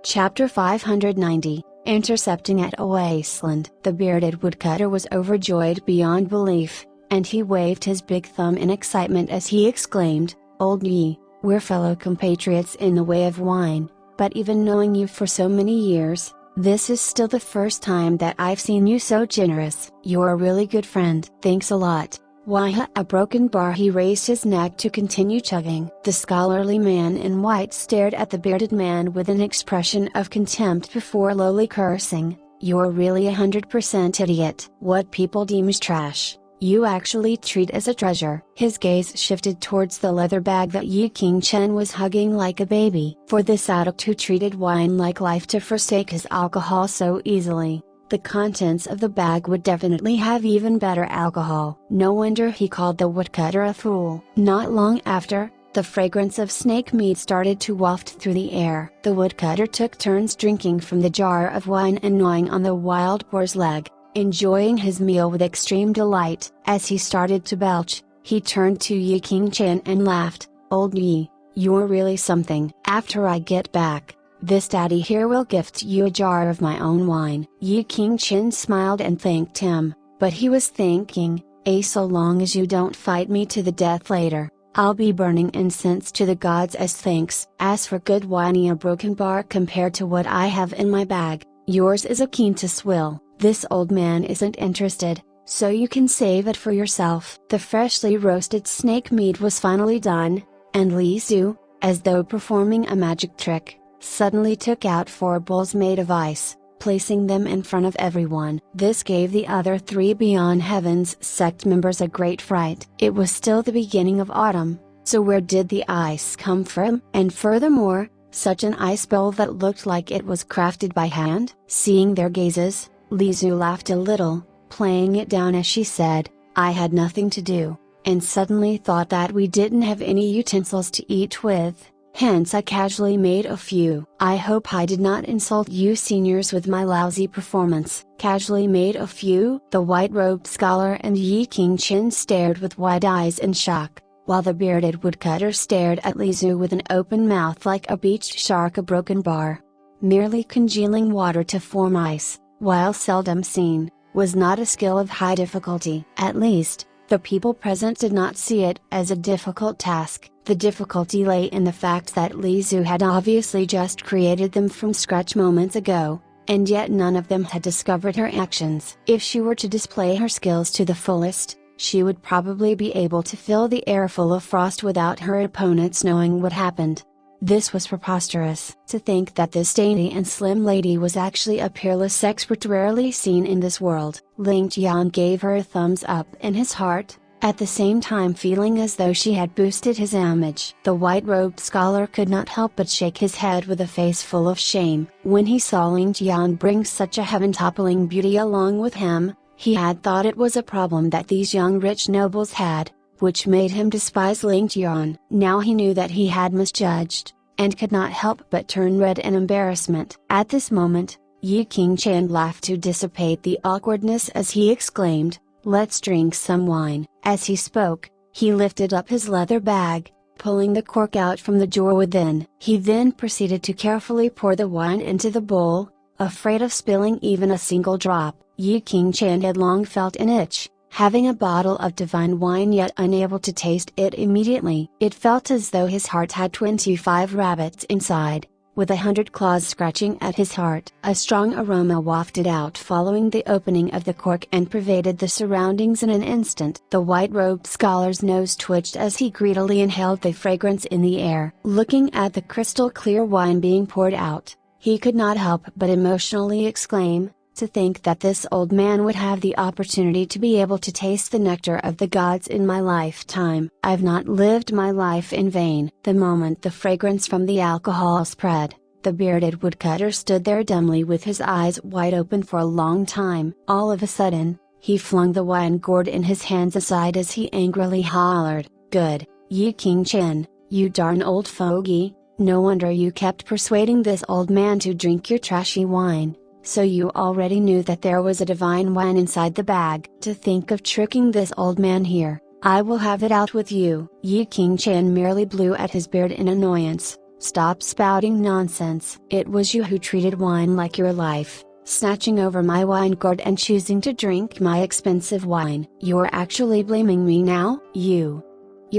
Chapter 590, Intercepting at a Wasteland. The bearded woodcutter was overjoyed beyond belief, and he waved his big thumb in excitement as he exclaimed, "Old Yi, we're fellow compatriots in the way of wine, but even knowing you for so many years, this is still the first time that I've seen you so generous. You're a really good friend." "Thanks a lot. Why, a broken bar." He raised his neck to continue chugging. The scholarly man in white stared at the bearded man with an expression of contempt before lowly cursing. "You're really 100% idiot. What people deem as trash, you actually treat as a treasure." His gaze shifted towards the leather bag that Yi Qingchen was hugging like a baby. For this addict who treated wine like life to forsake his alcohol so easily, the contents of the bag would definitely have even better alcohol. No wonder he called the woodcutter a fool. Not long after, the fragrance of snake meat started to waft through the air. The woodcutter took turns drinking from the jar of wine and gnawing on the wild boar's leg, enjoying his meal with extreme delight. As he started to belch, he turned to Yi Qingchen and laughed, "Old Yi, you're really something. After I get back, this daddy here will gift you a jar of my own wine." Yi Qingchen smiled and thanked him, but he was thinking, so long as you don't fight me to the death later, I'll be burning incense to the gods as thanks. As for good wine, a broken bar compared to what I have in my bag, yours is a keen to swill. This old man isn't interested, so you can save it for yourself." The freshly roasted snake meat was finally done, and Li Zhu, as though performing a magic trick, suddenly took out 4 bowls made of ice, placing them in front of everyone. This gave the other 3 Beyond Heaven's sect members a great fright. It was still the beginning of autumn, so where did the ice come from? And furthermore, such an ice bowl that looked like it was crafted by hand? Seeing their gazes, Li Zhu laughed a little, playing it down as she said, "I had nothing to do, and suddenly thought that we didn't have any utensils to eat with, hence I casually made a few. I hope I did not insult you seniors with my lousy performance. Casually made a few? The white-robed scholar and Yi Qingchen stared with wide eyes in shock, while the bearded woodcutter stared at Li Zhu with an open mouth like a beached shark. A broken bar, merely congealing water to form ice, while seldom seen, was not a skill of high difficulty. At least, the people present did not see it as a difficult task. The difficulty lay in the fact that Li Zhu had obviously just created them from scratch moments ago, and yet none of them had discovered her actions. If she were to display her skills to the fullest, she would probably be able to fill the air full of frost without her opponents knowing what happened. This was preposterous. To think that this dainty and slim lady was actually a peerless expert rarely seen in this world. Ling Tian gave her a thumbs up in his heart, at the same time feeling as though she had boosted his image. The white-robed scholar could not help but shake his head with a face full of shame. When he saw Ling Tian bring such a heaven-toppling beauty along with him, he had thought it was a problem that these young rich nobles had, which made him despise Ling Tian. Now he knew that he had misjudged, and could not help but turn red in embarrassment. At this moment, Yi Qingchen laughed to dissipate the awkwardness as he exclaimed, "Let's drink some wine." As he spoke, he lifted up his leather bag, pulling the cork out from the jar within. He then proceeded to carefully pour the wine into the bowl, afraid of spilling even a single drop. Yi Qingchen had long felt an itch, having a bottle of divine wine yet unable to taste it immediately. It felt as though his heart had 25 rabbits inside, with 100 claws scratching at his heart. A strong aroma wafted out following the opening of the cork and pervaded the surroundings in an instant. The white-robed scholar's nose twitched as he greedily inhaled the fragrance in the air. Looking at the crystal-clear wine being poured out, he could not help but emotionally exclaim, "To think that this old man would have the opportunity to be able to taste the nectar of the gods in my lifetime. I've not lived my life in vain." The moment the fragrance from the alcohol spread, the bearded woodcutter stood there dumbly with his eyes wide open for a long time. All of a sudden, he flung the wine gourd in his hands aside as he angrily hollered, "Good, Yi Qingchen, you darn old fogey, no wonder you kept persuading this old man to drink your trashy wine. So you already knew that there was a divine wine inside the bag. To think of tricking this old man here, I will have it out with you." Yi Qingchen merely blew at his beard in annoyance. "Stop spouting nonsense. It was you who treated wine like your life, snatching over my wine gourd and choosing to drink my expensive wine. You're actually blaming me now? You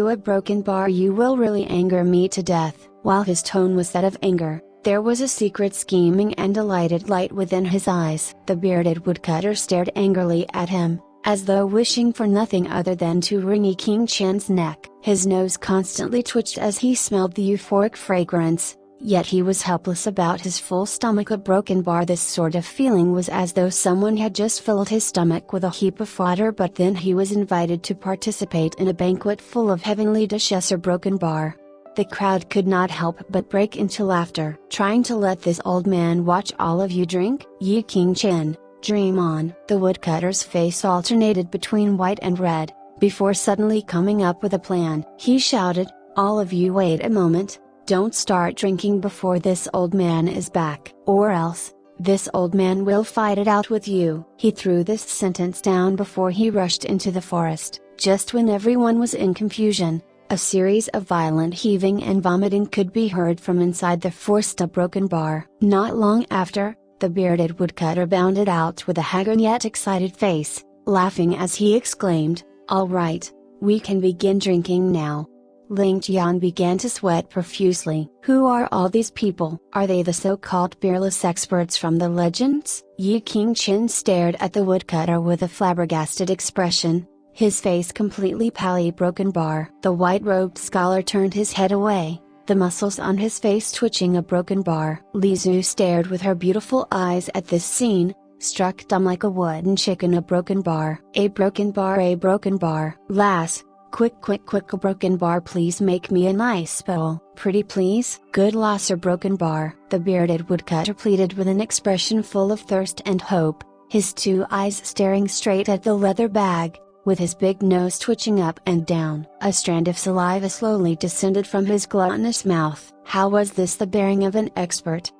a broken bar, you will really anger me to death." While his tone was that of anger, there was a secret scheming and delighted light within his eyes. The bearded woodcutter stared angrily at him, as though wishing for nothing other than to wring Yi Qingchen's neck. His nose constantly twitched as he smelled the euphoric fragrance, yet he was helpless about his full stomach. A broken bar, this sort of feeling was as though someone had just filled his stomach with a heap of water, but then he was invited to participate in a banquet full of heavenly dishes. A broken bar. The crowd could not help but break into laughter. "Trying to let this old man watch all of you drink? Yi Qingchen, dream on." The woodcutter's face alternated between white and red, before suddenly coming up with a plan. He shouted, "All of you wait a moment, don't start drinking before this old man is back, or else, this old man will fight it out with you." He threw this sentence down before he rushed into the forest. Just when everyone was in confusion, a series of violent heaving and vomiting could be heard from inside the forest. A broken bar. Not long after, the bearded woodcutter bounded out with a haggard yet excited face, laughing as he exclaimed, "All right, we can begin drinking now." Ling Tian began to sweat profusely. "Who are all these people? Are they the so-called peerless experts from the legends?" Yi Qingchen stared at the woodcutter with a flabbergasted expression, his face completely pallid. Broken bar. The white-robed scholar turned his head away, the muscles on his face twitching. A broken bar. Li Zhu stared with her beautiful eyes at this scene, struck dumb like a wooden chicken. A broken bar. A broken bar. A broken bar. "Lass, quick, a broken bar, please make me a nice bowl. Pretty please." "Good loss." A broken bar. The bearded woodcutter pleaded with an expression full of thirst and hope, his two eyes staring straight at the leather bag, with his big nose twitching up and down. A strand of saliva slowly descended from his gluttonous mouth. How was this the bearing of an expert?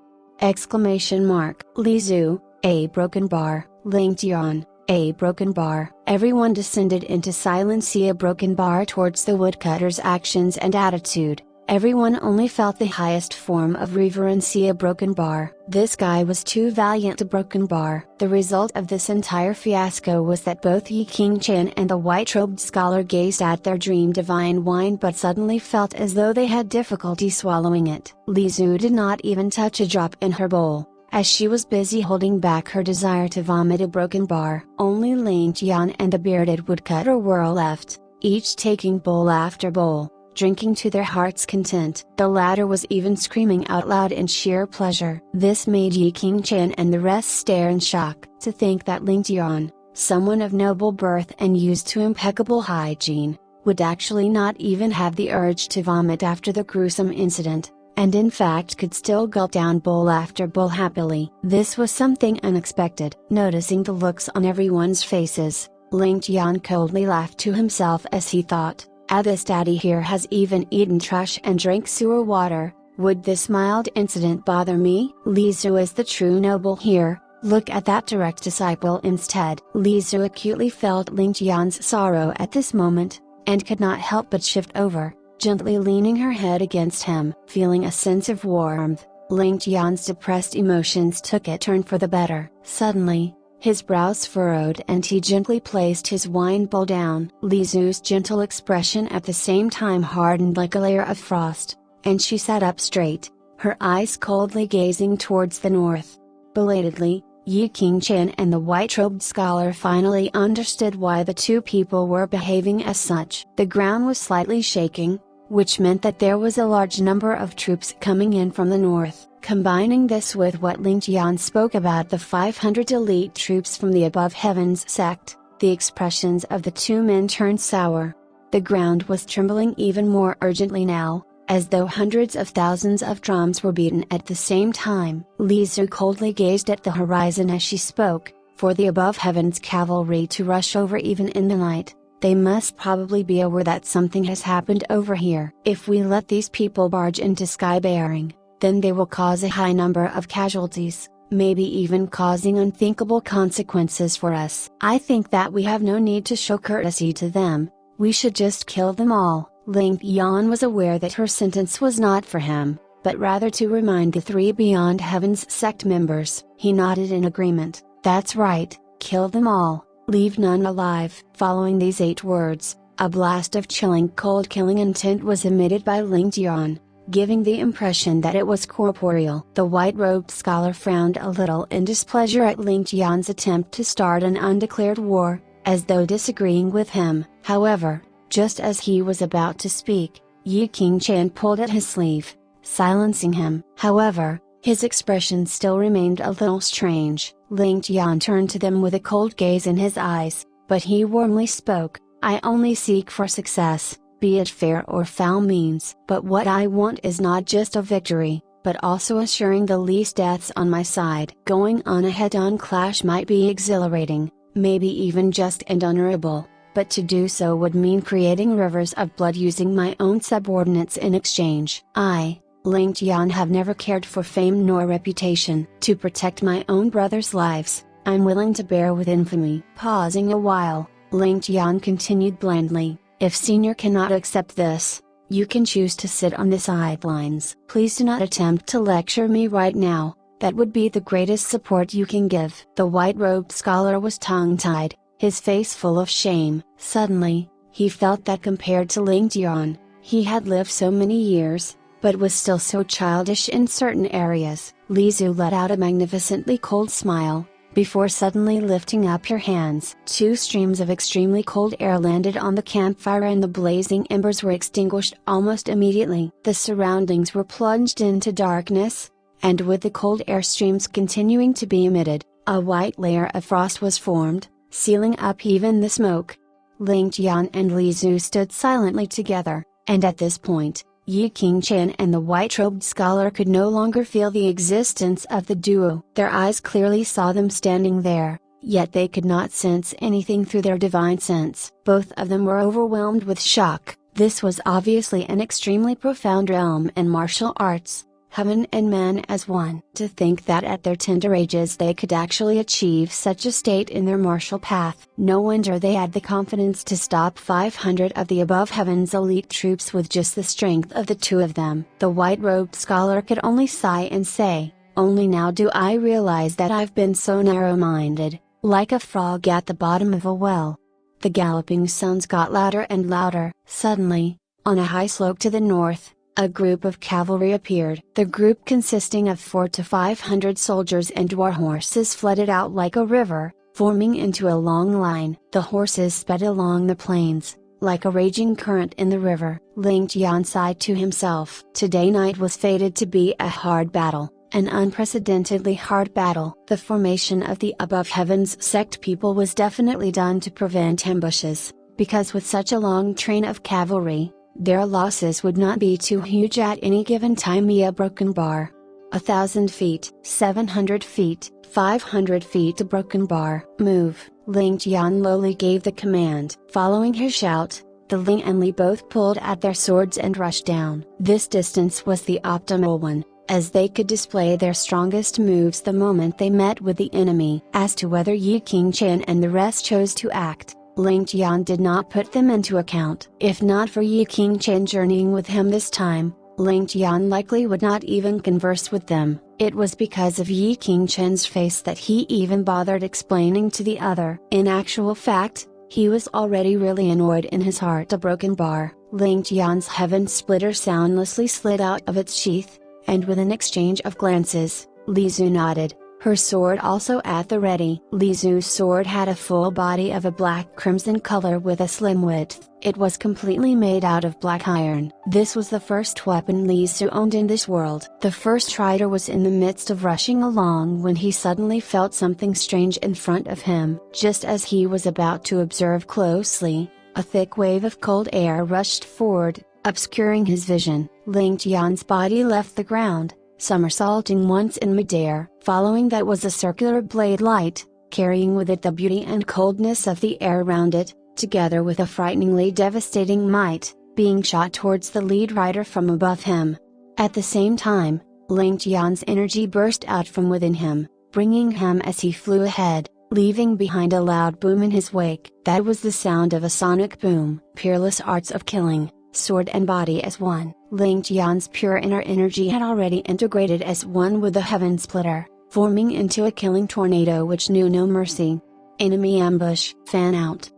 Exclamation mark. Li Zhu, a broken bar. Ling Tian, a broken bar. Everyone descended into silence. See a broken bar towards the woodcutter's actions and attitude. Everyone only felt the highest form of reverence. See a broken bar. This guy was too valiant to broken bar. The result of this entire fiasco was that both Yi Qingchen and the white-robed scholar gazed at their dream divine wine but suddenly felt as though they had difficulty swallowing it. Li Zhu did not even touch a drop in her bowl, as she was busy holding back her desire to vomit a broken bar. Only Ling Tian and the bearded woodcutter were left, each taking bowl after bowl, drinking to their heart's content. The latter was even screaming out loud in sheer pleasure. This made Yi Qingchen and the rest stare in shock. To think that Ling Tian, someone of noble birth and used to impeccable hygiene, would actually not even have the urge to vomit after the gruesome incident, and in fact could still gulp down bowl after bowl happily. This was something unexpected. Noticing the looks on everyone's faces, Ling Tian coldly laughed to himself as he thought, this daddy here has even eaten trash and drank sewer water. Would this mild incident bother me? Li Zhu is the true noble here. Look at that direct disciple instead. Li Zhu acutely felt Ling Tian's sorrow at this moment, and could not help but shift over, gently leaning her head against him. Feeling a sense of warmth, Ling Tian's depressed emotions took a turn for the better. Suddenly, his brows furrowed and he gently placed his wine bowl down. Li Zhu's gentle expression at the same time hardened like a layer of frost, and she sat up straight, her eyes coldly gazing towards the north. Belatedly, Yi Qingchen and the white-robed scholar finally understood why the two people were behaving as such. The ground was slightly shaking, which meant that there was a large number of troops coming in from the north. Combining this with what Ling Tian spoke about the 500 elite troops from the Above Heavens sect, the expressions of the two men turned sour. The ground was trembling even more urgently now, as though hundreds of thousands of drums were beaten at the same time. Li Zhu coldly gazed at the horizon as she spoke, for the Above Heavens cavalry to rush over even in the night. They must probably be aware that something has happened over here. If we let these people barge into sky bearing, then they will cause a high number of casualties, maybe even causing unthinkable consequences for us. I think that we have no need to show courtesy to them, we should just kill them all. Ling Tian was aware that her sentence was not for him, but rather to remind the three Beyond Heavens sect members. He nodded in agreement. That's right, kill them all, leave none alive. Following these 8 words, a blast of chilling cold killing intent was emitted by Ling Tian, giving the impression that it was corporeal. The white-robed scholar frowned a little in displeasure at Ling Tian's attempt to start an undeclared war, as though disagreeing with him. However, just as he was about to speak, Yi Qingchen pulled at his sleeve, silencing him. However, his expression still remained a little strange. Ling Tian turned to them with a cold gaze in his eyes, but he warmly spoke, I only seek for success, be it fair or foul means. But what I want is not just a victory, but also assuring the least deaths on my side. Going on a head-on clash might be exhilarating, maybe even just and honorable, but to do so would mean creating rivers of blood using my own subordinates in exchange. I, Ling Tian, have never cared for fame nor reputation. To protect my own brothers' lives, I'm willing to bear with infamy. Pausing a while, Ling Tian continued blandly, if Senior cannot accept this, you can choose to sit on the sidelines. Please do not attempt to lecture me right now, that would be the greatest support you can give. The white-robed scholar was tongue-tied, his face full of shame. Suddenly, he felt that compared to Ling Tian, he had lived so many years, but was still so childish in certain areas. Li Zhu let out a magnificently cold smile, before suddenly lifting up her hands. 2 streams of extremely cold air landed on the campfire and the blazing embers were extinguished almost immediately. The surroundings were plunged into darkness, and with the cold air streams continuing to be emitted, a white layer of frost was formed, sealing up even the smoke. Ling Tian and Li Zhu stood silently together, and at this point, Yi Qingchen and the white-robed scholar could no longer feel the existence of the duo. Their eyes clearly saw them standing there, yet they could not sense anything through their divine sense. Both of them were overwhelmed with shock. This was obviously an extremely profound realm in martial arts, heaven and man as one. To think that at their tender ages they could actually achieve such a state in their martial path. No wonder they had the confidence to stop 500 of the above heaven's elite troops with just the strength of the two of them. The white-robed scholar could only sigh and say, "Only now do I realize that I've been so narrow-minded, like a frog at the bottom of a well." The galloping sounds got louder and louder. Suddenly, on a high slope to the north, a group of cavalry appeared. The group, consisting of 400 to 500 soldiers and war horses, flooded out like a river, forming into a long line. The horses sped along the plains, like a raging current in the river. Ling Tian sighed to himself. Today night was fated to be a hard battle, an unprecedentedly hard battle. The formation of the above heavens sect people was definitely done to prevent ambushes, because with such a long train of cavalry, their losses would not be too huge at any given time. A broken bar. 1,000 feet, 700 feet, 500 feet. A broken bar. Move. Ling Tian lowly gave the command. Following his shout, the Ling and Li both pulled at their swords and rushed down. This distance was the optimal one, as they could display their strongest moves the moment they met with the enemy. As to whether Yi Qingchen and the rest chose to act, Ling Tian did not put them into account. If not for Yi Qingchen journeying with him this time, Ling Tian likely would not even converse with them. It was because of Yi Qingchen's face that he even bothered explaining to the other. In actual fact, he was already really annoyed in his heart. A broken bar. Ling Tian's heaven splitter soundlessly slid out of its sheath, and with an exchange of glances, Li Zu nodded, her sword also at the ready. Li Zu's sword had a full body of a black crimson color with a slim width. It was completely made out of black iron. This was the first weapon Li Zu owned in this world. The first rider was in the midst of rushing along when he suddenly felt something strange in front of him. Just as he was about to observe closely, a thick wave of cold air rushed forward, obscuring his vision. Ling Tian's body left the ground, somersaulting once in midair. Following that was a circular blade light, carrying with it the beauty and coldness of the air around it, together with a frighteningly devastating might, being shot towards the lead rider from above him. At the same time, Ling Tian's energy burst out from within him, bringing him as he flew ahead, leaving behind a loud boom in his wake. That was the sound of a sonic boom. Peerless arts of killing, sword and body as one. Ling Tian's pure inner energy had already integrated as one with the heaven splitter, forming into a killing tornado which knew no mercy. Enemy ambush. Fan out.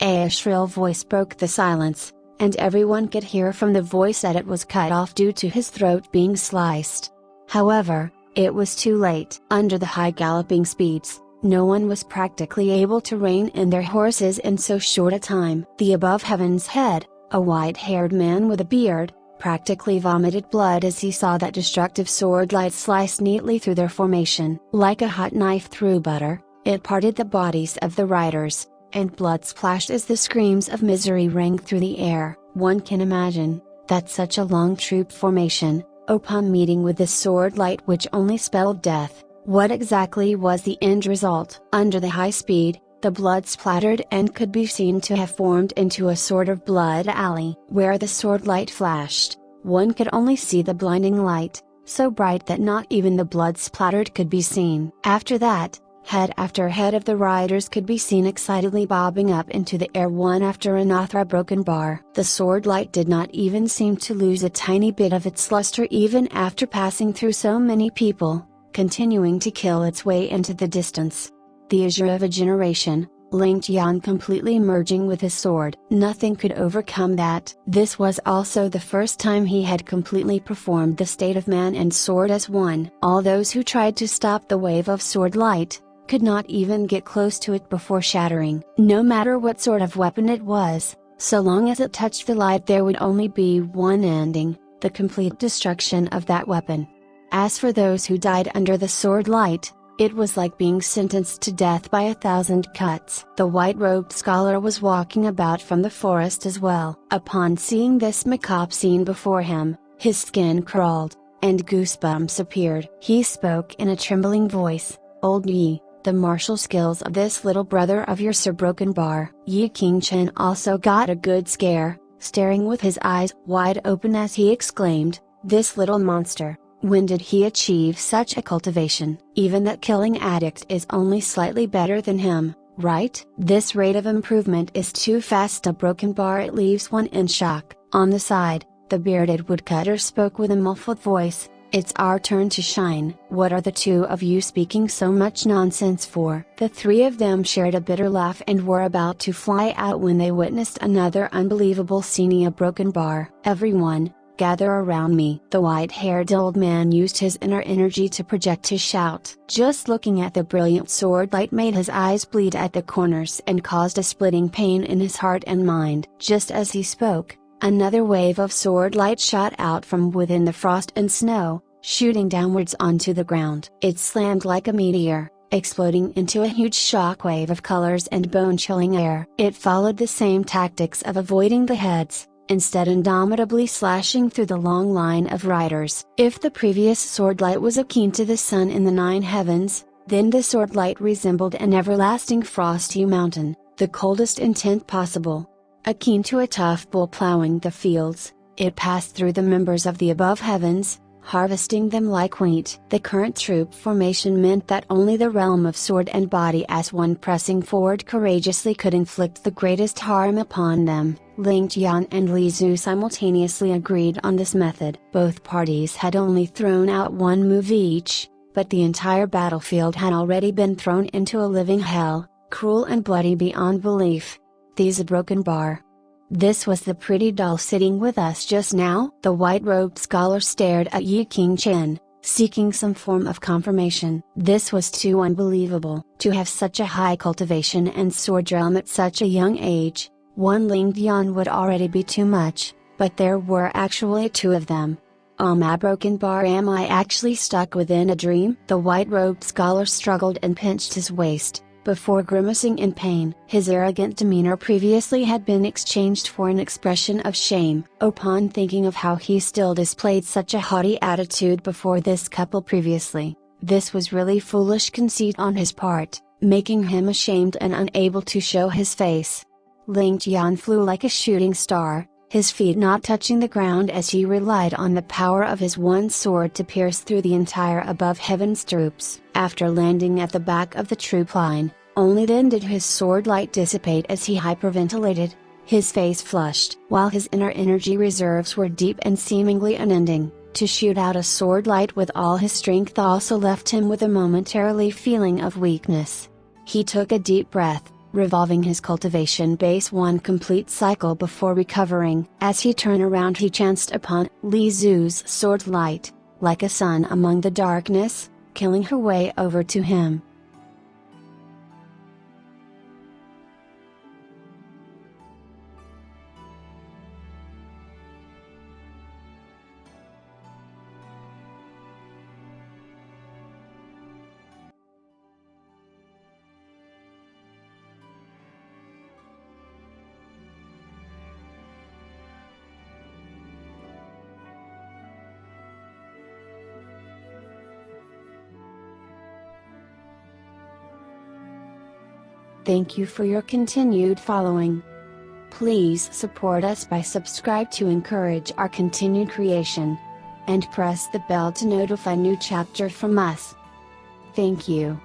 A shrill voice broke the silence, and everyone could hear from the voice that it was cut off due to his throat being sliced. However, it was too late. Under the high galloping speeds, no one was practically able to rein in their horses in so short a time. The above heaven's head, a white-haired man with a beard, practically vomited blood as he saw that destructive sword light slice neatly through their formation. Like a hot knife through butter, it parted the bodies of the riders, and blood splashed as the screams of misery rang through the air. One can imagine that such a long troop formation, upon meeting with the sword light which only spelled death, what exactly was the end result? Under the high speed, the blood splattered and could be seen to have formed into a sort of blood alley. Where the sword light flashed, one could only see the blinding light, so bright that not even the blood splattered could be seen. After that, head after head of the riders could be seen excitedly bobbing up into the air one after another. A broken bar. The sword light did not even seem to lose a tiny bit of its luster even after passing through so many people, continuing to kill its way into the distance. The azure of a generation, Ling Tian completely merging with his sword. Nothing could overcome that. This was also the first time he had completely performed the state of man and sword as one. All those who tried to stop the wave of sword light, could not even get close to it before shattering. No matter what sort of weapon it was, so long as it touched the light there would only be one ending, the complete destruction of that weapon. As for those who died under the sword light, it was like being sentenced to death by 1,000 cuts. The white-robed scholar was walking about from the forest as well. Upon seeing this macabre scene before him, his skin crawled, and goosebumps appeared. He spoke in a trembling voice, "Old Yi, the martial skills of this little brother of yours, Sir Broken Bar. Yi Qingchen also got a good scare, staring with his eyes wide open as he exclaimed, "This little monster, when did he achieve such a cultivation? Even that killing addict is only slightly better than him, right? This rate of improvement is too fast." A Broken Bar, it leaves one in shock. On the side, the bearded woodcutter spoke with a muffled voice, "It's our turn to shine. What are the two of you speaking so much nonsense for?" The three of them shared a bitter laugh and were about to fly out when they witnessed another unbelievable scene. A Broken Bar, "Everyone, gather around me." The white-haired old man used his inner energy to project his shout. Just looking at the brilliant sword light made his eyes bleed at the corners and caused a splitting pain in his heart and mind. Just as he spoke, another wave of sword light shot out from within the frost and snow, shooting downwards onto the ground. It slammed like a meteor, exploding into a huge shockwave of colors and bone-chilling air. It followed the same tactics of avoiding the heads, instead indomitably slashing through the long line of riders. If the previous sword light was akin to the sun in the 9 heavens, then the sword light resembled an everlasting frosty mountain, the coldest intent possible. Akin to a tough bull plowing the fields, it passed through the members of the above heavens, harvesting them like wheat. The current troop formation meant that only the realm of sword and body as one pressing forward courageously could inflict the greatest harm upon them. Ling Tian and Li Zhu simultaneously agreed on this method. Both parties had only thrown out one move each, but the entire battlefield had already been thrown into a living hell, cruel and bloody beyond belief. "These a Broken Bar. This was the pretty doll sitting with us just now?" The white-robed scholar stared at Yi Qingchen, seeking some form of confirmation. This was too unbelievable. To have such a high cultivation and sword realm at such a young age, one Ling Tian would already be too much, but there were actually two of them. A Broken Bar, am I actually stuck within a dream?" The white-robed scholar struggled and pinched his waist, before grimacing in pain. His arrogant demeanor previously had been exchanged for an expression of shame. Upon thinking of how he still displayed such a haughty attitude before this couple previously, this was really foolish conceit on his part, making him ashamed and unable to show his face. Ling Tian flew like a shooting star, his feet not touching the ground as he relied on the power of his one sword to pierce through the entire above heavens troops. After landing at the back of the troop line, only then did his sword light dissipate as he hyperventilated, his face flushed. While his inner energy reserves were deep and seemingly unending, to shoot out a sword light with all his strength also left him with a momentary feeling of weakness. He took a deep breath, revolving his cultivation base one complete cycle before recovering. As he turned around, he chanced upon Li Zhu's sword light, like a sun among the darkness, killing her way over to him. Thank you for your continued following. Please support us by subscribe to encourage our continued creation. And press the bell to notify new chapter from us. Thank you.